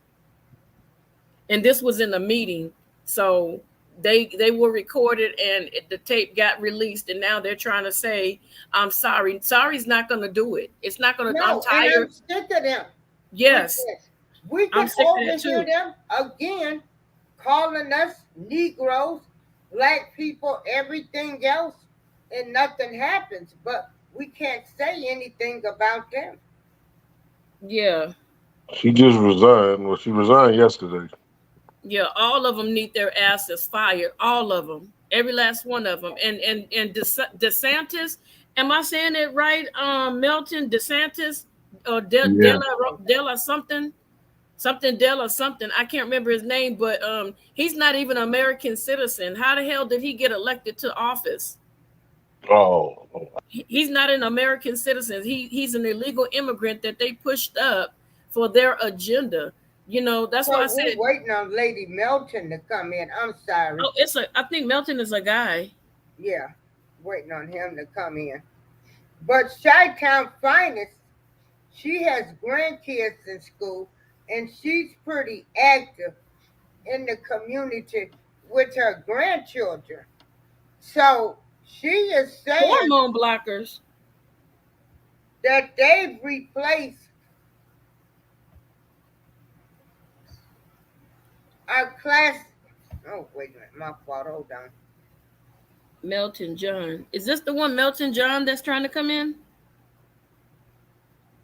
And this was in a meeting. So they were recorded and the tape got released, and now they're trying to say, I'm sorry. Sorry's not going to do it. It's not going to. I'm No, and I'm tired. sick of them. Yes, We I'm can sick of that overhear too. them again calling us Negroes, black people, everything else, and nothing happens. But we can't say anything about them. Yeah. She just resigned. Well, she resigned yesterday. Yeah, all of them need their asses fired. All of them, every last one of them. And DeSantis, am I saying it right? Milton DeSantis or Yeah. Della something Della something. I can't remember his name, but he's not even an American citizen. How the hell did he get elected to office? Oh, He's not an American citizen. He's an illegal immigrant that they pushed up for their agenda. You know, that's why I So we're said, waiting on Lady Melton to come in. I'm sorry. oh, I think Melton is a guy. Yeah, waiting on him to come in. But Chi-Town Finest, she has grandkids in school, and she's pretty active in the community with her grandchildren. So she is saying Hormone blockers. that they've replaced our class. Oh, wait a minute, my fault. Hold on. Melton John. Is this the one Melton John that's trying to come in?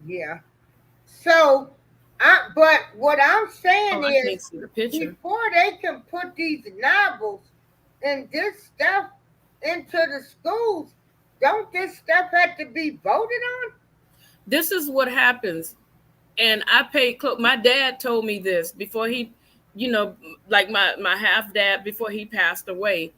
Yeah. So, but what I'm saying Oh, I can't is, see the picture. before they can put these novels and this stuff into the schools, don't this stuff have to be voted on? This is what happens. And I paid close. My dad told me this before he, you know, like my half dad before he passed away.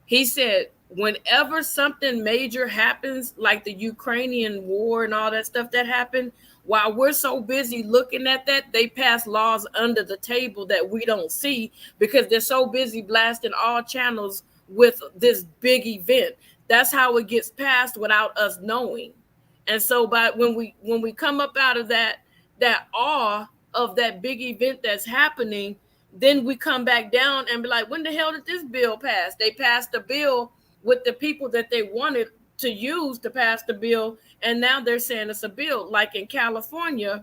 He said, whenever something major happens, like the Ukrainian war and all that stuff that happened, while we're so busy looking at that, they pass laws under the table that we don't see because they're so busy blasting all channels with this big event. That's how it gets passed without us knowing. And so by when we come up out of that awe of that big event that's happening, then we come back down and be like, when the hell did this bill pass? They passed a bill with the people that they wanted to use to pass the bill, and now they're saying it's a bill. Like in California,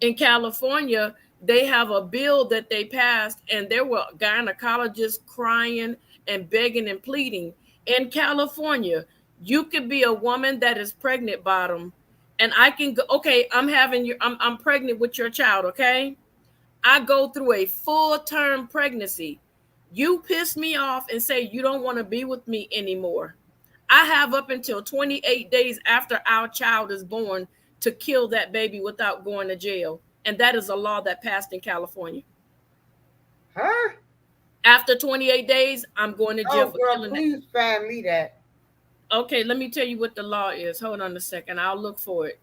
they have a bill that they passed, and there were gynecologists crying and begging and pleading. In California, you could be a woman that is pregnant, bottom, and I can go, okay, I'm pregnant with your child, okay? I go through a full-term pregnancy. You piss me off and say you don't want to be with me anymore. I have up until 28 days after our child is born to kill that baby without going to jail. And that is a law that passed in California. Huh? After 28 days, I'm going to jail Oh, for girl, killing please find me that. that. Okay, let me tell you what the law is. Hold on a second. I'll look for it.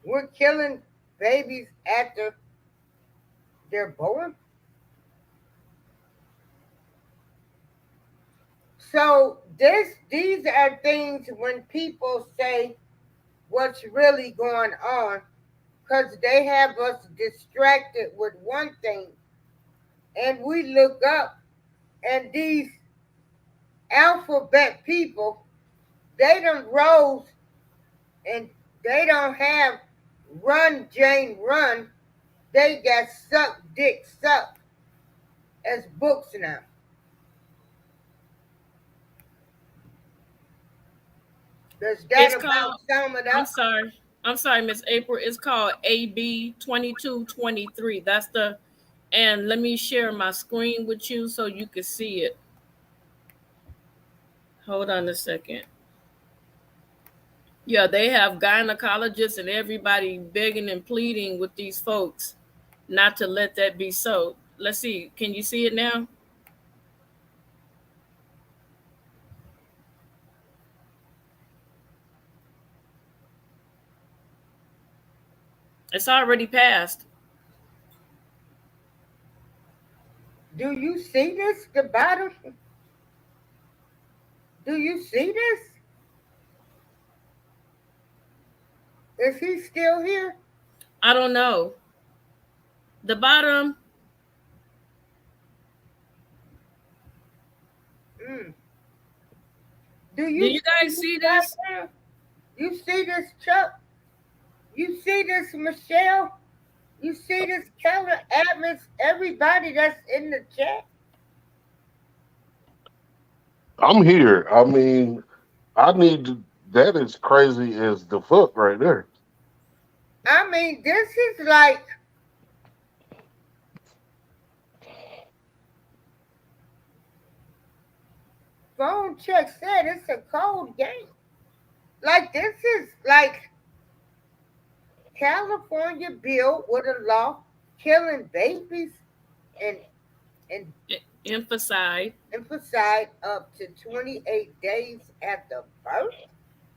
We're killing babies after they're born. So these are things when people say what's really going on, because they have us distracted with one thing, and we look up, and these alphabet people, they done rose, and they don't have run Jane run. They got suck dick suck as books now. Does that about sum it up? I'm sorry, Miss April. It's called AB 2223. That's the, and let me share my screen with you so you can see it. Hold on a second. Yeah, they have gynecologists and everybody begging and pleading with these folks not to let that be so. Let's see. Can you see it now? It's already passed. Do you see this, the bottom? Do you see this? Is he still here? I don't know. The bottom, Mm. Do you guys see this? You see this, Chuck? You see this, Michelle? You see this, Keller, Adams, everybody that's in the chat? I'm here. I mean, I need to, that is crazy as the fuck right there. I mean, this is like Phone Check said it's a cold game. Like this is like California bill with a law killing babies and and Emphasize. emphasize up to 28 days after birth.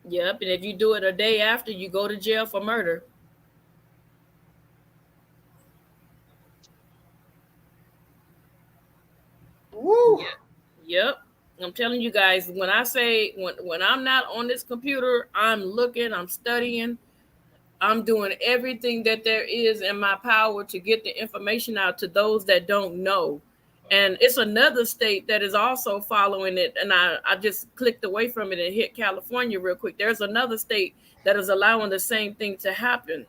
Yep. And if you do it a day after, you go to jail for murder. Woo! Yep. I'm telling you guys, when I say when I'm not on this computer, I'm looking, I'm studying, I'm doing everything that there is in my power to get the information out to those that don't know. And it's another state that is also following it. And I just clicked away from it and hit California real quick. There's another state that is allowing the same thing to happen.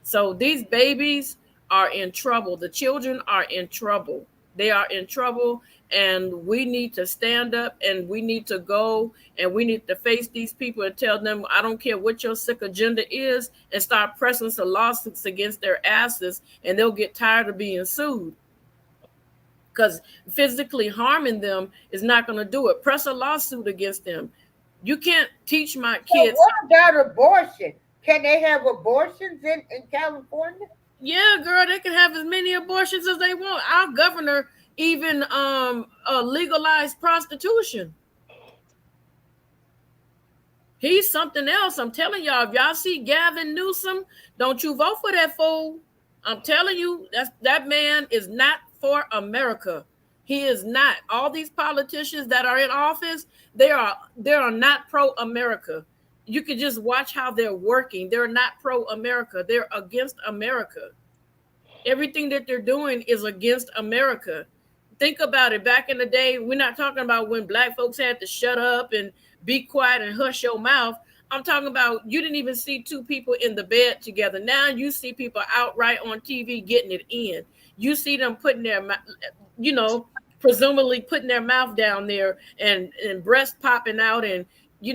So these babies are in trouble. The children are in trouble. They are in trouble. And we need to stand up and we need to go and we need to face these people and tell them, I don't care what your sick agenda is, and start pressing some lawsuits against their asses, and they'll get tired of being sued. Because physically harming them is not going to do it. Press a lawsuit against them. You can't teach my kids. So what about abortion? Can they have abortions in California? Yeah, girl, they can have as many abortions as they want. Our governor even legalized prostitution. He's something else. I'm telling y'all, if y'all see Gavin Newsom, don't you vote for that fool. I'm telling you, that man is not for America. He is not. All these politicians that are in office, they are not pro-America. You can just watch how they're working. They're not pro-America. They're against America. Everything that they're doing is against America. Think about it. Back in the day, we're not talking about when black folks had to shut up and be quiet and hush your mouth. I'm talking about you didn't even see two people in the bed together. Now you see people outright on TV getting it in. You see them putting their, presumably putting their mouth down there and breast popping out and,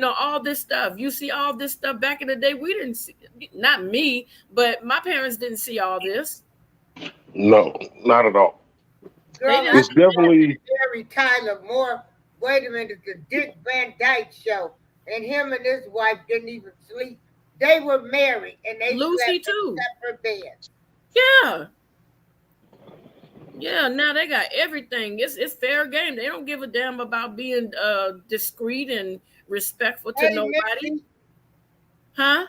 all this stuff. You see all this stuff back in the day. We didn't see, not me, but my parents didn't see all this. No, not at all. Girl, it's definitely Mary Tyler Moore. Wait a minute, the Dick Van Dyke Show, and him and his wife didn't even sleep. They were married, and they Lucy slept too. in separate beds. Yeah. Now they got everything. It's fair game. They don't give a damn about being discreet and respectful to nobody. Missy? Huh?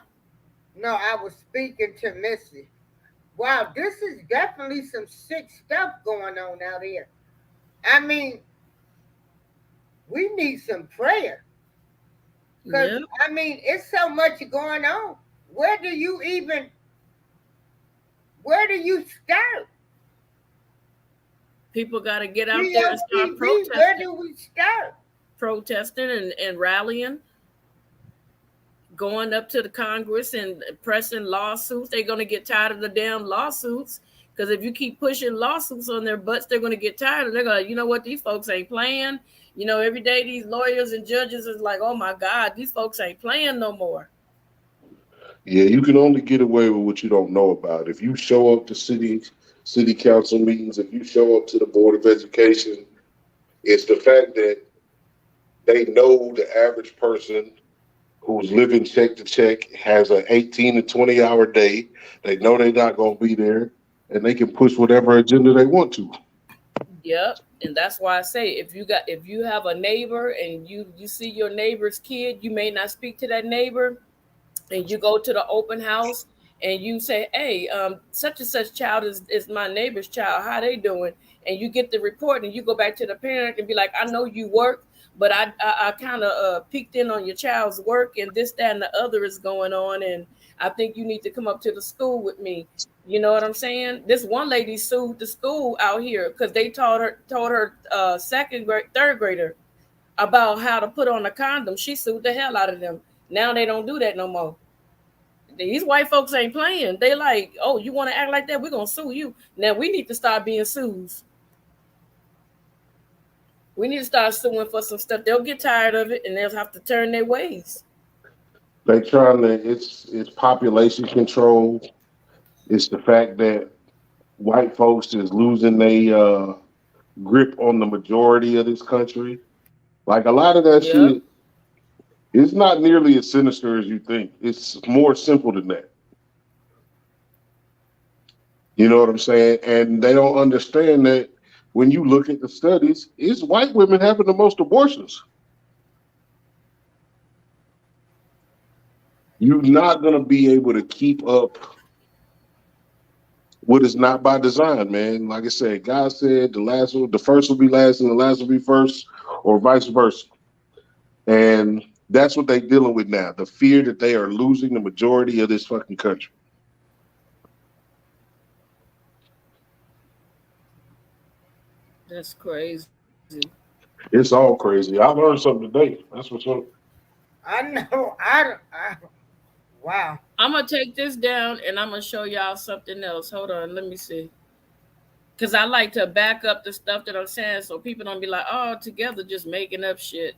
No, I was speaking to Missy. Wow, this is definitely some sick stuff going on out here. I mean, we need some prayer. Because, I mean, it's so much going on. Where do you start? People got to get out there and start protesting. Where do we start? Protesting and rallying. Going up to the Congress and pressing lawsuits. They're going to get tired of the damn lawsuits, because if you keep pushing lawsuits on their butts, they're going to get tired, and they're going to, you know what, these folks ain't playing. Every day these lawyers and judges is like, oh my God, these folks ain't playing no more. Yeah, you can only get away with what you don't know about. If you show up to city council meetings, if you show up to the Board of Education, it's the fact that they know the average person who's living check to check has an 18 to 20 hour day. They know they're not going to be there, and they can push whatever agenda they want to. Yep. And that's why I say, if you have a neighbor and you see your neighbor's kid, you may not speak to that neighbor, and you go to the open house and you say, hey, such and such child is my neighbor's child. How they doing? And you get the report and you go back to the parent and be like, I know you work, but I kind of peeked in on your child's work, and this, that, and the other is going on, and I think you need to come up to the school with me. You know what I'm saying? This one lady sued the school out here because they told her third grader, about how to put on a condom. She sued the hell out of them. Now they don't do that no more. These white folks ain't playing. They like, oh, you want to act like that? We're gonna sue you. Now we need to start being sued. We need to start suing for some stuff. They'll get tired of it and they'll have to turn their ways. They trying to. It's population control. It's the fact that white folks is losing their grip on the majority of this country. Like a lot of that Yep. shit, it's not nearly as sinister as you think. It's more simple than that. You know what I'm saying? And they don't understand that when you look at the studies, it's white women having the most abortions. You're not going to be able to keep up what is not by design, man. Like I said, God said the first will be last and the last will be first, or vice versa. And that's what they're dealing with now. The fear that they are losing the majority of this fucking country. That's crazy. It's all crazy. I learned something today. That's what's up. I know. Wow. I'm gonna take this down and I'm gonna show y'all something else. Hold on, let me see. Because I like to back up the stuff that I'm saying so people don't be like, oh, together just making up shit.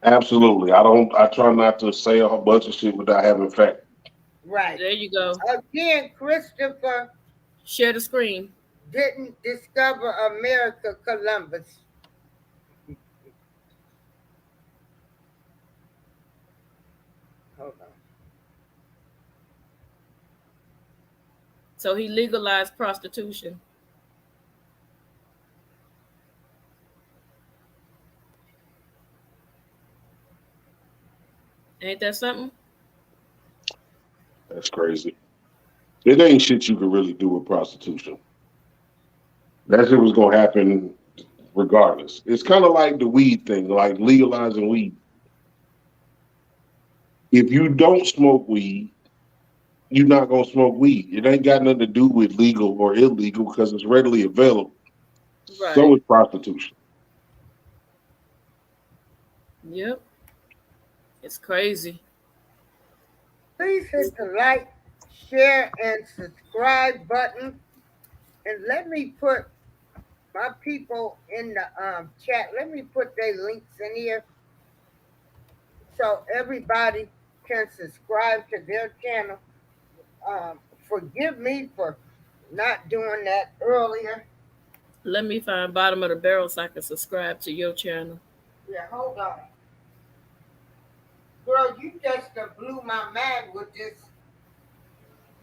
Absolutely. I try not to say a whole bunch of shit without having fact. Right. There you go. Again, Christopher Share the screen. didn't discover America, Columbus. Hold on. So he legalized prostitution. Ain't that something? That's crazy. It ain't shit you can really do with prostitution. That shit was gonna happen regardless. It's kind of like the weed thing, like legalizing weed. If you don't smoke weed, you're not gonna smoke weed. It ain't got nothing to do with legal or illegal because it's readily available. Right. So is prostitution. Yep. It's crazy. Please hit the like, share, and subscribe button. And let me put my people in the chat. Let me put their links in here so everybody can subscribe to their channel. Forgive me for not doing that earlier. Let me find bottom of the barrel so I can subscribe to your channel. Yeah, hold on. Girl, you just blew my mind with this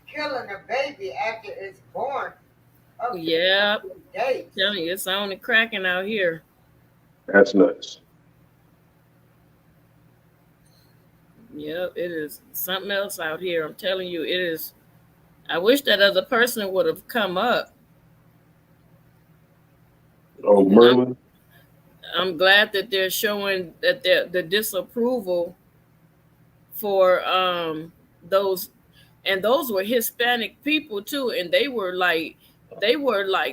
killing a baby after it's born. Up to Yep. 2 days. Telling you, it's only cracking out here. That's nuts. Yep, it is something else out here. I'm telling you, it is. I wish that other person would have come up. Oh, Merlin. I'm glad that they're showing that the disapproval for those, and those were Hispanic people too, and they were like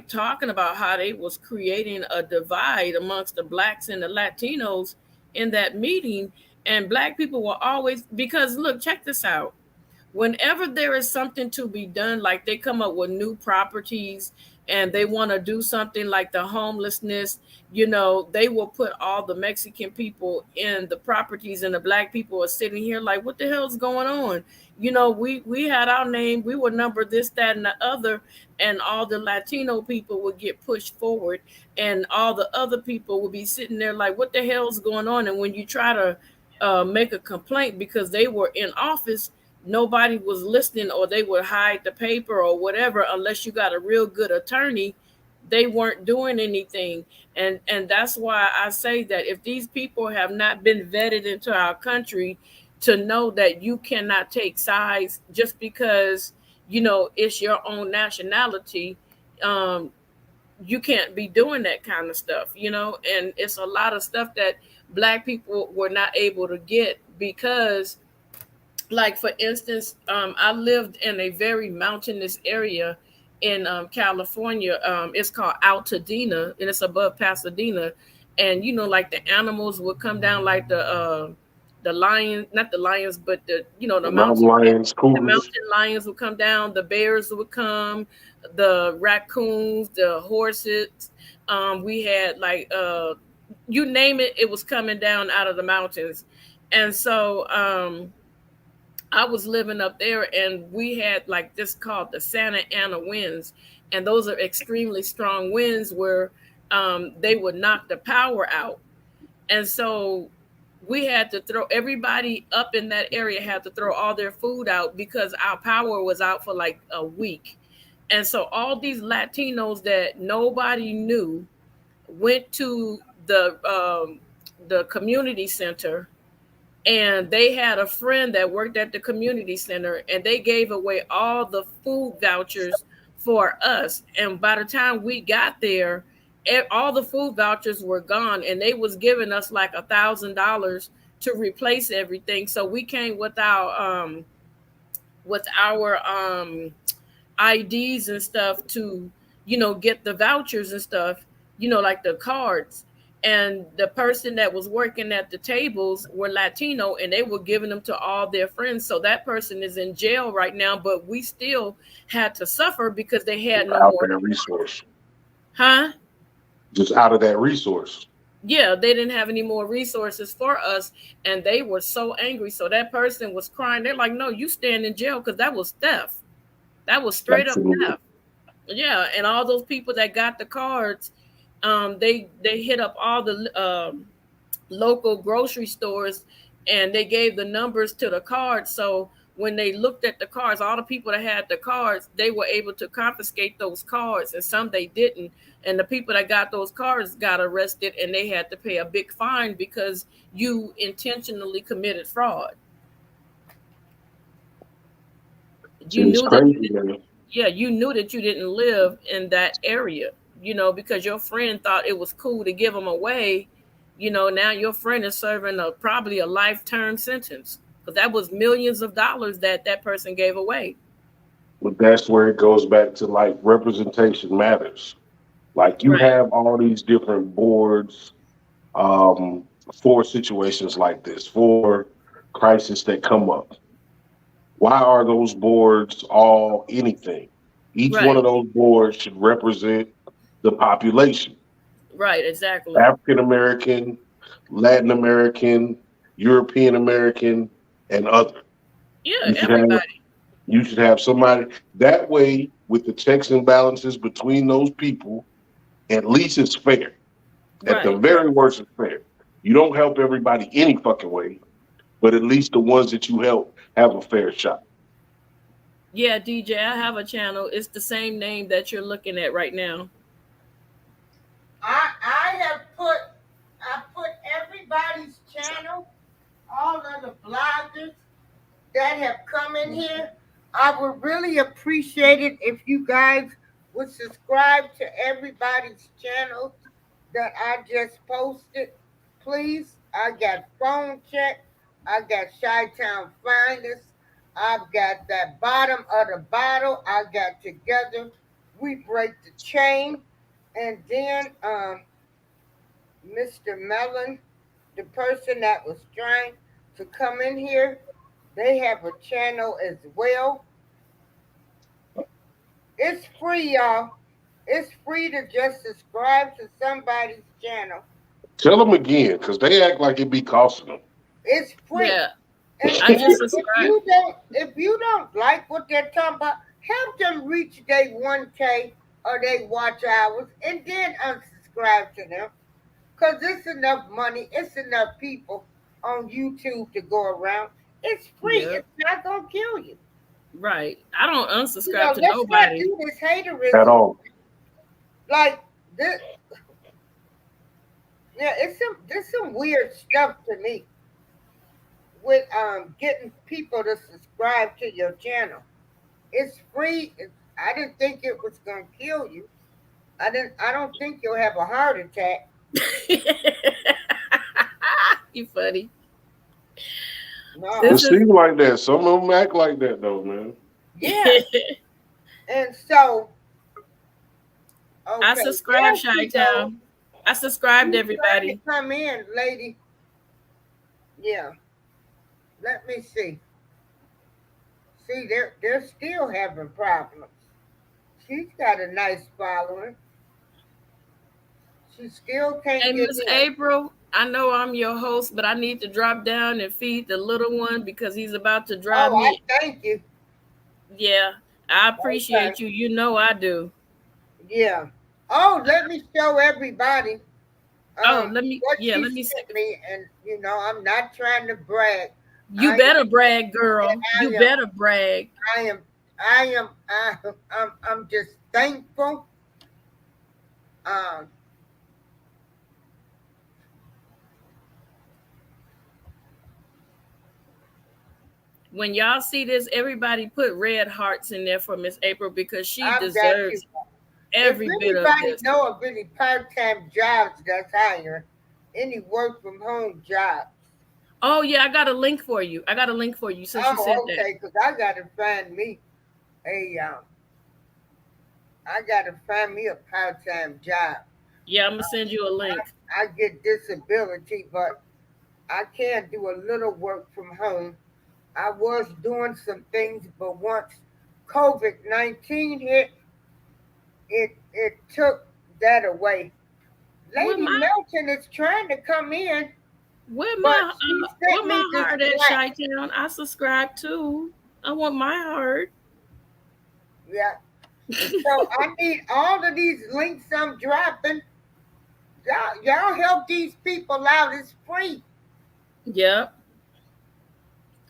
talking about how they was creating a divide amongst the blacks and the Latinos in that meeting. And black people were always, because look, check this out. Whenever there is something to be done, like they come up with new properties and they want to do something like the homelessness, they will put all the Mexican people in the properties and the black people are sitting here like, what the hell's going on? We had our name, we were numbered this, that, and the other, and all the Latino people would get pushed forward and all the other people would be sitting there like, what the hell's going on? And when you try to make a complaint because they were in office, nobody was listening, or they would hide the paper or whatever. Unless you got a real good attorney, they weren't doing anything. And that's why I say that if these people have not been vetted into our country to know that you cannot take sides just because it's your own nationality, you can't be doing that kind of stuff, and it's a lot of stuff that black people were not able to get because, like, for instance, I lived in a very mountainous area in California. It's called Altadena, and it's above Pasadena. and like the animals would come down, like the lion, not the lions, but the the The mountain mountain lions, the cougars. mountain lions would come down, the bears would come, the raccoons, the horses. We had like you name it, it was coming down out of the mountains. And so I was living up there, and we had like this called the Santa Ana winds, and those are extremely strong winds where they would knock the power out. And so we had to throw, everybody up in that area had to throw all their food out because our power was out for like a week. And so all these Latinos that nobody knew went to the community center, and they had a friend that worked at the community center, and they gave away all the food vouchers for us. And by the time we got there, all the food vouchers were gone, and they was giving us like $1,000 to replace everything. So we came with our IDs and stuff to get the vouchers and stuff, like the cards. And the person that was working at the tables were Latino, and they were giving them to all their friends. So that person is in jail right now, but we still had to suffer because they had no Out more. that resource. Huh? Just out of that resource. Yeah, they didn't have any more resources for us, and they were so angry. So that person was crying. They're like, no, you stand in jail, because that was theft. That was straight up Absolutely. theft. Yeah, and all those people that got the cards, they hit up all the local grocery stores, and they gave the numbers to the cards. So when they looked at the cards, all the people that had the cards, they were able to confiscate those cards, and some they didn't. And the people that got those cards got arrested, and they had to pay a big fine because you intentionally committed fraud. You It's knew that you crazy, didn't, man. yeah, you knew that you didn't live in that area, because your friend thought it was cool to give them away. Now your friend is serving probably a life-term sentence, because that was millions of dollars that that person gave away. But that's where it goes back to like representation matters. Like you Right, have all these different boards um, for situations like this, for crises that come up. Why are those boards all anything? Each one right, of those boards should represent the population. right, exactly. African American, Latin American, European American, and other. Yeah, You should have everybody. you should have somebody that way with the checks and balances between those people. At least it's fair. At the Right. very worst, it's fair. You don't help everybody any fucking way, but at least the ones that you help have a fair shot. Yeah, DJ, I have a channel. It's the same name that you're looking at right now. I put everybody's channel, all of the bloggers that have come in here. I would really appreciate it if you guys would subscribe to everybody's channel that I just posted. Please. I got Phone Check. I got Chi-Town Finest. I've got that bottom of the bottle. I got Together We Break the Chain. And then Mr. Mellon, the person that was trying to come in here, they have a channel as well. It's free, y'all. It's free to just subscribe to somebody's channel. Tell them again, because they act like it be costing them. It's free. Yeah, And I just if subscribed. if you don't like what they're talking about, help them reach their 1K or their watch hours, and then unsubscribe to them. Cause it's enough money, it's enough people on YouTube to go around. It's free. Yep. It's not gonna kill you. Right. I don't unsubscribe to Let's not nobody. do this At haterism all. like this. Yeah, there's some weird stuff to me with getting people to subscribe to your channel. It's free. I didn't think it was gonna kill you. I don't think you'll have a heart attack. You funny. No. It This is seems like that. Some of them act like that, though, man. Yeah. And so I okay, subscribe, there she Chi-Town. goes. I subscribed, You everybody. trying to come in, lady. Yeah. Let me see. See, they're still having problems. She's got a nice following. She still can't Hey, get Miss in. April, I know I'm your host, but I need to drop down and feed the little one because he's about to drive Oh, I me. thank you. Yeah, I Okay. appreciate you. You know I do. Yeah. Oh, let me show everybody Oh, let me, what yeah, she let me see. sent me, and I'm not trying to brag. You I better brag, girl. I You am better brag. I am I'm just thankful. Um, When y'all see this, everybody put red hearts in there for Miss April because she I've got you. deserves If every bit of anybody this. know of any part-time jobs that's hiring, any work from home jobs, Oh yeah, I got a link for you. I got a link for you since you said oh, that. okay, because a I gotta find me a part-time job. Yeah, I'm gonna send you a link. I get disability, but I can do a little work from home. I was doing some things, but once COVID-19 hit, it took that away. Where Lady my Melton is trying to come in, where but my she where sent me my this heart at, plaque. Chi-Town? I subscribe too. I want my heart. Yeah. So I need all of these links I'm dropping. Y'all help these people out. It's free. Yep.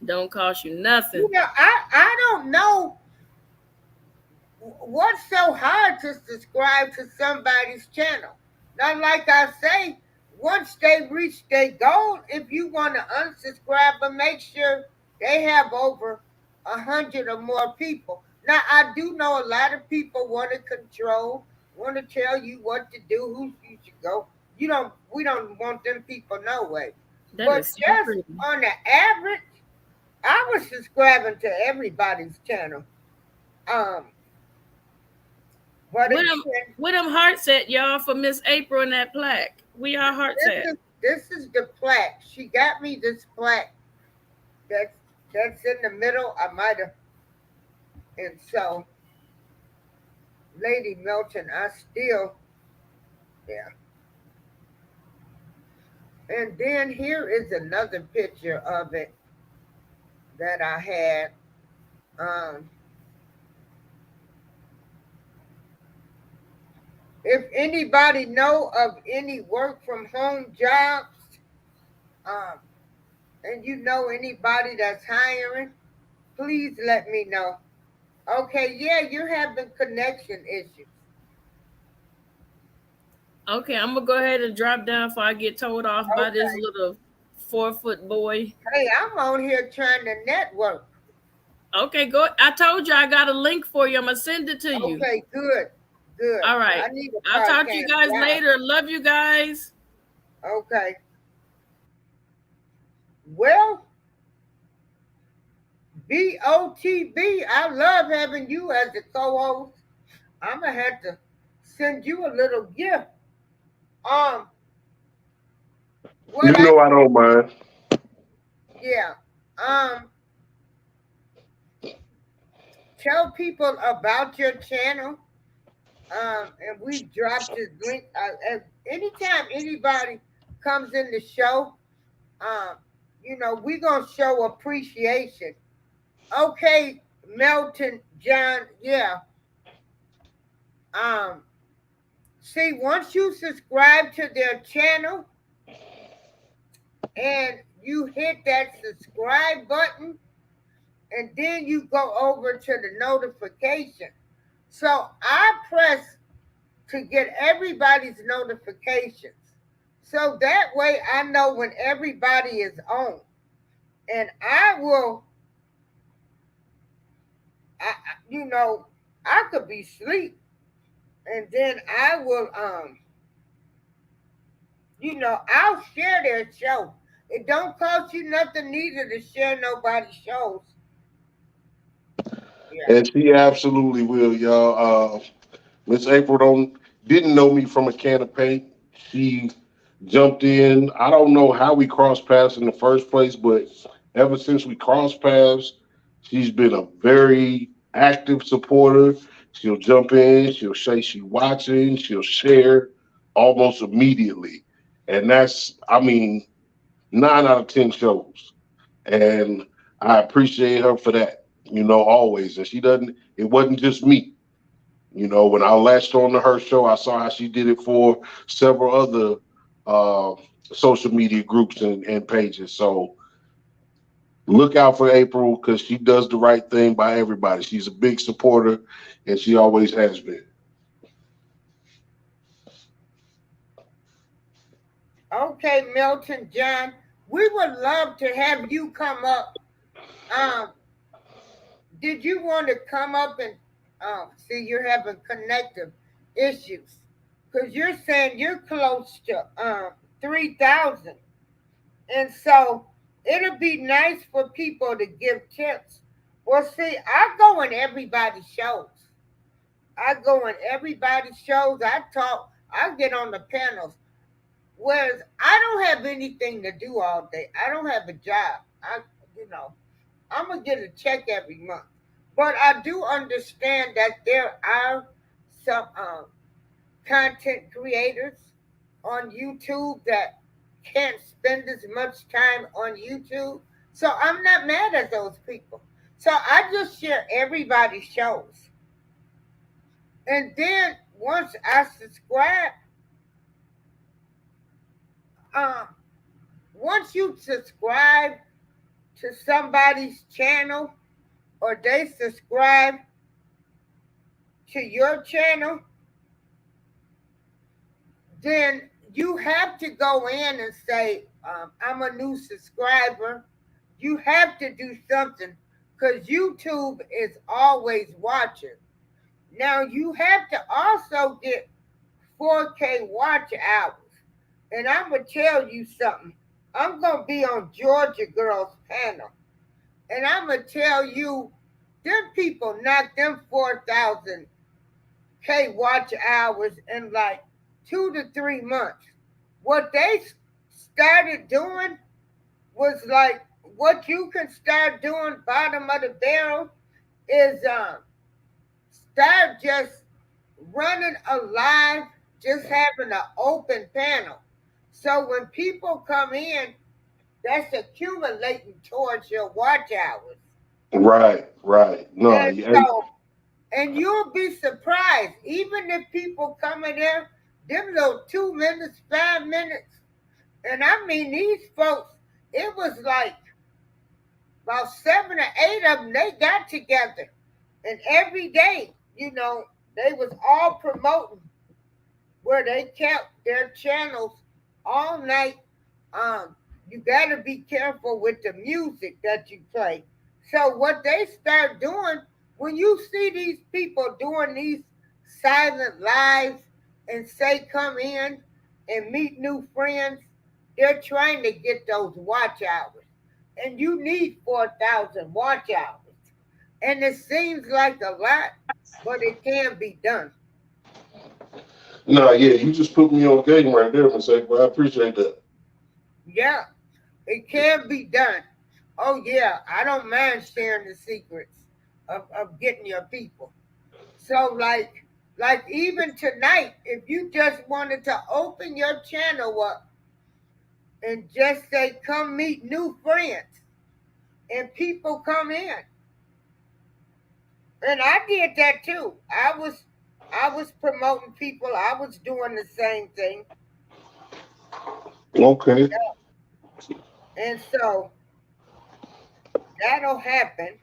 Don't cost you nothing. I don't know what's so hard to subscribe to somebody's channel. Now, like I say, once they reach their goal, if you want to unsubscribe, but make sure they have over 100 or more people. Now, I do know a lot of people want to control, want to tell you what to do, who you should go. We don't want them people no way. That But is so just pretty. on the average, I was subscribing to everybody's channel. Um, but Where them again, where them hearts at, y'all, for Miss April and that plaque? We are hearts this at. is the plaque. She got me this plaque. That's that's in the middle. I might have, and so Lady Melton, I still, yeah. And then here is another picture of it that I had. Um, if anybody know of any work from home jobs, um, and you know anybody that's hiring, please let me know. Okay, yeah, you're having connection issues. Okay, I'm gonna go ahead and drop down before I get told off by this Okay. little 4-foot boy. Hey, I'm on here trying to network. Okay, go. I told you I got a link for you. I'm gonna send it to you. Okay, good, good. All right. I need a I'll talk to you part-time guys job. later. Love you guys. Okay. Well, BOTB, I love having you as a co-host. I'm gonna have to send you a little gift. Um, You what I know I don't mind. yeah. Um, tell people about your channel. And we dropped this link. Anytime anybody comes in the show, um, we're gonna show appreciation. Okay, Melton John, yeah. Um, see, once you subscribe to their channel and you hit that subscribe button, and then you go over to the notification. So I press to get everybody's notifications. So that way I know when everybody is on. And I will, I could be asleep, and then I will, I'll share their show. It don't cost you nothing neither to share nobody's shows. Yeah. And she absolutely will, y'all. Miss April didn't know me from a can of paint. She jumped in. I don't know how we crossed paths in the first place, but ever since we crossed paths, she's been a very active supporter. She'll jump in, she'll say she's watching, she'll share almost immediately. And that's, I mean, 9 out of 10 shows. And I appreciate her for that, always. And she doesn't, it wasn't just me. When I latched on to her show, I saw how she did it for several other uh, social media groups and pages. So look out for April because she does the right thing by everybody. She's a big supporter, and she always has been. Okay, Milton John, we would love to have you come up. Did you want to come up and see you're having connective issues? Because you're saying you're close to 3,000. And so it'll be nice for people to give tips. Well, see, I go in everybody's shows. I go in everybody's shows. I talk. I get on the panels. Whereas I don't have anything to do all day. I don't have a job. You know, I'm gonna get a check every month. But I do understand that there are some content creators on YouTube that can't spend as much time on YouTube. So I'm not mad at those people. So I just share everybody's shows. And then once I subscribe, um, once you subscribe to somebody's channel or they subscribe to your channel, then you have to go in and say, I'm a new subscriber. You have to do something because YouTube is always watching. Now, you have to also get 4K watch hours. And I'm going to tell you something. I'm going to be on Georgia Girls panel. And I'm going to tell you, them people knocked them 4,000 K watch hours in like 2 to 3 months. What they started doing was like what you can start doing bottom of the barrel is start just running a live, just having an open panel. So when people come in, that's accumulating towards your watch hours. Right. No, And you'll be surprised, even if people come in there, them little 2 minutes, 5 minutes. And I mean, these folks, it was like about 7 or 8 of them, they got together. And every day, they was all promoting where they kept their channels all night. You got to be careful with the music that you play. So what they start doing, when you see these people doing these silent lives and say come in and meet new friends, they're trying to get those watch hours. And you need 4,000 watch hours. And it seems like a lot, but it can be done. No, yeah, you just put me on game right there, Miss April. I appreciate that. Yeah, it can be done. Oh, yeah, I don't mind sharing the secrets of getting your people. So, like even tonight, if you just wanted to open your channel up and just say, come meet new friends, and people come in. And I did that too. I was promoting people. I was doing the same thing. Okay. And so that'll happen.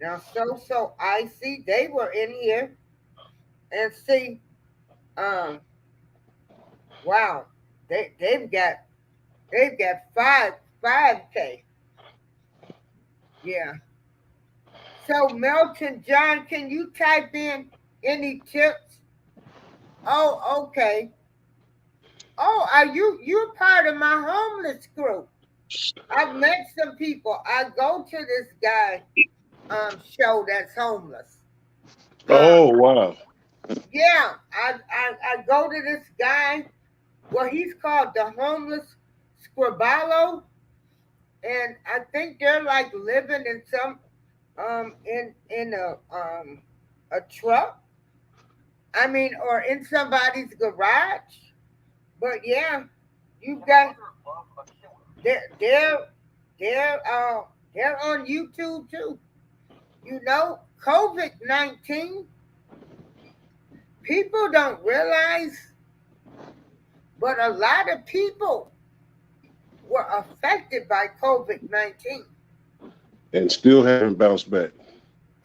Now, so Icy, they were in here, and see, wow, they've got 5K. Yeah. So Milton John, can you type in any tips? Oh, okay. Oh, are you're part of my homeless group? I've met some people. I go to this guy show that's homeless. Oh wow. Yeah, I go to this guy Well, he's called the homeless Scribalo, and I think they're like living in some in a truck. I mean, or in somebody's garage. But yeah, you got they're they're they're on YouTube too. You know, COVID-19, people don't realize, but a lot of people were affected by COVID-19 and still haven't bounced back.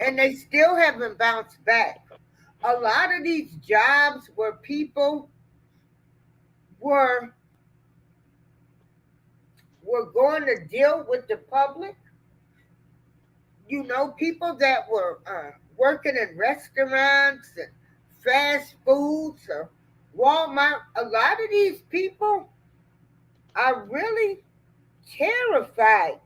and they still haven't bounced back. A lot of these jobs where people were going to deal with the public, you know, people that were working in restaurants and fast foods or Walmart, a lot of these people are really terrified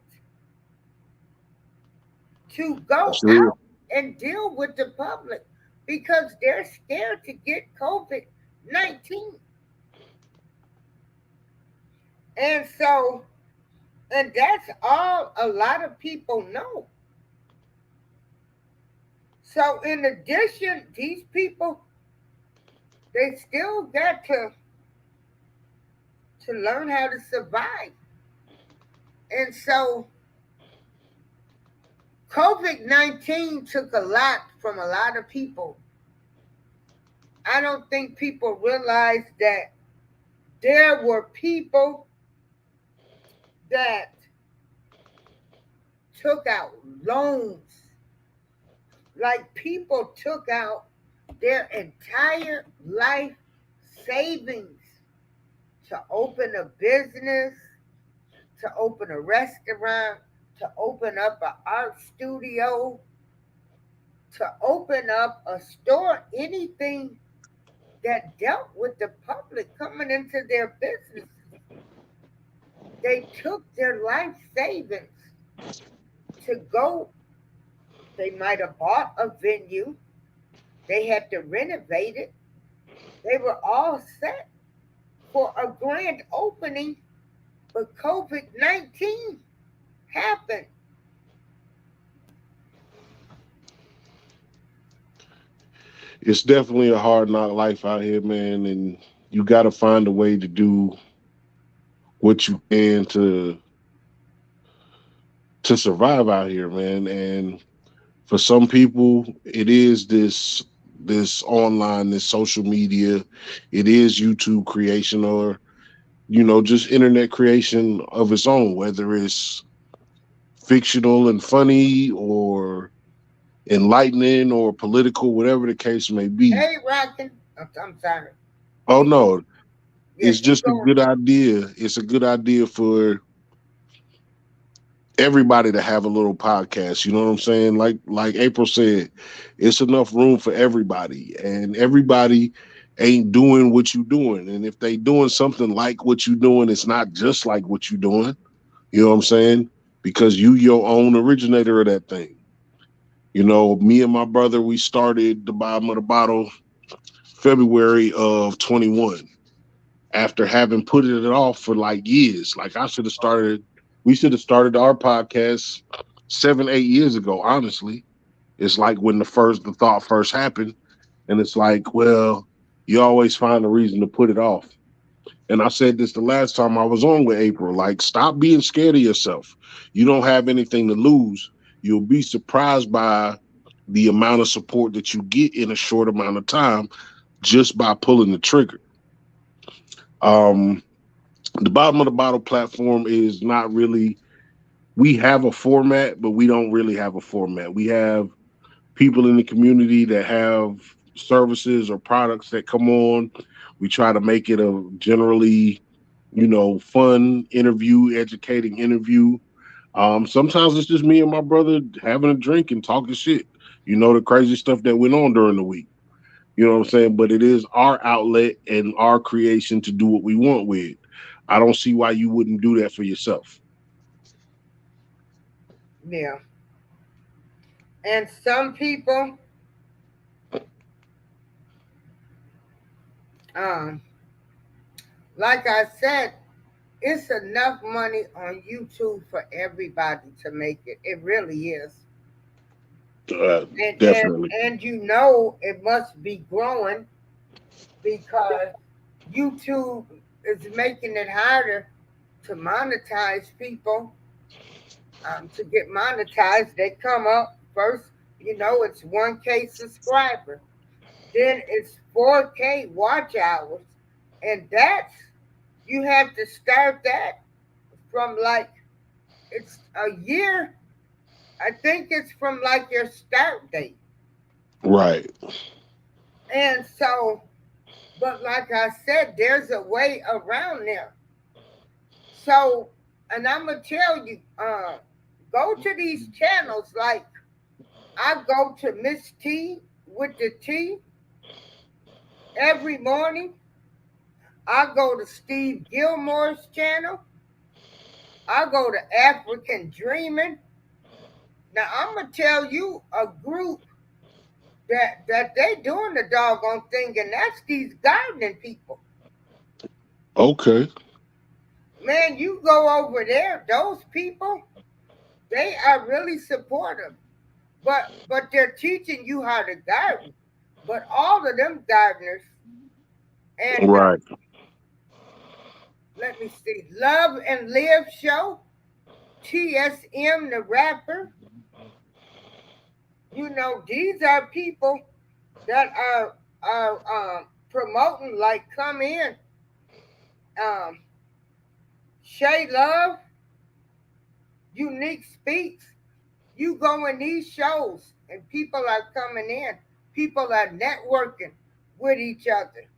to go That's real. out and deal with the public because they're scared to get COVID-19. And so, and that's all a lot of people know. So, in addition, these people, they still got to learn how to survive. And so, COVID-19 took a lot from a lot of people. I don't think people realize that there were people that took out loans. Like people took out their entire life savings to open a business, to open a restaurant, to open up an art studio, to open up a store, anything that dealt with the public coming into their business. They took their life savings to go. They might have bought a venue, they had to renovate it. They were all set for a grand opening, but COVID-19 happened. It's definitely a hard knock life out here, man, and you got to find a way to do what you can to survive out here, man. And for some people, it is this online, this social media, it is YouTube creation or just internet creation of its own, whether it's fictional and funny or enlightening or political, whatever the case may be. Hey, Rockin', I'm sorry. Oh no, Yeah, it's you just a go. good idea. It's a good idea for everybody to have a little podcast. You know what I'm saying? Like April said, it's enough room for everybody, and everybody ain't doing what you doing. And if they doing something like what you doing, it's not just like what you doing. You know what I'm saying? Because you your own originator of that thing. Me and my brother, we started the bottom of the bottle February of 21 after having put it off for like years. Like we should have started our podcast 7, 8 years ago, honestly. It's like when the thought first happened, and it's like, well, you always find a reason to put it off. And I said this the last time I was on with April, like, stop being scared of yourself. You don't have anything to lose. You'll be surprised by the amount of support that you get in a short amount of time just by pulling the trigger. Um, the bottom of the bottle platform is not really, we have a format, but we don't really have a format. We have people in the community that have services or products that come on. We try to make it a generally, fun interview, educating interview. Sometimes it's just me and my brother having a drink and talking shit. The crazy stuff that went on during the week. You know what I'm saying? But it is our outlet and our creation to do what we want with. I don't see why you wouldn't do that for yourself. Yeah. And some people, um, Like I said, it's enough money on YouTube for everybody to make it. It really is. And and Definitely. and it must be growing because YouTube is making it harder to monetize people. To get monetized, they come up first. It's 1K subscriber, then it's 4K watch hours, and you have to start that from like it's a year. I think it's from like your start date, Right. and so. But like I said, there's a way around there. So, and I'm gonna tell you, go to these channels. Like I go to Miss T with the T every morning. I go to Steve Gilmore's channel. I go to African Dreaming. Now I'm gonna tell you a group that they doing the doggone thing, and that's these gardening people. Okay. Man, you go over there, those people, they are really supportive. But they're teaching you how to garden. But all of them gardeners, and Right. let me see, Love and Live Show, TSM the rapper. These are people that are promoting, like, come in. Um, Shay Love, Unique Speaks. You go in these shows and people are coming in. People are networking with each other.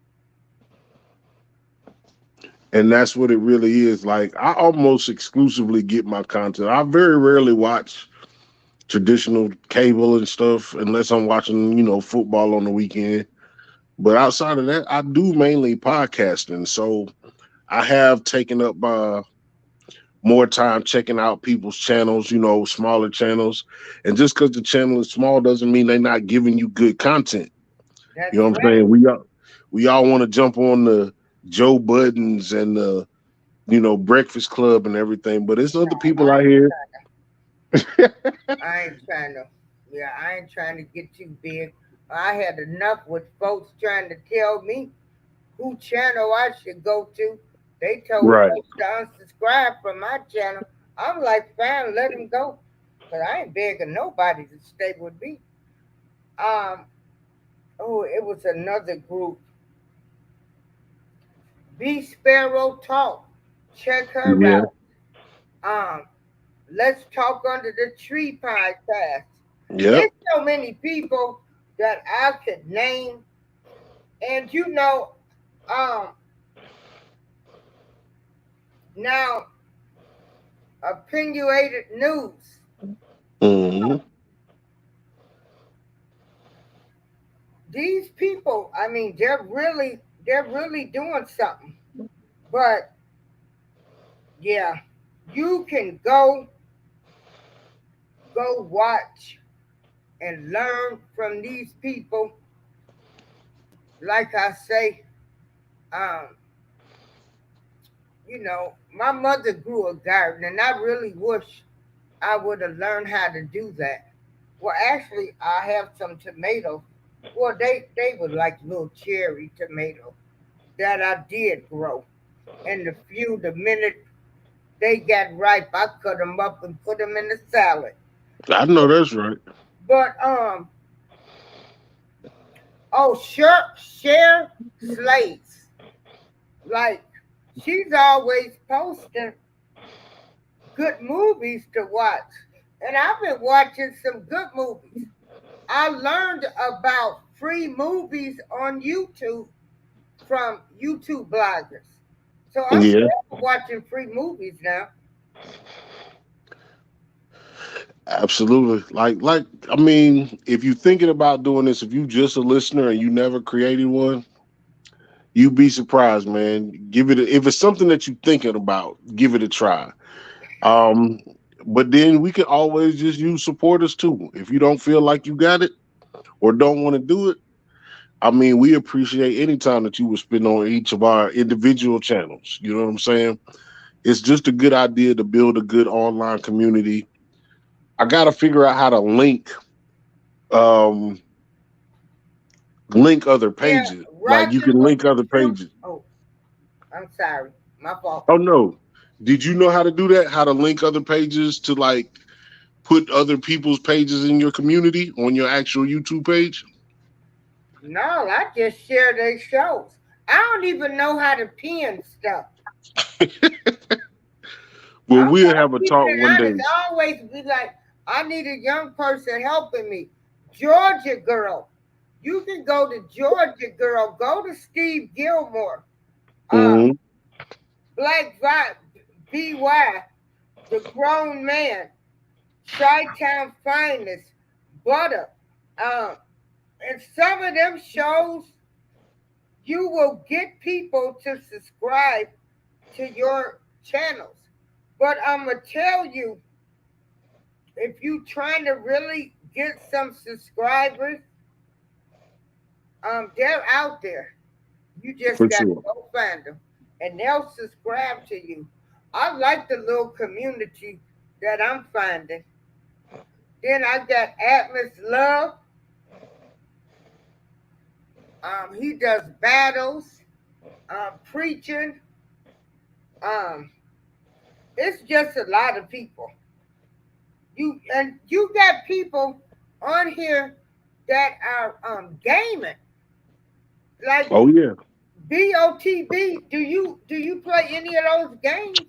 And that's what it really is. Like, I almost exclusively get my content. I very rarely watch traditional cable and stuff unless I'm watching, football on the weekend. But outside of that, I do mainly podcasting. So I have taken up more time checking out people's channels, smaller channels. And just because the channel is small doesn't mean they're not giving you good content. You That's know what I'm right. saying? We all want to jump on the Joe Buddens and the Breakfast Club and everything, but it's other people I out ain't, here. I ain't trying to, yeah, I ain't trying to get too big. I had enough with folks trying to tell me who channel I should go to. They told Right. folks to unsubscribe from my channel. I'm like, fine, let them go. But I ain't begging nobody to stay with me. Um, it was another group. B Sparrow Talk. Check her Yeah. out. Um, Let's Talk Under the Tree podcast. Yep. It's so many people that I could name. And um, now, opinionated news. Hmm. These people, I mean, they're really doing something. But yeah, you can go watch and learn from these people. Like I say, um, my mother grew a garden, and I really wish I would have learned how to do that. Well, actually, I have some tomatoes. Well, they were like little cherry tomatoes that I did grow. And the minute they got ripe, I cut them up and put them in the salad. I know that's right. But oh, Cher Slates, like she's always posting good movies to watch, and I've been watching some good movies. I learned about free movies on YouTube from YouTube bloggers. So I'm Yeah. watching free movies now. Absolutely. Like I mean, if you're thinking about doing this, if you just a listener and you never created one, you'd be surprised, man. If it's something that you're thinking about, give it a try. Um, but then we can always just use supporters too. If you don't feel like you got it or don't want to do it, I mean, we appreciate any time that you would spend on each of our individual channels. You know what I'm saying? It's just a good idea to build a good online community. I got to figure out how to um, link other Yeah, pages. Like you Roger can was link other true. pages. Oh, I'm sorry. My fault. Oh no. Did you know how to do that? How to link other pages to like put other people's pages in your community on your actual YouTube page? No, I just share their shows. I don't even know how to pin stuff. Well, I'm we'll have a keeping talk it one day. honest. I always be like, I need a young person helping me. Georgia Girl. You can go to Georgia Girl. Go to Steve Gilmore. Hmm. Black BY, The Grown Man, Chi-Town Finest, Butter. And some of them shows, you will get people to subscribe to your channels. But I'm going to tell you, if you trying to really get some subscribers, they're out there. You just For got to sure. go find them, and they'll subscribe to you. I like the little community that I'm finding. Then I got Atlas Love. He does battles, preaching. Um, it's just a lot of people. You got people on here that are gaming. Like Oh yeah. BOTB. Do you play any of those games?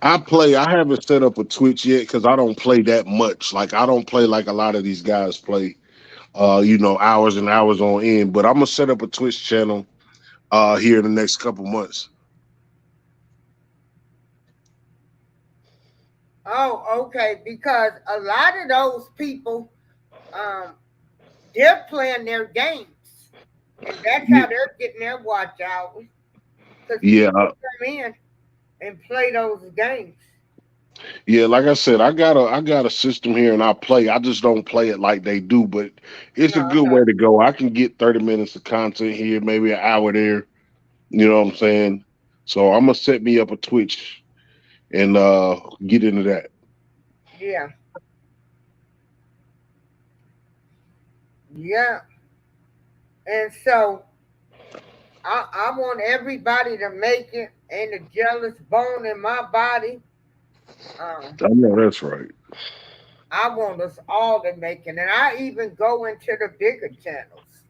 I play. I haven't set up a Twitch yet because I don't play that much. Like I don't play like a lot of these guys play. Hours and hours on end. But I'm gonna set up a Twitch channel here in the next couple months. Oh, okay. Because a lot of those people, um, they're playing their games, and that's Yeah, how they're getting their watch hours. Because yeah, people come in and play those games. yeah. Like I said, I got a system here, and I play. I just don't play it like they do, but it's a good Uh-huh. way to go. I can get 30 minutes of content here, maybe an hour there. You know what I'm saying? So I'm gonna set me up a Twitch and get into that. Yeah, yeah. And so I want everybody to make it. Ain't a jealous bone in my body. Um, I know that's right. I want us all to make it. And I even go into the bigger channels.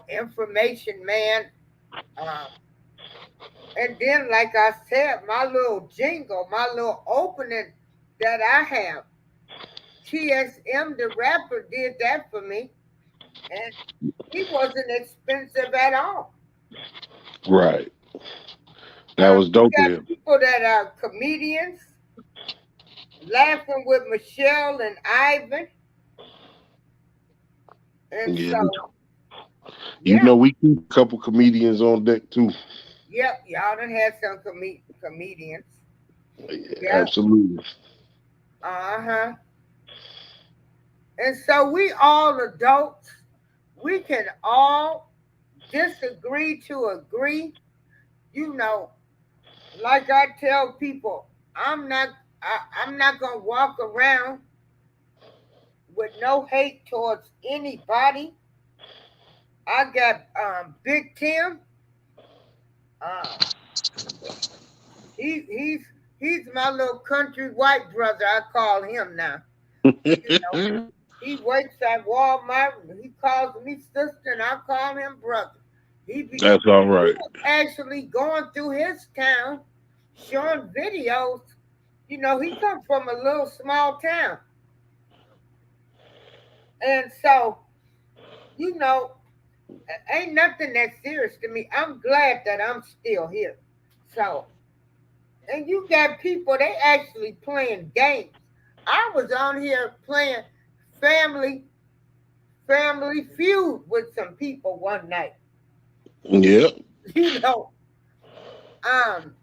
Information man. Um, and then, like I said, my little jingle, my little opening that I have, TSM the rapper did that for me. And he wasn't expensive at all. Right. That was You dope of got him. people that are comedians, laughing with Michelle and Ivan. And Yeah. so, You yeah, know, we keep a couple comedians on deck too. yep, y'all done had some comedians. Yeah, Absolutely. uh-huh. And so we all adults, we can all disagree to agree. You know, like I tell people, I'm not gonna walk around with no hate towards anybody. I got Big Tim. Uh, he's my little country white brother. I call him now. You know, he works at Walmart. He calls me sister, and I call him brother. That's all He right. was actually going through his town, showing videos. He come from a little small town, and so you know, ain't nothing that serious to me. I'm glad that I'm still here. So, and you got people they actually playing games. I was on here playing family family feud with some people one night. Yeah. You know, um,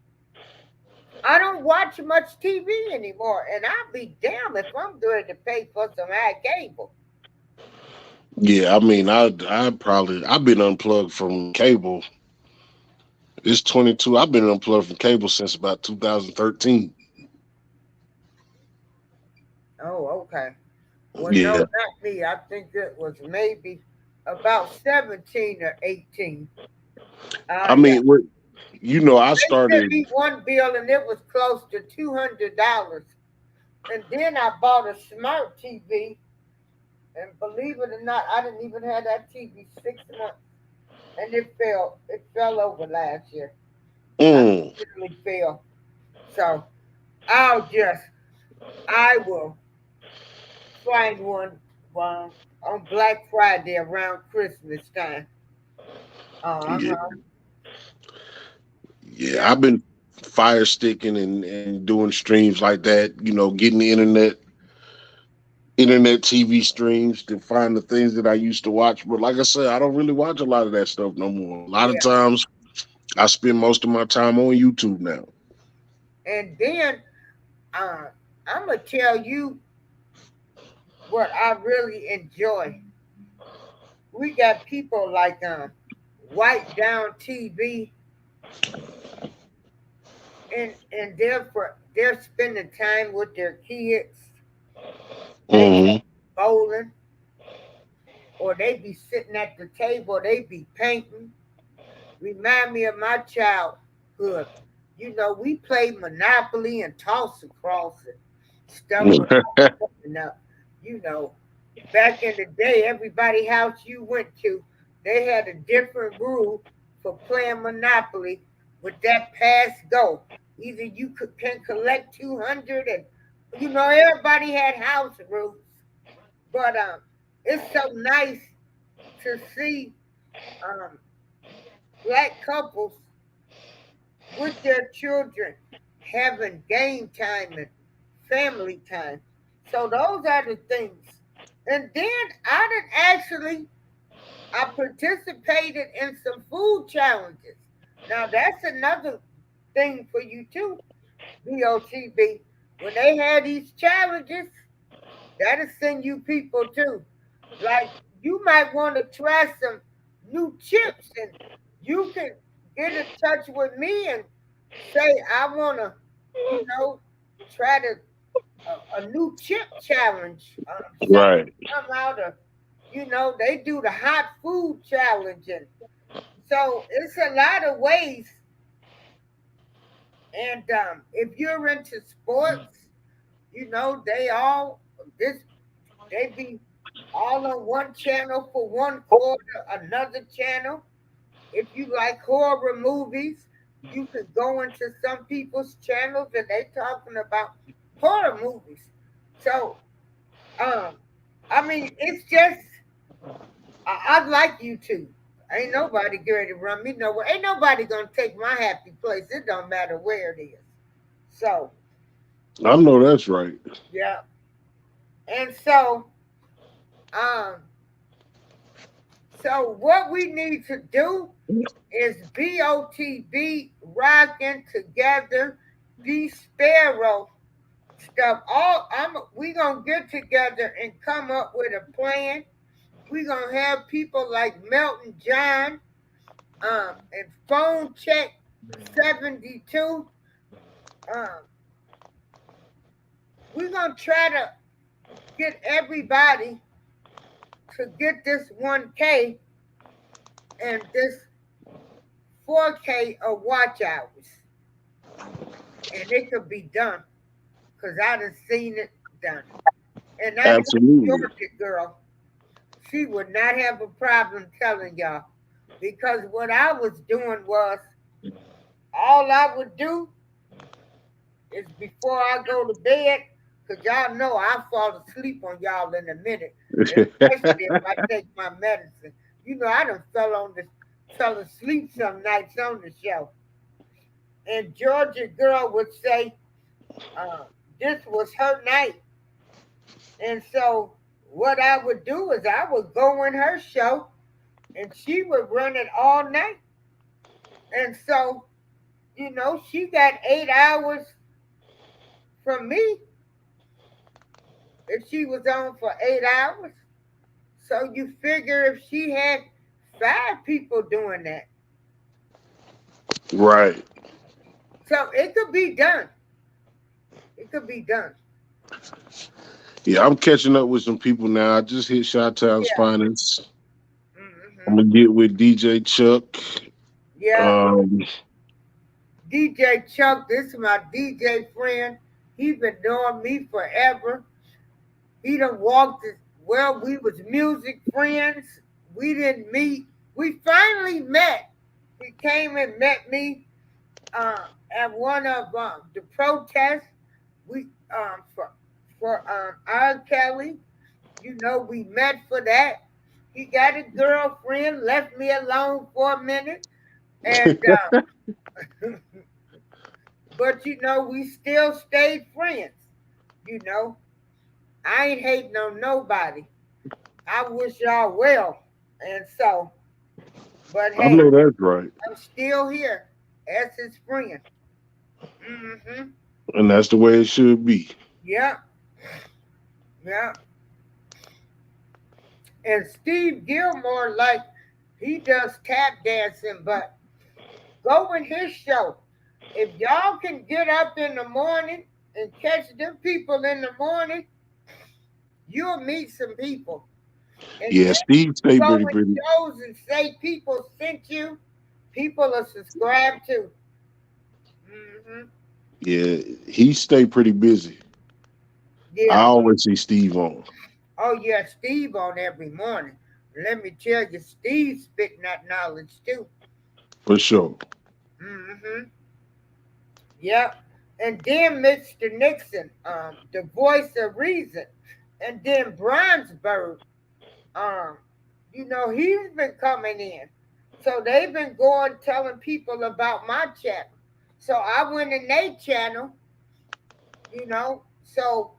I don't watch much TV anymore, and I'll be damned if I'm going to pay for some ad cable. Yeah, I mean, I've been unplugged from cable. It's 22. I've been unplugged from cable since about 2013. Oh, okay. Well, no, Yeah, not me. I think it was maybe about 17 or 18. I Yeah. mean, I They sent started. me one bill and it was close to $200. And then I bought a smart TV. And believe it or not, I didn't even have that TV 6 months. And it fell over last year. I mean, Mm, it literally fell. So I'll just, I will find one on Black Friday around Christmas time. yeah, Uh-huh. yeah. Yeah. I've been fire sticking and doing streams like that. Getting the internet TV streams to find the things that I used to watch. But like I said, I don't really watch a lot of that stuff no more. A lot of Yeah. times, I spend most of my time on YouTube now. And then uh, I'm going to tell you what I really enjoy. We got people like White Down TV, and they're spending time with their kids. They Hmm. bowling, or they be sitting at the table, they be painting. Remind me of my childhood. We played Monopoly and toss across and stuff was coming up. You know, back in the day, everybody house you went to, they had a different rule for playing Monopoly with that pass go. Either can collect 200 and everybody had house rules. But it's so nice to see um, black couples with their children having game time and family time. So those are the things. And then I participated in some food challenges. Now that's another thing for you too, BOTB. When they had these challenges, that'll send you people too. Like you might want to try some new chips, and you can get in touch with me and say I want to, you know, try a new chip challenge. Something Right. come out of, they do the hot food challenge, and so it's a lot of ways. And if you're into sports, this they be all on one channel for one quarter, another channel. If you like horror movies, you can go into some people's channels and they talking about horror movies. So, um, I mean, it's just I like YouTube. Ain't nobody going to run me nowhere. Ain't nobody gonna take my happy place. It don't matter where it is. So, I know that's right. yeah. And um, so what we need to do is BOTB rocking together, B Sparrow stuff. We gonna get together and come up with a plan. We gonna have people like Melton John, and Phone Check 72. Um, we gonna try to get everybody to get this 1K and this 4K of watch hours, and it could be done because I done seen it done. And I know Absolutely. Georgia girl, she would not have a problem telling y'all because what I was doing was all I would do is before I go to bed, because y'all know I'll fall asleep on y'all in a minute, especially if I take my medicine. I done fell asleep some nights on the show. And Georgia girl would say, uh, this was her night. And so what I would do is I would go in her show and she would run it all night. And so, she got 8 hours from me if she was on for 8 hours. So you figure if she had 5 people doing that, Right. so it could be done. It could be done. Yeah, I'm catching up with some people now. I just hit Shot Town's Yeah. finest. I'm Hmm. gonna get with DJ Chuck. Yeah. Um, DJ Chuck, this is my DJ friend. He been knowing me forever. He done walked this, well, we was music friends. We didn't meet. We finally met. He came and met me at one of the protests. We for R. Kelly. You know, we met for that. He got a girlfriend, left me alone for a minute, and but you know, we still stayed friends. You know, I ain't hating on nobody. I wish y'all well, and so, but I hey, know that's right, I'm still here as his friend. Hmm. and that's the way it should be. Yeah, yeah. And Steve Gilmore, like, he does tap dancing, but go in his show. If y'all can get up in the morning and catch them people in the morning, you'll meet some people. And Yeah, then Steve you stay go pretty in pretty. shows and say people sent you, people are subscribed to. Hmm. Yeah, he stay pretty busy. I Yeah. always see Steve on Oh, yeah, Steve on every morning. Let me tell you, Steve's spitting that knowledge too. for sure. Hmm. Yep. And then Mr. Nixon, the voice of reason. And then Brownsburg, um, you know, he's been coming in. So they've been going telling people about my channel. So I went in their channel, you know. So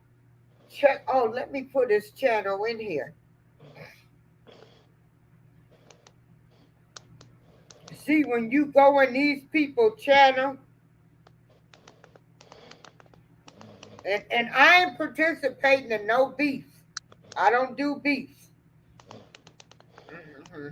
check. Oh, let me put his channel in here. See, when you go in these people channel, and I ain't participating in no beefs. I don't do beefs. Hmm.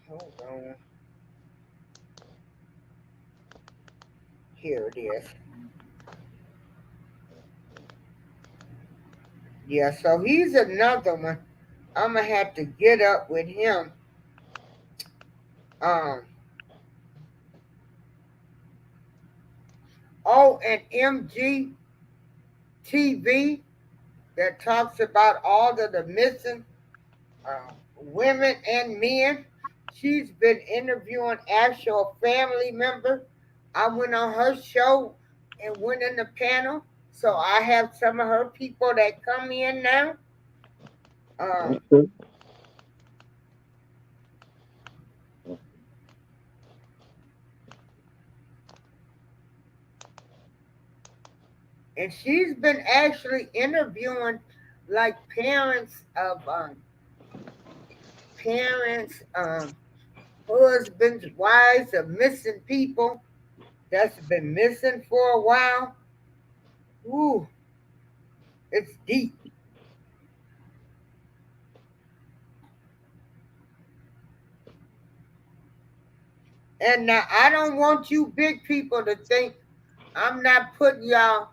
Hold on. Here it is. Yeah, so he's another one. I'm gonna have to get up with him. Um. Oh, and MG TV that talks about all of the missing women and men. She's been interviewing actual family members. I went on her show and went in the panel. So I have some of her people that come in now. Um, Okay. and she's been actually interviewing like parents, husbands, wives of missing people that's been missing for a while. Ooh, it's deep. And now I don't want you big people to think I'm not putting y'all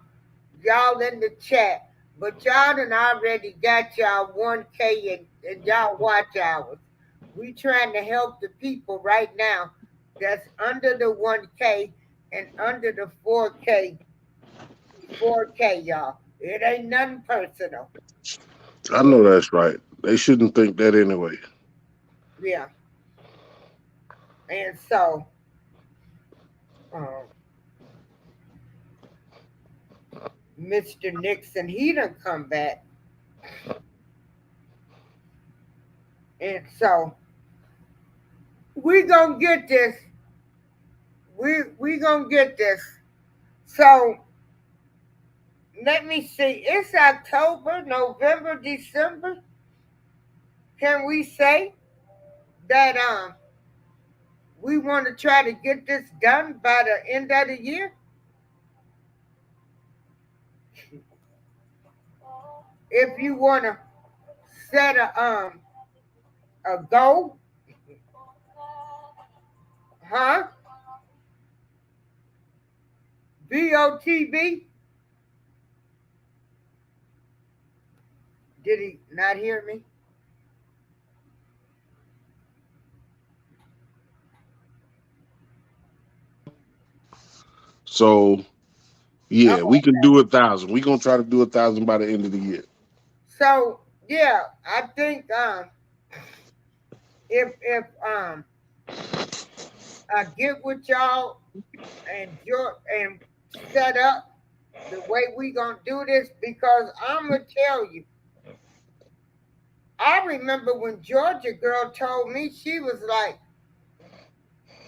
in the chat, but y'all done already got y'all 1K and y'all watch hours. We trying to help the people right now that's under the 1K and under the 4K, y'all. It ain't nothing personal. I know that's right. They shouldn't think that anyway. Yeah. And so, um, Mr. Nixon, he done come back. And so, we gonna get this. We gonna get this. So, let me see. It's October, November, December. Can we say that we want to try to get this done by the end of the year? If you want to set a goal, huh? BOTB? Did he not hear me? So yeah, Oh, we can do 1,000. We're gonna try to do 1,000 by the end of the year. so yeah, I think if I get with y'all and set up the way we gonna do this, because I'm gonna tell you, I remember when Georgia girl told me, she was like,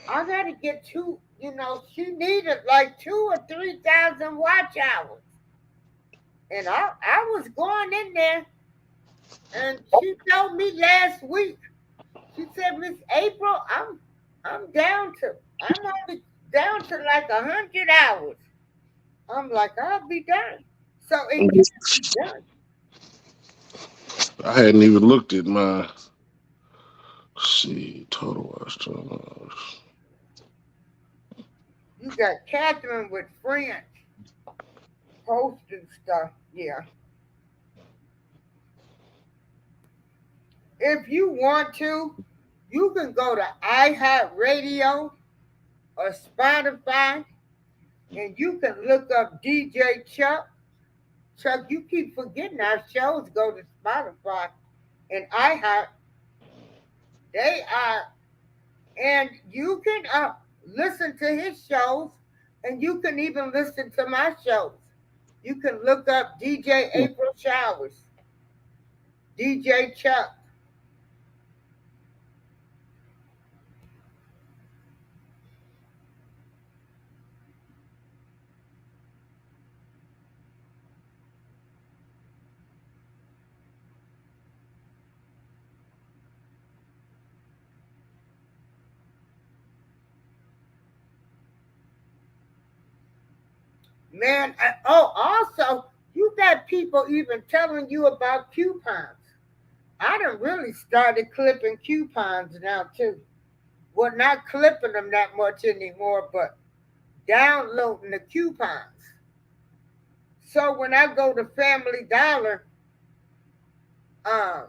I gotta get two, she needed like 2 or 3 thousand watch hours. And I was going in there, and she told me last week, she said, Miss April, I'm only down to like 100 hours. I'm like, I'll be done. So it can be done. I hadn't even looked at my see total watch time. You got Catherine with friends posting stuff. Yeah. If you want to, you can go to iHeartRadio or Spotify, and you can look up DJ Chuck. Chuck, you keep forgetting our shows go to Spotify and iHeart. They are, and you can listen to his shows, and you can even listen to my shows. You can look up DJ April Showers, DJ Chuck. Man, also, you got people even telling you about coupons. I done really started clipping coupons now too. Well, not clipping them that much anymore, but downloading the coupons. So when I go to Family Dollar, um,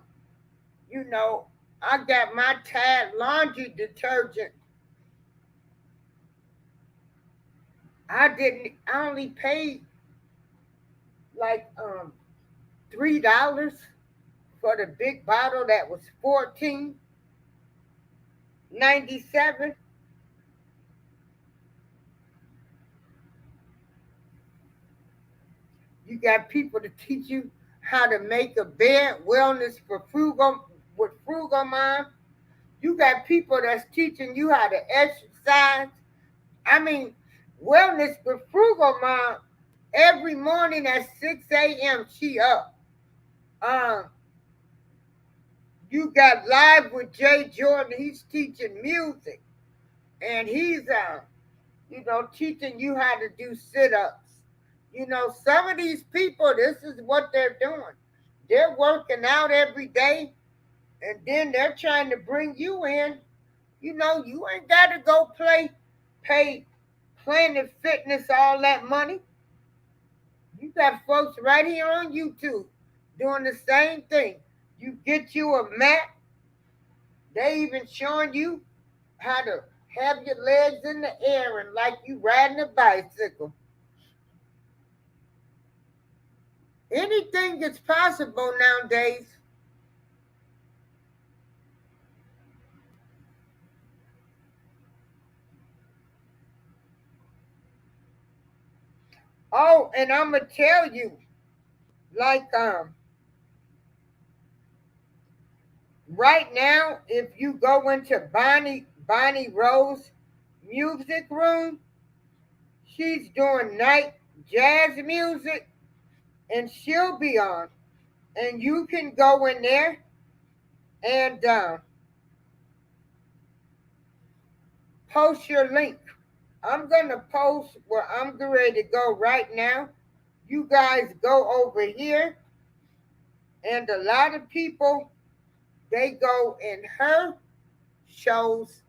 you know, I got my Tide laundry detergent. I only paid like $3 for the big bottle that was 14.97. You got people to teach you how to make a bed, wellness for frugal with frugal mind. You got people that's teaching you how to exercise. I mean, wellness with frugal mind. Every morning at 6 a.m. she up. Um, you got live with Jay Jordan. He's teaching music, and he's teaching you how to do sit-ups. Some of these people, this is what they're doing. They're working out every day, and then they're trying to bring you in. You ain't got to go pay Planet Fitness all that money. You got folks right here on YouTube doing the same thing. You get you a mat. They even showing you how to have your legs in the air and like you riding a bicycle. Anything is possible nowadays. Oh, and I'm gonna tell you, like right now, if you go into Bonnie Rose music room, she's doing night jazz music, and she'll be on. And you can go in there and post your link. I'm gonna post where I'm getting ready to go right now. You guys go over here, and a lot of people they go in her shows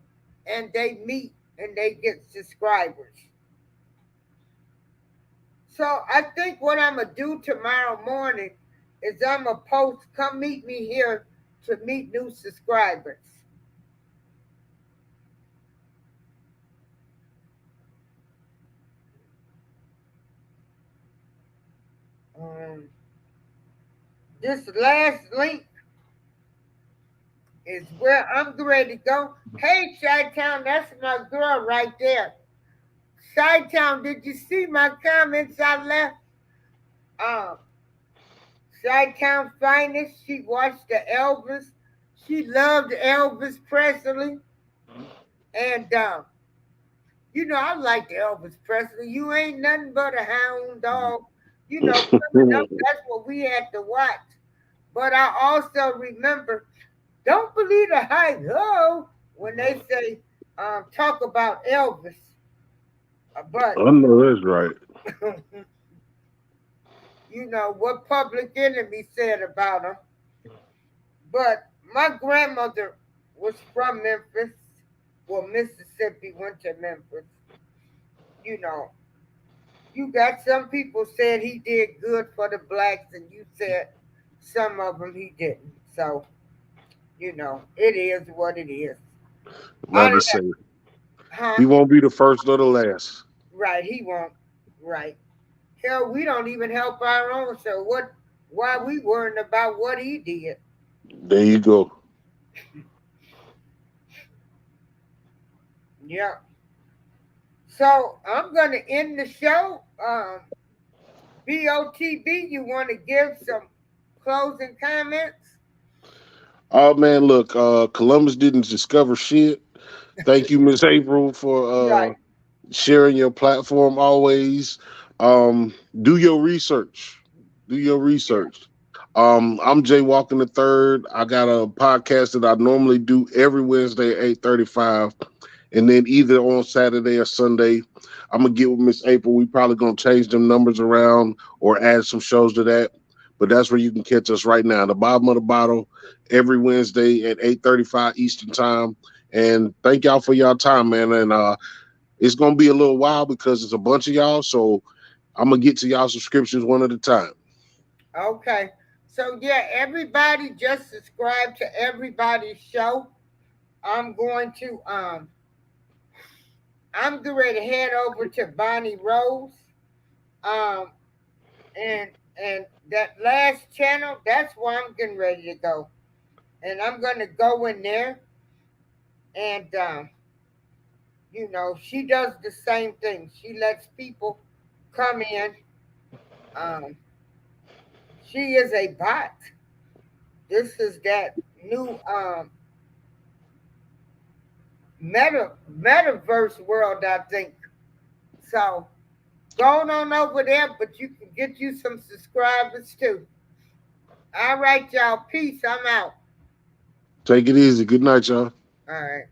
and they meet and they get subscribers. So I think what I'm gonna do tomorrow morning is I'm gonna post, come meet me here to meet new subscribers. Um, this last link is where I'm ready to go. Hey, Chi-Town, that's my girl right there. Chi-Town, did you see my comments I left? Um, Chi-Town finest. She watched the Elvis. She loved Elvis Presley, and I like Elvis Presley. You ain't nothing but a hound dog. Coming up, that's what we had to watch. But I also remember, don't believe the hype, when they say, talk about Elvis. But, I know that's right. what Public Enemy said about him. But my grandmother was from Memphis. Well, Mississippi, went to Memphis. You know, you got some people said he did good for the blacks, and you said some of them he didn't. So, it is what it is. Like I say, Huh? he won't be the first or the last. Right, he won't. Right. Hell, we don't even help our own. So why we worrying about what he did? There you go. Yeah. So I'm gonna end the show. BOTB, you want to give some closing comments? Oh man, look, Columbus didn't discover shit. Thank you, Miss April, for Right. sharing your platform always. Do your research. Do your research. I'm Jay Walking the Third. I got a podcast that I normally do every Wednesday at 8:35. And then either on Saturday or Sunday, I'm gonna get with Miss April. We probably gonna change them numbers around or add some shows to that. But that's where you can catch us right now. The bottom of the bottle every Wednesday at 8:35 Eastern time. And thank y'all for y'all time, man. And it's gonna be a little while because it's a bunch of y'all. So I'm gonna get to y'all subscriptions one at a time. Okay. So yeah, everybody just subscribe to everybody's show. I'm going to I'm getting ready to head over to Bonnie Rose. Um and that last channel, that's where I'm getting ready to go. And I'm gonna go in there and she does the same thing. She lets people come in. Um she is a bot. This is that new metaverse world, I think. So going on over there, but you can get you some subscribers too. All right, y'all. Peace. I'm out. Take it easy. Good night, y'all. All right.